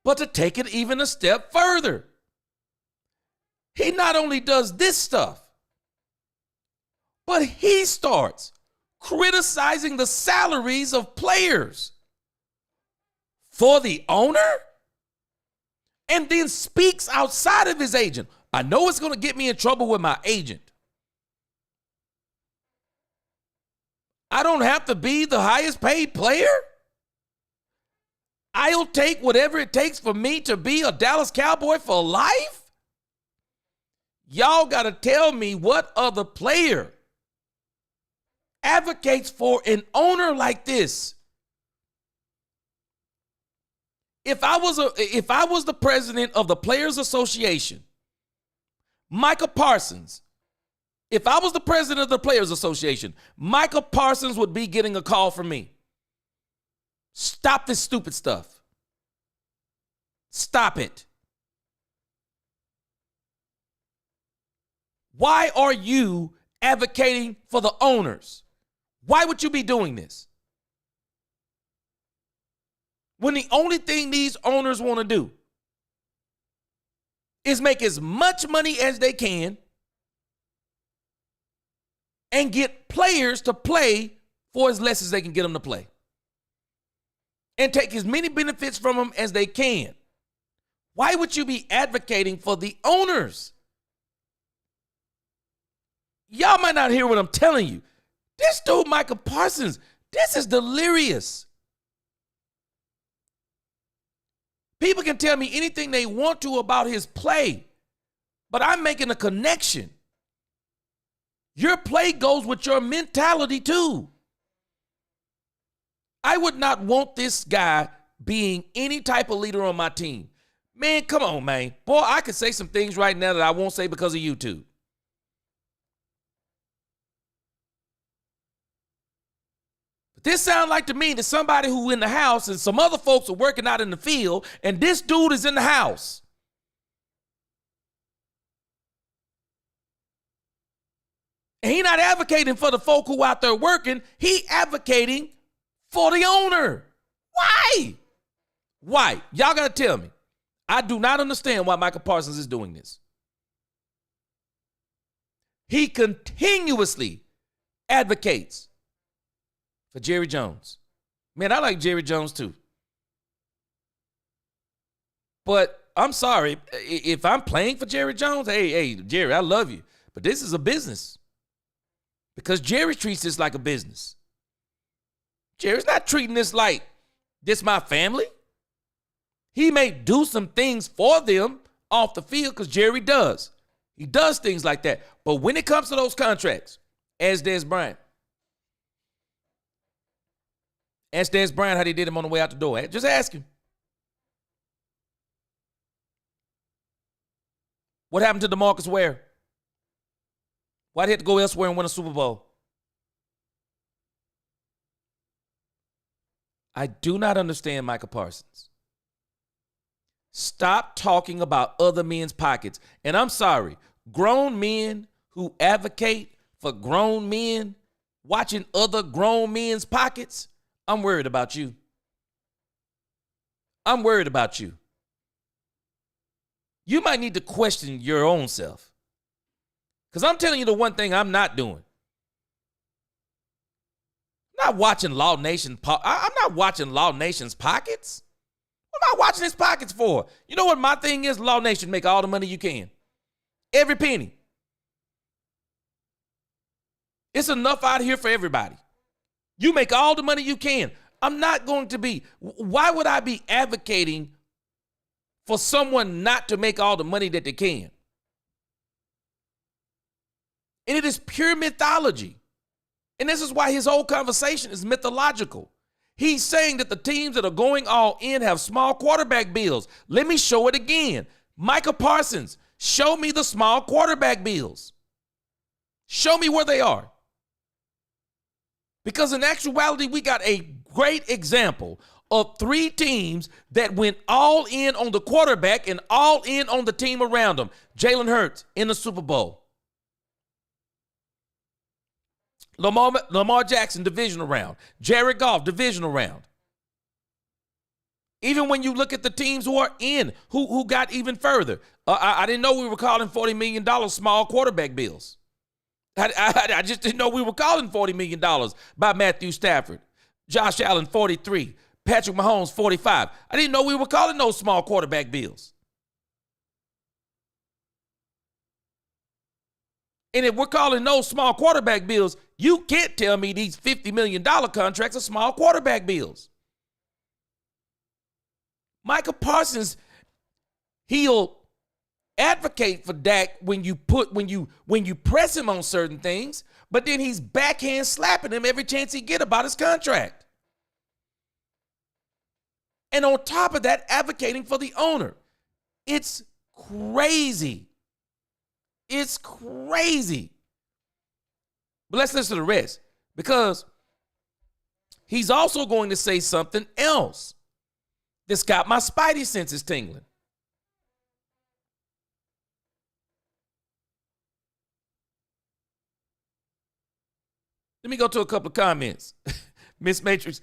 But to take it even a step further, he not only does this stuff, but he starts criticizing the salaries of players for the owner and then speaks outside of his agent. I know it's going to get me in trouble with my agent. I don't have to be the highest paid player. I'll take whatever it takes for me to be a Dallas Cowboy for life. Y'all got to tell me what other player advocates for an owner like this. If I was the president of the Players Association, Micah Parsons, if I was the president of the Players Association, Micah Parsons would be getting a call from me. Stop this stupid stuff. Stop it. Why are you advocating for the owners? Why would you be doing this? when the only thing these owners want to do is make as much money as they can and get players to play for as less as they can get them to play and take as many benefits from them as they can? Why would you be advocating for the owners? Y'all might not hear what I'm telling you. This dude, Micah Parsons, this is delirious. People can tell me anything they want to about his play, but I'm making a connection. Your play goes with your mentality too. I would not want this guy being any type of leader on my team. Man, come on, man. Boy, I could say some things right now that I won't say because of YouTube. But this sounds like to me that somebody who in the house and some other folks are working out in the field, and this dude is in the house. And he not advocating for the folk who out there working. He advocating for the owner. Why? Why? Y'all got to tell me. I do not understand why Micah Parsons is doing this. He continuously advocates for Jerry Jones. Man, I like Jerry Jones too. But I'm sorry, if I'm playing for Jerry Jones, hey, Jerry, I love you. But this is a business. Because Jerry treats this like a business. Jerry's not treating this like this my family. He may do some things for them off the field because Jerry does. He does things like that. But when it comes to those contracts, ask Des Bryant. Ask Des Bryant how they did him on the way out the door. Just ask him. What happened to DeMarcus Ware? Why'd he have to go elsewhere and win a Super Bowl? I do not understand Micah Parsons. Stop talking about other men's pockets. And I'm sorry, grown men who advocate for grown men watching other grown men's pockets, I'm worried about you. I'm worried about you. You might need to question your own self. Because I'm telling you the one thing I'm not doing. I'm not watching Law Nation. I'm not watching Law Nation's pockets. What am I watching his pockets for? You know what my thing is? Law Nation, make all the money you can. Every penny. It's enough out here for everybody. You make all the money you can. I'm not going to be. Why would I be advocating for someone not to make all the money that they can? And it is pure mythology. And this is why his whole conversation is mythological. He's saying that the teams that are going all in have small quarterback bills. Let me show it again. Micah Parsons, show me the small quarterback bills. Show me where they are. Because in actuality, we got a great example of three teams that went all in on the quarterback and all in on the team around them. Jalen Hurts in the Super Bowl. Lamar Jackson, divisional round. Jared Goff, divisional round. Even when you look at the teams who are in, who got even further. I didn't know we were calling $40 million small quarterback bills. I just didn't know we were calling $40 million by Matthew Stafford. Josh Allen, 43. Patrick Mahomes, 45. I didn't know we were calling those small quarterback bills. And if we're calling those small quarterback bills, you can't tell me these $50 million contracts are small quarterback bills. Micah Parsons, he'll advocate for Dak when you press him on certain things, but then he's backhand slapping him every chance he get about his contract. And on top of that, advocating for the owner. It's crazy. It's crazy. But let's listen to the rest, because he's also going to say something else that's got my spidey senses tingling. Let me go to a couple of comments. Miss Matrix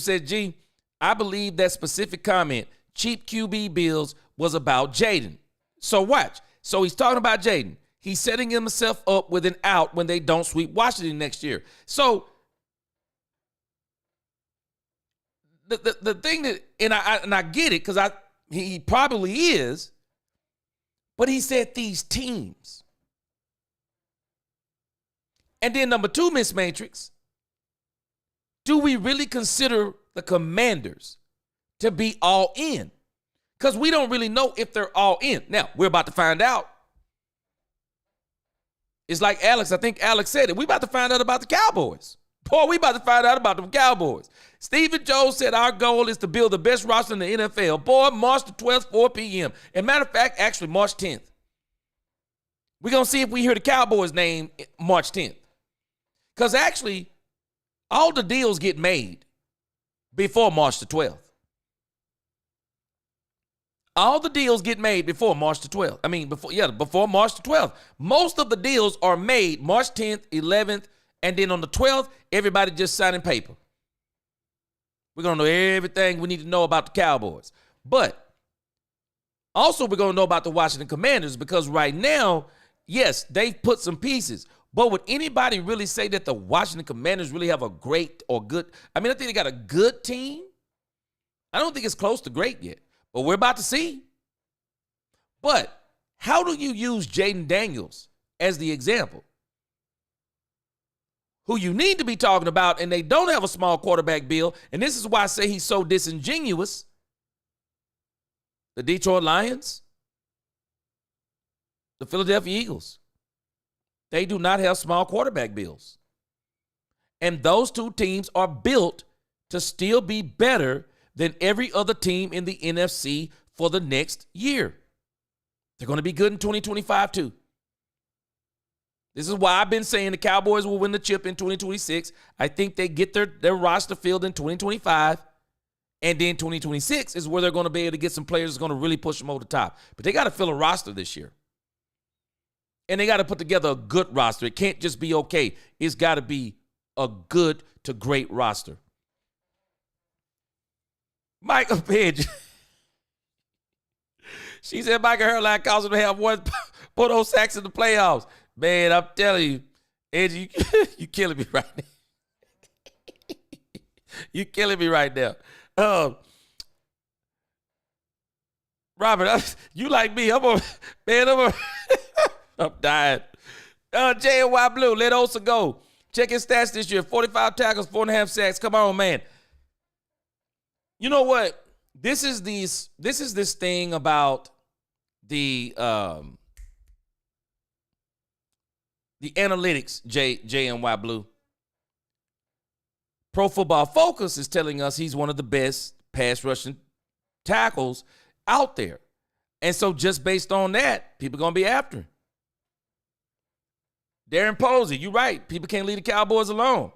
said, G, I believe that specific comment, cheap QB bills, was about Jaden. So watch. So he's talking about Jaden. He's setting himself up with an out when they don't sweep Washington next year. So the thing that, and I get it, because he probably is, but he said these teams. And then number 2, Miss Matrix, do we really consider the Commanders to be all in? Because we don't really know if they're all in. Now, we're about to find out. It's like Alex, I think Alex said it. We about to find out about the Cowboys. Boy, we about to find out about them Cowboys. Stephen Jones said our goal is to build the best roster in the NFL. Boy, March the 12th, 4 p.m. And matter of fact, actually March 10th. We're going to see if we hear the Cowboys name March 10th. Because actually, all the deals get made before March the 12th. All the deals get made before March the 12th. Before March the 12th. Most of the deals are made March 10th, 11th, and then on the 12th, everybody just signing paper. We're going to know everything we need to know about the Cowboys. But also we're going to know about the Washington Commanders, because right now, yes, they've put some pieces. But would anybody really say that the Washington Commanders really have a great or good? I think they got a good team. I don't think it's close to great yet. But we're about to see. But how do you use Jaden Daniels as the example? Who you need to be talking about, and they don't have a small quarterback bill, and this is why I say he's so disingenuous. The Detroit Lions, the Philadelphia Eagles, they do not have small quarterback bills. And those two teams are built to still be better than every other team in the NFC for the next year. They're going to be good in 2025 too. This is why I've been saying the Cowboys will win the chip in 2026. I think they get their roster filled in 2025. And then 2026 is where they're going to be able to get some players that's going to really push them over the top. But they got to fill a roster this year. And they got to put together a good roster. It can't just be okay. It's got to be a good to great roster. Micah Pidge. She said Micah Herline caused him to have one photo sacks in the playoffs. Man, I'm telling you, Edgy, you killing me right now. You killing me right now. Robert, you like me. I'm dying. J&Y Blue, let Osa go. Check his stats this year. 45 tackles, 4.5 sacks. Come on, man. You know what? This is this thing about the analytics, J&Y Blue. Pro Football Focus is telling us he's one of the best pass rushing tackles out there. And so just based on that, people are going to be after him. Darren Posey, you're right. People can't leave the Cowboys alone.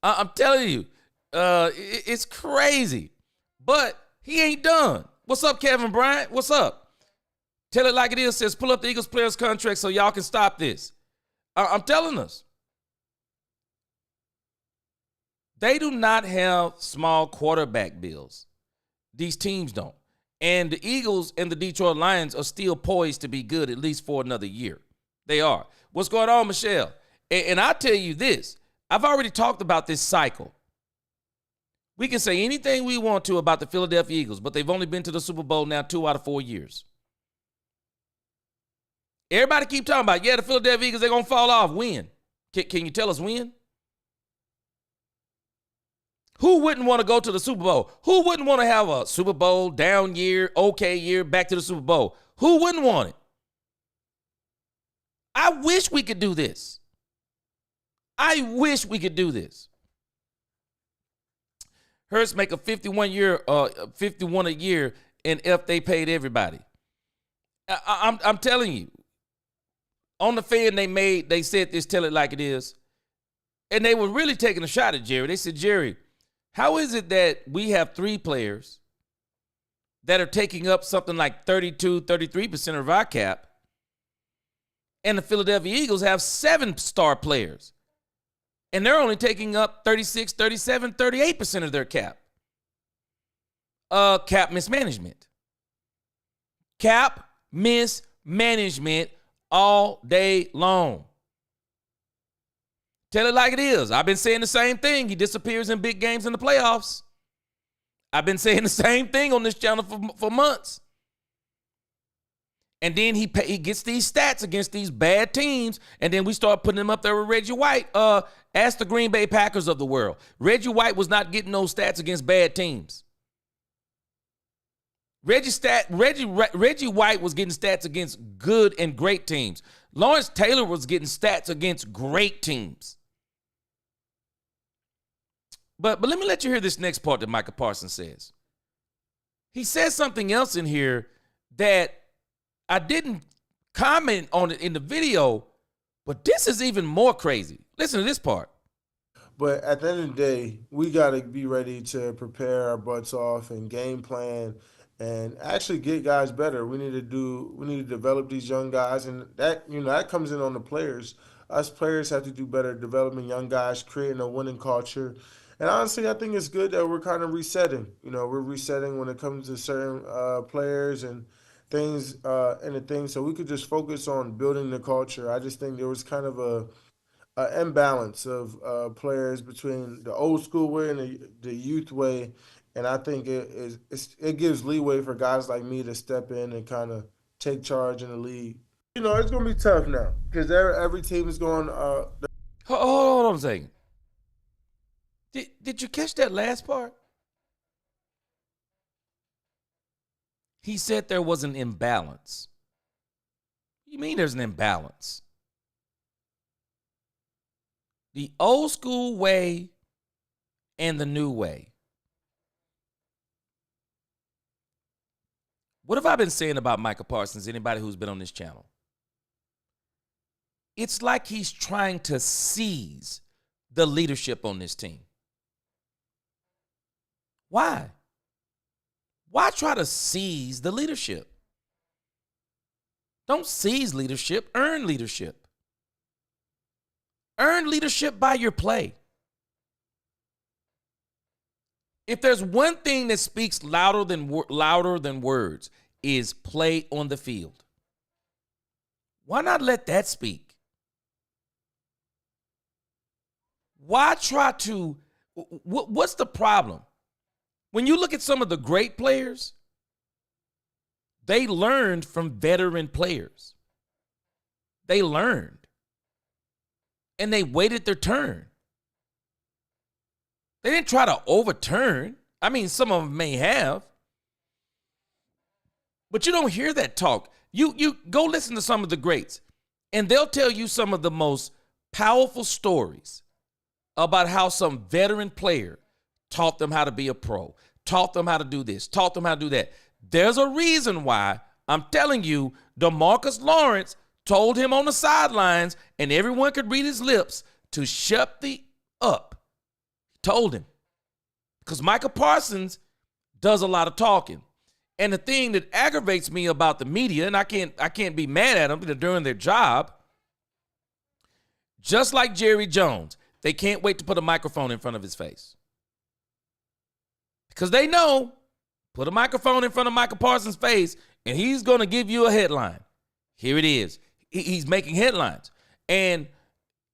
I'm telling you, it's crazy. But he ain't done. What's up, Kevin Bryant? What's up? Tell it like it is. Says, pull up the Eagles players' contract so y'all can stop this. I'm telling us. They do not have small quarterback bills. These teams don't. And the Eagles and the Detroit Lions are still poised to be good at least for another year. They are. What's going on, Michelle? And I'll tell you this. I've already talked about this cycle. We can say anything we want to about the Philadelphia Eagles, but they've only been to the Super Bowl now 2 out of 4 years. Everybody keep talking about, the Philadelphia Eagles, they're going to fall off. When? Can you tell us when? Who wouldn't want to go to the Super Bowl? Who wouldn't want to have a Super Bowl, down year, okay year, back to the Super Bowl? Who wouldn't want it? I wish we could do this. I wish we could do this. Hurts make a 51 a year, and if they paid everybody. I'm telling you. On the fan they said this, tell it like it is. And they were really taking a shot at Jerry. They said, Jerry, how is it that we have 3 players that are taking up something like 32, 33% of our cap, and the Philadelphia Eagles have 7 star players? And they're only taking up 36, 37, 38% of their cap. Cap mismanagement. Cap mismanagement all day long. Tell it like it is. I've been saying the same thing. He disappears in big games in the playoffs. I've been saying the same thing on this channel for months. And then he gets these stats against these bad teams, and then we start putting him up there with Reggie White. Ask the Green Bay Packers of the world. Reggie White was not getting those stats against bad teams. Reggie White was getting stats against good and great teams. Lawrence Taylor was getting stats against great teams. But let me let you hear this next part that Micah Parson says. He says something else in here that I didn't comment on it in the video, but this is even more crazy. Listen to this part. But at the end of the day, we got to be ready to prepare our butts off and game plan and actually get guys better. We need to develop these young guys, and that comes in on the players. Us players have to do better developing young guys, creating a winning culture. And honestly, I think it's good that we're kind of resetting. We're resetting when it comes to certain players and things so we could just focus on building the culture. I just think there was kind of a imbalance of players between the old school way and the youth way. And I think it gives leeway for guys like me to step in and kind of take charge in the league. It's going to be tough now because every team is going. Hold on a second. Did you catch that last part? He said there was an imbalance. What do you mean there's an imbalance? The old school way and the new way. What have I been saying about Micah Parsons, anybody who's been on this channel? It's like he's trying to seize the leadership on this team. Why? Why try to seize the leadership? Don't seize leadership, earn leadership. Earn leadership by your play. If there's one thing that speaks louder than words, is play on the field. Why not let that speak? Why try to, what's the problem? When you look at some of the great players, they learned from veteran players. They learned. And they waited their turn. They didn't try to overturn. I mean, some of them may have. But you don't hear that talk. You go listen to some of the greats, and they'll tell you some of the most powerful stories about how some veteran player taught them how to be a pro, taught them how to do this, taught them how to do that. There's a reason why I'm telling you, DeMarcus Lawrence told him on the sidelines, and everyone could read his lips, to shut the up. He told him. Because Micah Parsons does a lot of talking. And the thing that aggravates me about the media, and I can't be mad at them, they're doing their job, just like Jerry Jones, they can't wait to put a microphone in front of his face. Because they know, put a microphone in front of Micah Parsons' face, and he's going to give you a headline. Here it is. He's making headlines. And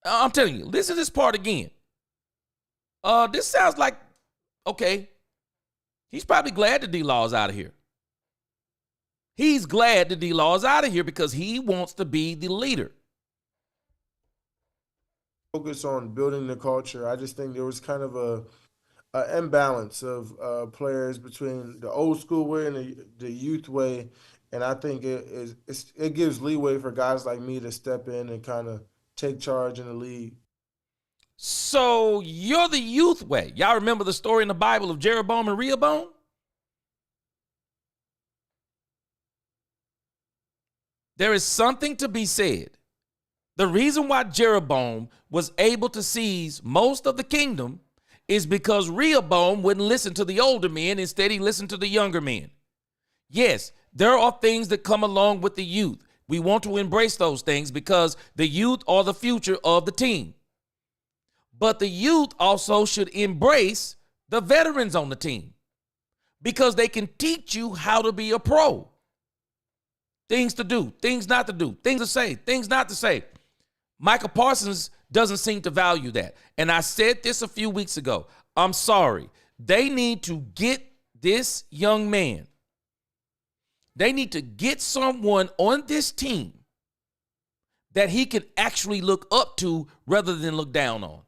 I'm telling you, listen to this part again. This sounds like, okay, he's probably glad that D-Law is out of here. He's glad that D-Law is out of here because he wants to be the leader. Focus on building the culture. I just think there was kind of a imbalance of players between the old school way and the youth way. And I think it gives leeway for guys like me to step in and kind of take charge in the league. So you're the youth way. Y'all remember the story in the Bible of Jeroboam and Rehoboam? There is something to be said. The reason why Jeroboam was able to seize most of the kingdom is because Rehoboam wouldn't listen to the older men. Instead, he listened to the younger men. Yes, there are things that come along with the youth. We want to embrace those things because the youth are the future of the team. But the youth also should embrace the veterans on the team because they can teach you how to be a pro. Things to do, things not to do, things to say, things not to say. Micah Parsons doesn't seem to value that. And I said this a few weeks ago. I'm sorry. They need to get this young man. They need to get someone on this team that he can actually look up to rather than look down on.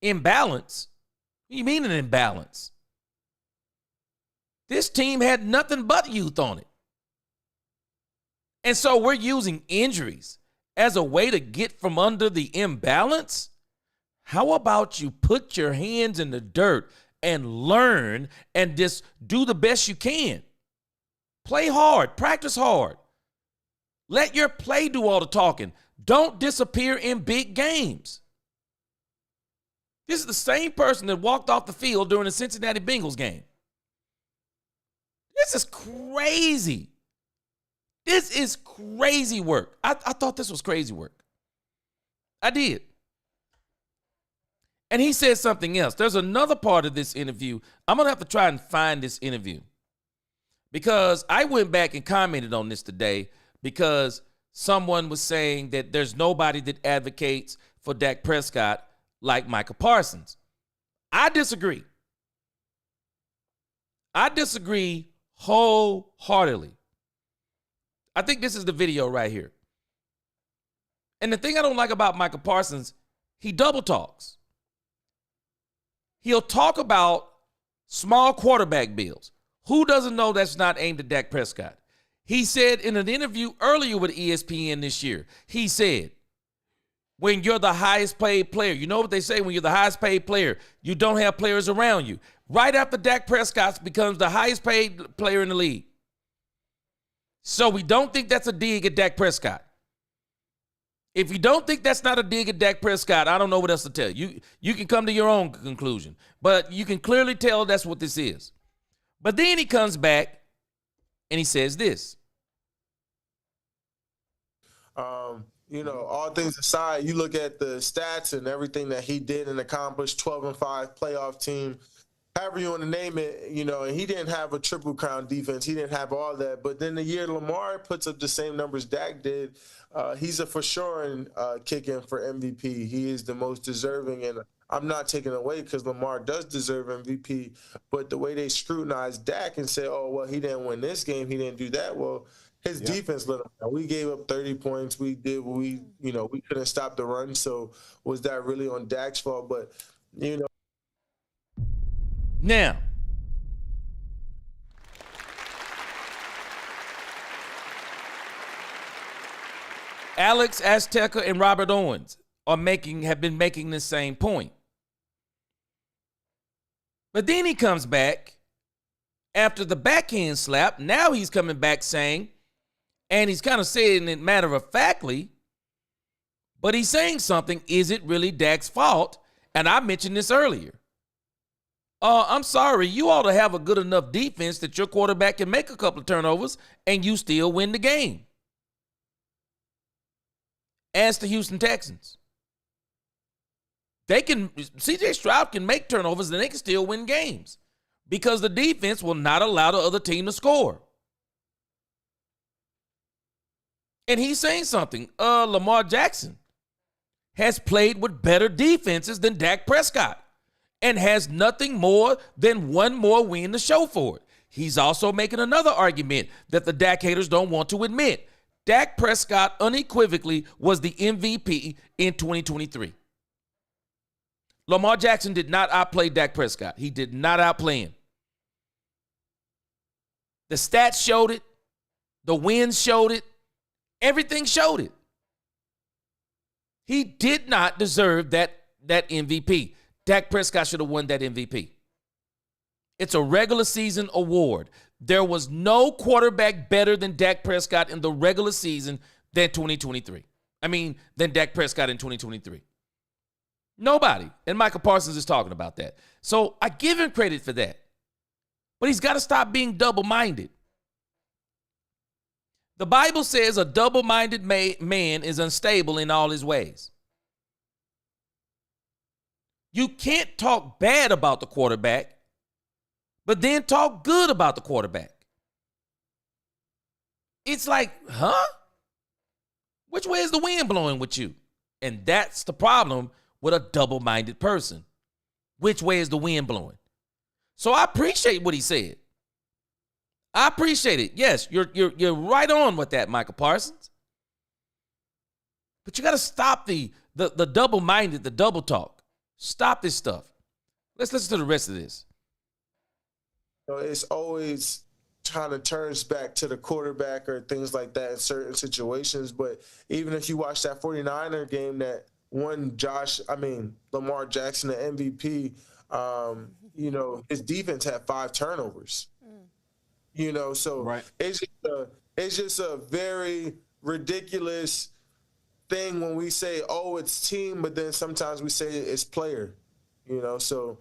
Imbalance? What do you mean an imbalance? This team had nothing but youth on it. And so we're using injuries as a way to get from under the imbalance? How about you put your hands in the dirt and learn and just do the best you can? Play hard, practice hard. Let your play do all the talking. Don't disappear in big games. This is the same person that walked off the field during the Cincinnati Bengals game. This is crazy. This is crazy work. I thought this was crazy work. I did. And he said something else. There's another part of this interview. I'm going to have to try and find this interview because I went back and commented on this today because someone was saying that there's nobody that advocates for Dak Prescott like Micah Parsons. I disagree. I disagree wholeheartedly. I think this is the video right here. And the thing I don't like about Micah Parsons, he double talks. He'll talk about small quarterback bills. Who doesn't know that's not aimed at Dak Prescott? He said in an interview earlier with ESPN this year, he said, when you're the highest paid player, you know what they say, when you're the highest paid player, you don't have players around you. Right after Dak Prescott becomes the highest paid player in the league. So we don't think that's a dig at Dak Prescott. If you don't think that's not a dig at Dak Prescott, I don't know what else to tell you. You can come to your own conclusion. But you can clearly tell that's what this is. But then he comes back and he says this. All things aside, you look at the stats and everything that he did and accomplished, 12-5 playoff team, however you want to name it, and he didn't have a triple crown defense. He didn't have all that. But then the year Lamar puts up the same numbers Dak did, he's a for sure in kicking for MVP. He is the most deserving, and I'm not taking away because Lamar does deserve MVP. But the way they scrutinize Dak and say, oh, well, he didn't win this game, he didn't do that. Well, his defense let him down. We gave up 30 points. We did what we couldn't stop the run. So was that really on Dak's fault? But, Now, Alex Azteca and Robert Owens have been making the same point. But then he comes back after the backhand slap. Now he's coming back saying, and he's kind of saying it matter-of-factly, but he's saying something, is it really Dak's fault? And I mentioned this earlier. I'm sorry, you ought to have a good enough defense that your quarterback can make a couple of turnovers and you still win the game. As the Houston Texans. C.J. Stroud can make turnovers and they can still win games because the defense will not allow the other team to score. And he's saying something. Lamar Jackson has played with better defenses than Dak Prescott and has nothing more than one more win to show for it. He's also making another argument that the Dak haters don't want to admit. Dak Prescott unequivocally was the MVP in 2023. Lamar Jackson did not outplay Dak Prescott. He did not outplay him. The stats showed it. The wins showed it. Everything showed it. He did not deserve that MVP. Dak Prescott should have won that MVP. It's a regular season award. There was no quarterback better than Dak Prescott in the regular season than Dak Prescott in 2023. Nobody. And Micah Parsons is talking about that. So I give him credit for that. But he's got to stop being double-minded. The Bible says a double-minded man is unstable in all his ways. You can't talk bad about the quarterback, but then talk good about the quarterback. It's like, huh? Which way is the wind blowing with you? And that's the problem with a double-minded person. Which way is the wind blowing? So I appreciate what he said. I appreciate it. Yes, you're right on with that, Micah Parsons. But you got to stop the double-minded, the double talk. Stop this stuff. Let's listen to the rest of this. It's always trying to turn back to the quarterback or things like that in certain situations. But even if you watch that 49er game that won Lamar Jackson the MVP, his defense had 5 turnovers. So right. It's just a very ridiculous thing when we say, oh, it's team, but then sometimes we say it's player, So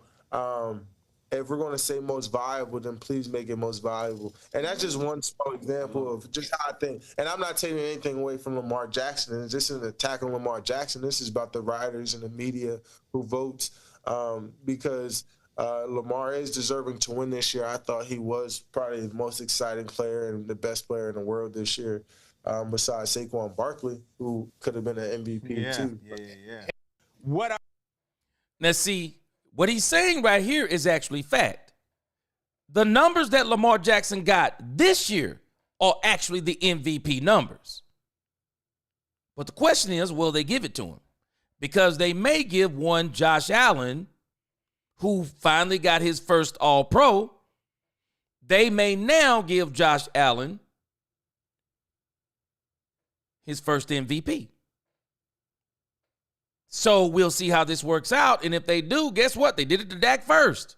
if we're going to say most valuable, then please make it most valuable. And that's just one small example of just how I think. And I'm not taking anything away from Lamar Jackson. And this isn't an attack on Lamar Jackson. This is about the writers and the media who votes because Lamar is deserving to win this year. I thought he was probably the most exciting player and the best player in the world this year, besides Saquon Barkley, who could have been an MVP too. Yeah. Now, see, what he's saying right here is actually fact. The numbers that Lamar Jackson got this year are actually the MVP numbers. But the question is, will they give it to him? Because they may give one Josh Allen, who finally got his first All-Pro. They may now give Josh Allen his first MVP. So we'll see how this works out. And if they do, guess what? They did it to Dak first.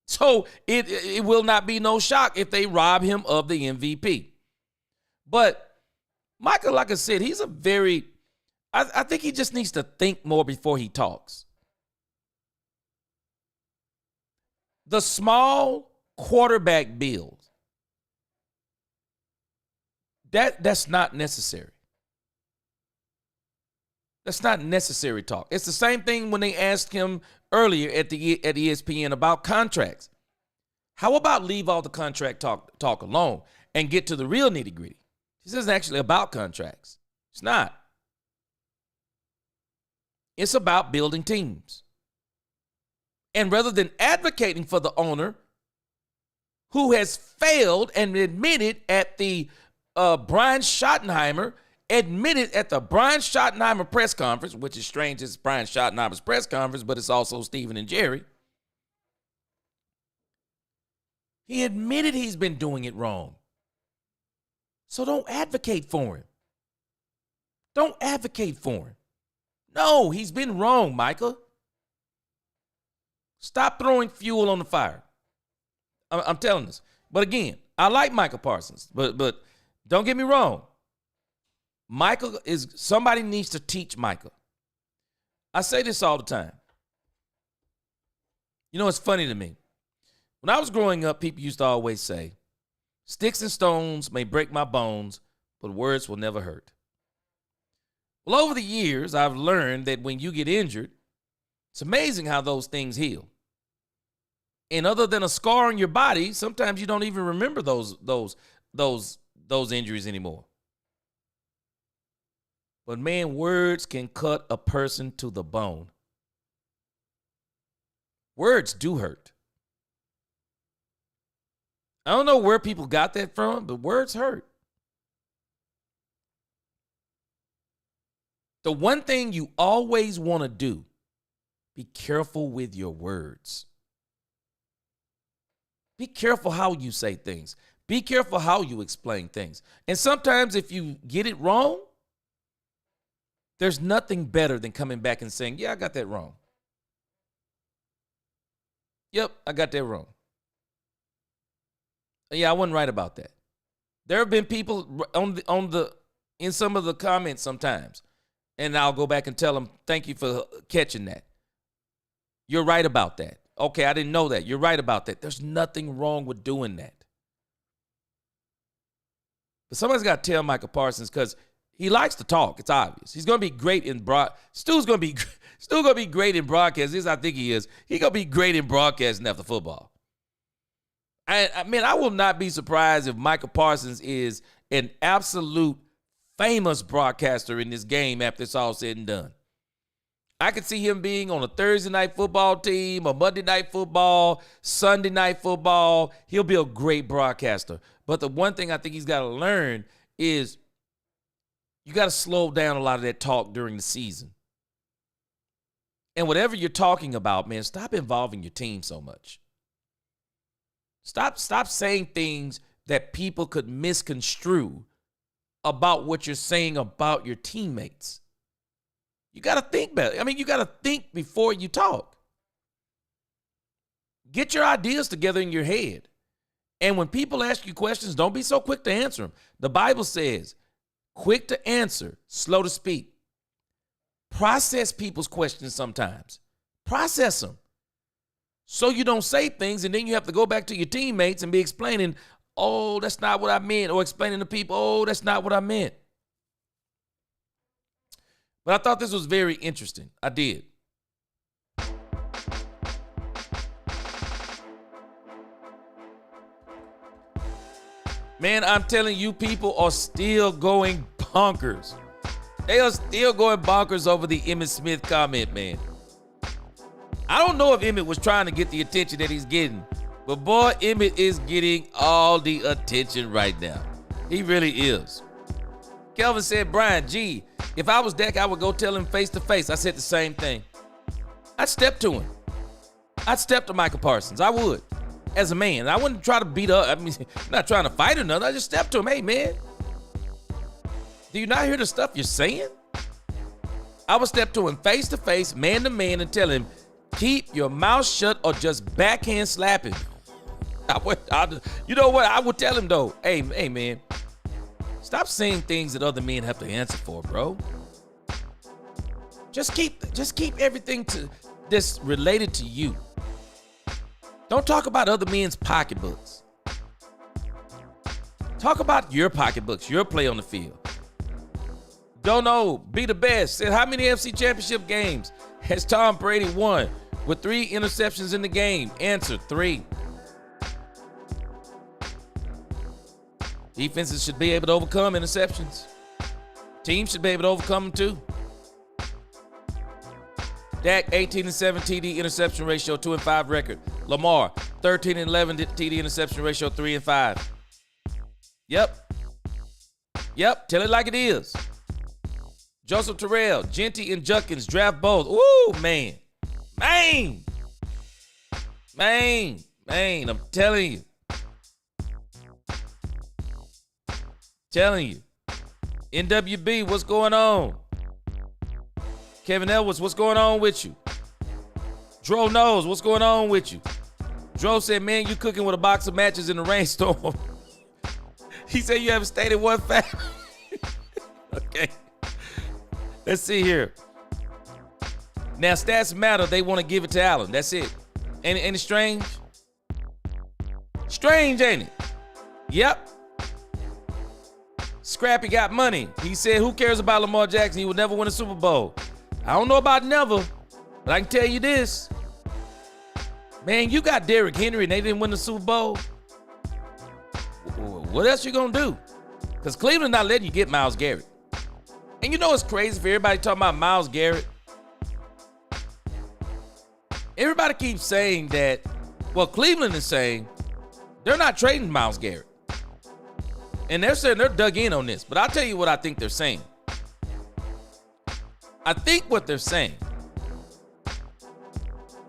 So it will not be no shock if they rob him of the MVP. But Micah, like I said, he's I think he just needs to think more before he talks. The small quarterback build, that's not necessary. That's not necessary talk. It's the same thing when they asked him earlier at ESPN about contracts. How about leave all the contract talk alone and get to the real nitty-gritty? This isn't actually about contracts. It's not. It's about building teams. And rather than advocating for the owner who has failed and admitted at the Brian Schottenheimer press conference, which is strange, it's Brian Schottenheimer's press conference, but it's also Stephen and Jerry. He admitted he's been doing it wrong. So don't advocate for him. Don't advocate for him. No, he's been wrong, Micah. Stop throwing fuel on the fire. I'm telling this. But again, I like Micah Parsons, but don't get me wrong. Somebody needs to teach Micah. I say this all the time. It's funny to me. When I was growing up, people used to always say, sticks and stones may break my bones, but words will never hurt. Well, over the years, I've learned that when you get injured, it's amazing how those things heal. And other than a scar on your body, sometimes you don't even remember those injuries anymore. But man, words can cut a person to the bone. Words do hurt. I don't know where people got that from, but words hurt. The one thing you always want to do, be careful with your words. Be careful how you say things. Be careful how you explain things. And sometimes if you get it wrong, there's nothing better than coming back and saying, yeah, I got that wrong. Yep, I got that wrong. Yeah, I wasn't right about that. There have been people in some of the comments sometimes, and I'll go back and tell them, thank you for catching that. You're right about that. Okay, I didn't know that. You're right about that. There's nothing wrong with doing that. But somebody's got to tell Micah Parsons because he likes to talk. It's obvious. He's going to be great in Stu's going to be great in broadcast. This I think he is. He's going to be great in broadcasting after football. I mean, I will not be surprised if Micah Parsons is an absolute famous broadcaster in this game after it's all said and done. I could see him being on a Thursday night football team, a Monday night football, Sunday night football. He'll be a great broadcaster. But the one thing I think he's got to learn is you got to slow down a lot of that talk during the season. And whatever you're talking about, man, stop involving your team so much. Stop saying things that people could misconstrue about what you're saying about your teammates. You got to think better. I mean, you got to think before you talk. Get your ideas together in your head. And when people ask you questions, don't be so quick to answer them. The Bible says, quick to answer, slow to speak. Process people's questions sometimes. Process them. So you don't say things and then you have to go back to your teammates and be explaining, oh, that's not what I meant, or explaining to people, oh, that's not what I meant. But I thought this was very interesting. I did. Man, I'm telling you, people are still going bonkers. They are still going bonkers over the Emmitt Smith comment, man. I don't know if Emmitt was trying to get the attention that he's getting, but boy, Emmitt is getting all the attention right now. He really is. Kelvin said, Brian, gee, if I was Dak, I would go tell him face to face. I said the same thing. I'd step to him. I'd step to Micah Parsons. I would, as a man. I wouldn't try to beat up. I mean, I'm not trying to fight or nothing. I just step to him. Hey, man, do you not hear the stuff you're saying? I would step to him face to face, man to man, and tell him, keep your mouth shut or just backhand slap him. You know what? I would tell him, though, hey, man, stop saying things that other men have to answer for, bro. Just keep everything that's related to you. Don't talk about other men's pocketbooks. Talk about your pocketbooks, your play on the field. Don't know, be the best. Said, how many NFC Championship games has Tom Brady won with 3 interceptions in the game? Answer, 3. Defenses should be able to overcome interceptions. Teams should be able to overcome them too. Dak, 18-7 TD interception ratio, 2-5 record. Lamar, 13-11 TD interception ratio, 3-5. Yep, tell it like it is. Joseph Terrell, Jeanty and Junkins draft both. Ooh, man, I'm telling you. NWB, what's going on? Kevin Edwards, what's going on with you? Dro knows, what's going on with you? Dro said, man, you cooking with a box of matches in the rainstorm. He said you haven't stayed in one fact. Okay. Let's see here. Now, stats matter. They want to give it to Allen. That's it. Ain't it strange? Strange, ain't it? Yep. Scrappy got money. He said, who cares about Lamar Jackson? He would never win a Super Bowl. I don't know about never, but I can tell you this. Man, you got Derrick Henry and they didn't win the Super Bowl. What else you gonna do? Because Cleveland not letting you get Myles Garrett. And you know what's crazy for everybody talking about Myles Garrett? Everybody keeps saying that, well, Cleveland is saying they're not trading Myles Garrett. And they're saying they're dug in on this. But I'll tell you what I think they're saying. I think what they're saying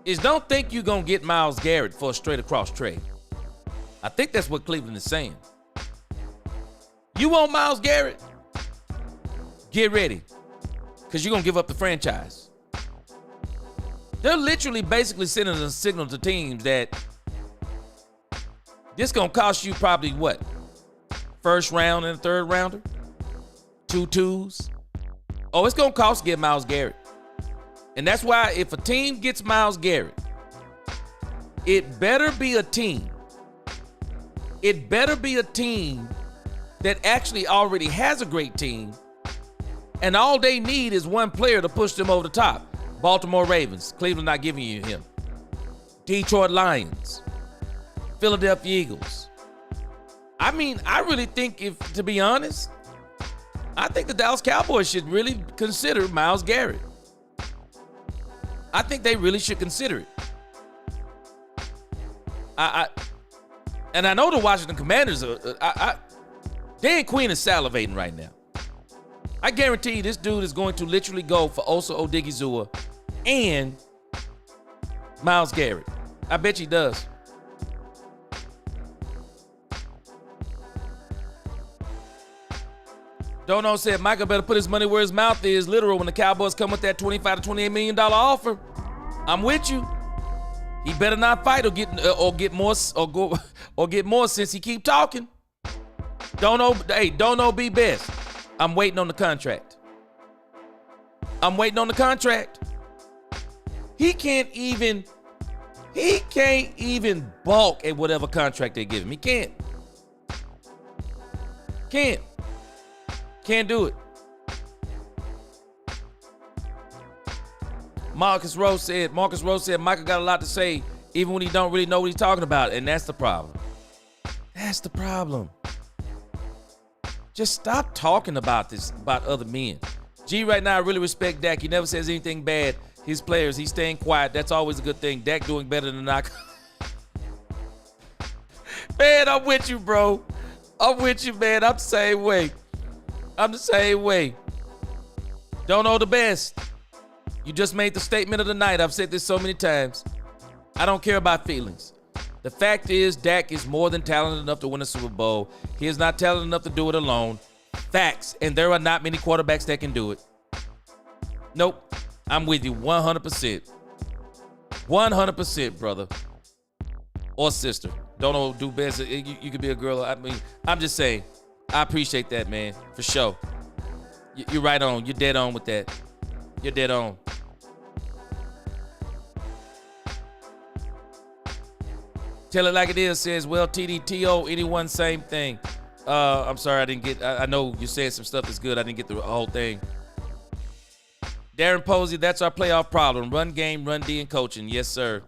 is don't think you're going to get Myles Garrett for a straight across trade. I think that's what Cleveland is saying. You want Myles Garrett? Get ready, because you're going to give up the franchise. They're literally basically sending a signal to teams that this going to cost you probably what? First round and a third rounder? 2 2s? Oh, it's going to cost to get Myles Garrett. And that's why if a team gets Myles Garrett, it better be a team. It better be a team that actually already has a great team, and all they need is one player to push them over the top. Baltimore Ravens, Cleveland not giving you him. Detroit Lions, Philadelphia Eagles. I mean, I really think, to be honest, I think the Dallas Cowboys should really consider Myles Garrett. I think they really should consider it. And I know the Washington Commanders Dan Quinn is salivating right now. I guarantee you this dude is going to literally go for Osa Odigizua and Myles Garrett. I bet he does. Dono said Micah better put his money where his mouth is, literal, when the Cowboys come with that $25 to $28 million offer. I'm with you. He better not fight or get more since he keep talking. Dono be best. I'm waiting on the contract. He can't even balk at whatever contract they give him. He can't. Can't do it. Marcus Rose said Micah got a lot to say even when he don't really know what he's talking about, and that's the problem. Just stop talking about other men. G right now, I really respect Dak. He never says anything bad. His players, he's staying quiet. That's always a good thing. Dak doing better than I. Man, I'm with you, bro. I'm with you, man. I'm the same way. Don't know the best. You just made the statement of the night. I've said this so many times. I don't care about feelings. The fact is, Dak is more than talented enough to win a Super Bowl. He is not talented enough to do it alone. Facts. And there are not many quarterbacks that can do it. Nope. I'm with you 100%. 100%, brother. Or sister. Don't know, do best. You could be a girl. I mean, I'm just saying. I appreciate that, man. For sure. You're right on. You're dead on with that. You're dead on. Tell it like it is says, well, TDTO, anyone, same thing. I'm sorry, I didn't get, I know you said some stuff that's good. I didn't get the whole thing. Darren Posey, that's our playoff problem. Run game, run D, and coaching. Yes, sir.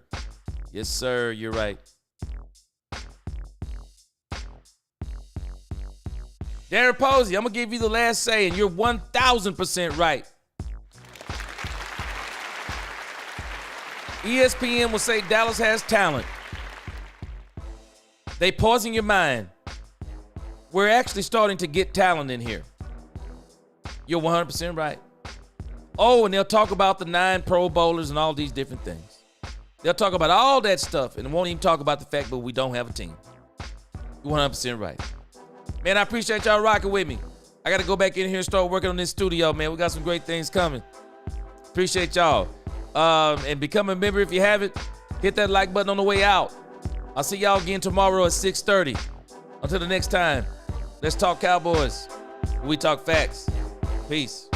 Yes, sir. You're right. Darren Posey, I'm going to give you the last say, and you're 1,000% right. ESPN will say Dallas has talent. They pausing your mind. We're actually starting to get talent in here. You're 100% right. Oh, and they'll talk about the 9 Pro Bowlers and all these different things. They'll talk about all that stuff and won't even talk about the fact that we don't have a team. You're 100% right. Man, I appreciate y'all rocking with me. I got to go back in here and start working on this studio, man. We got some great things coming. Appreciate y'all. And become a member if you haven't. Hit that like button on the way out. I'll see y'all again tomorrow at 6:30. Until the next time, let's talk Cowboys. We talk facts. Peace.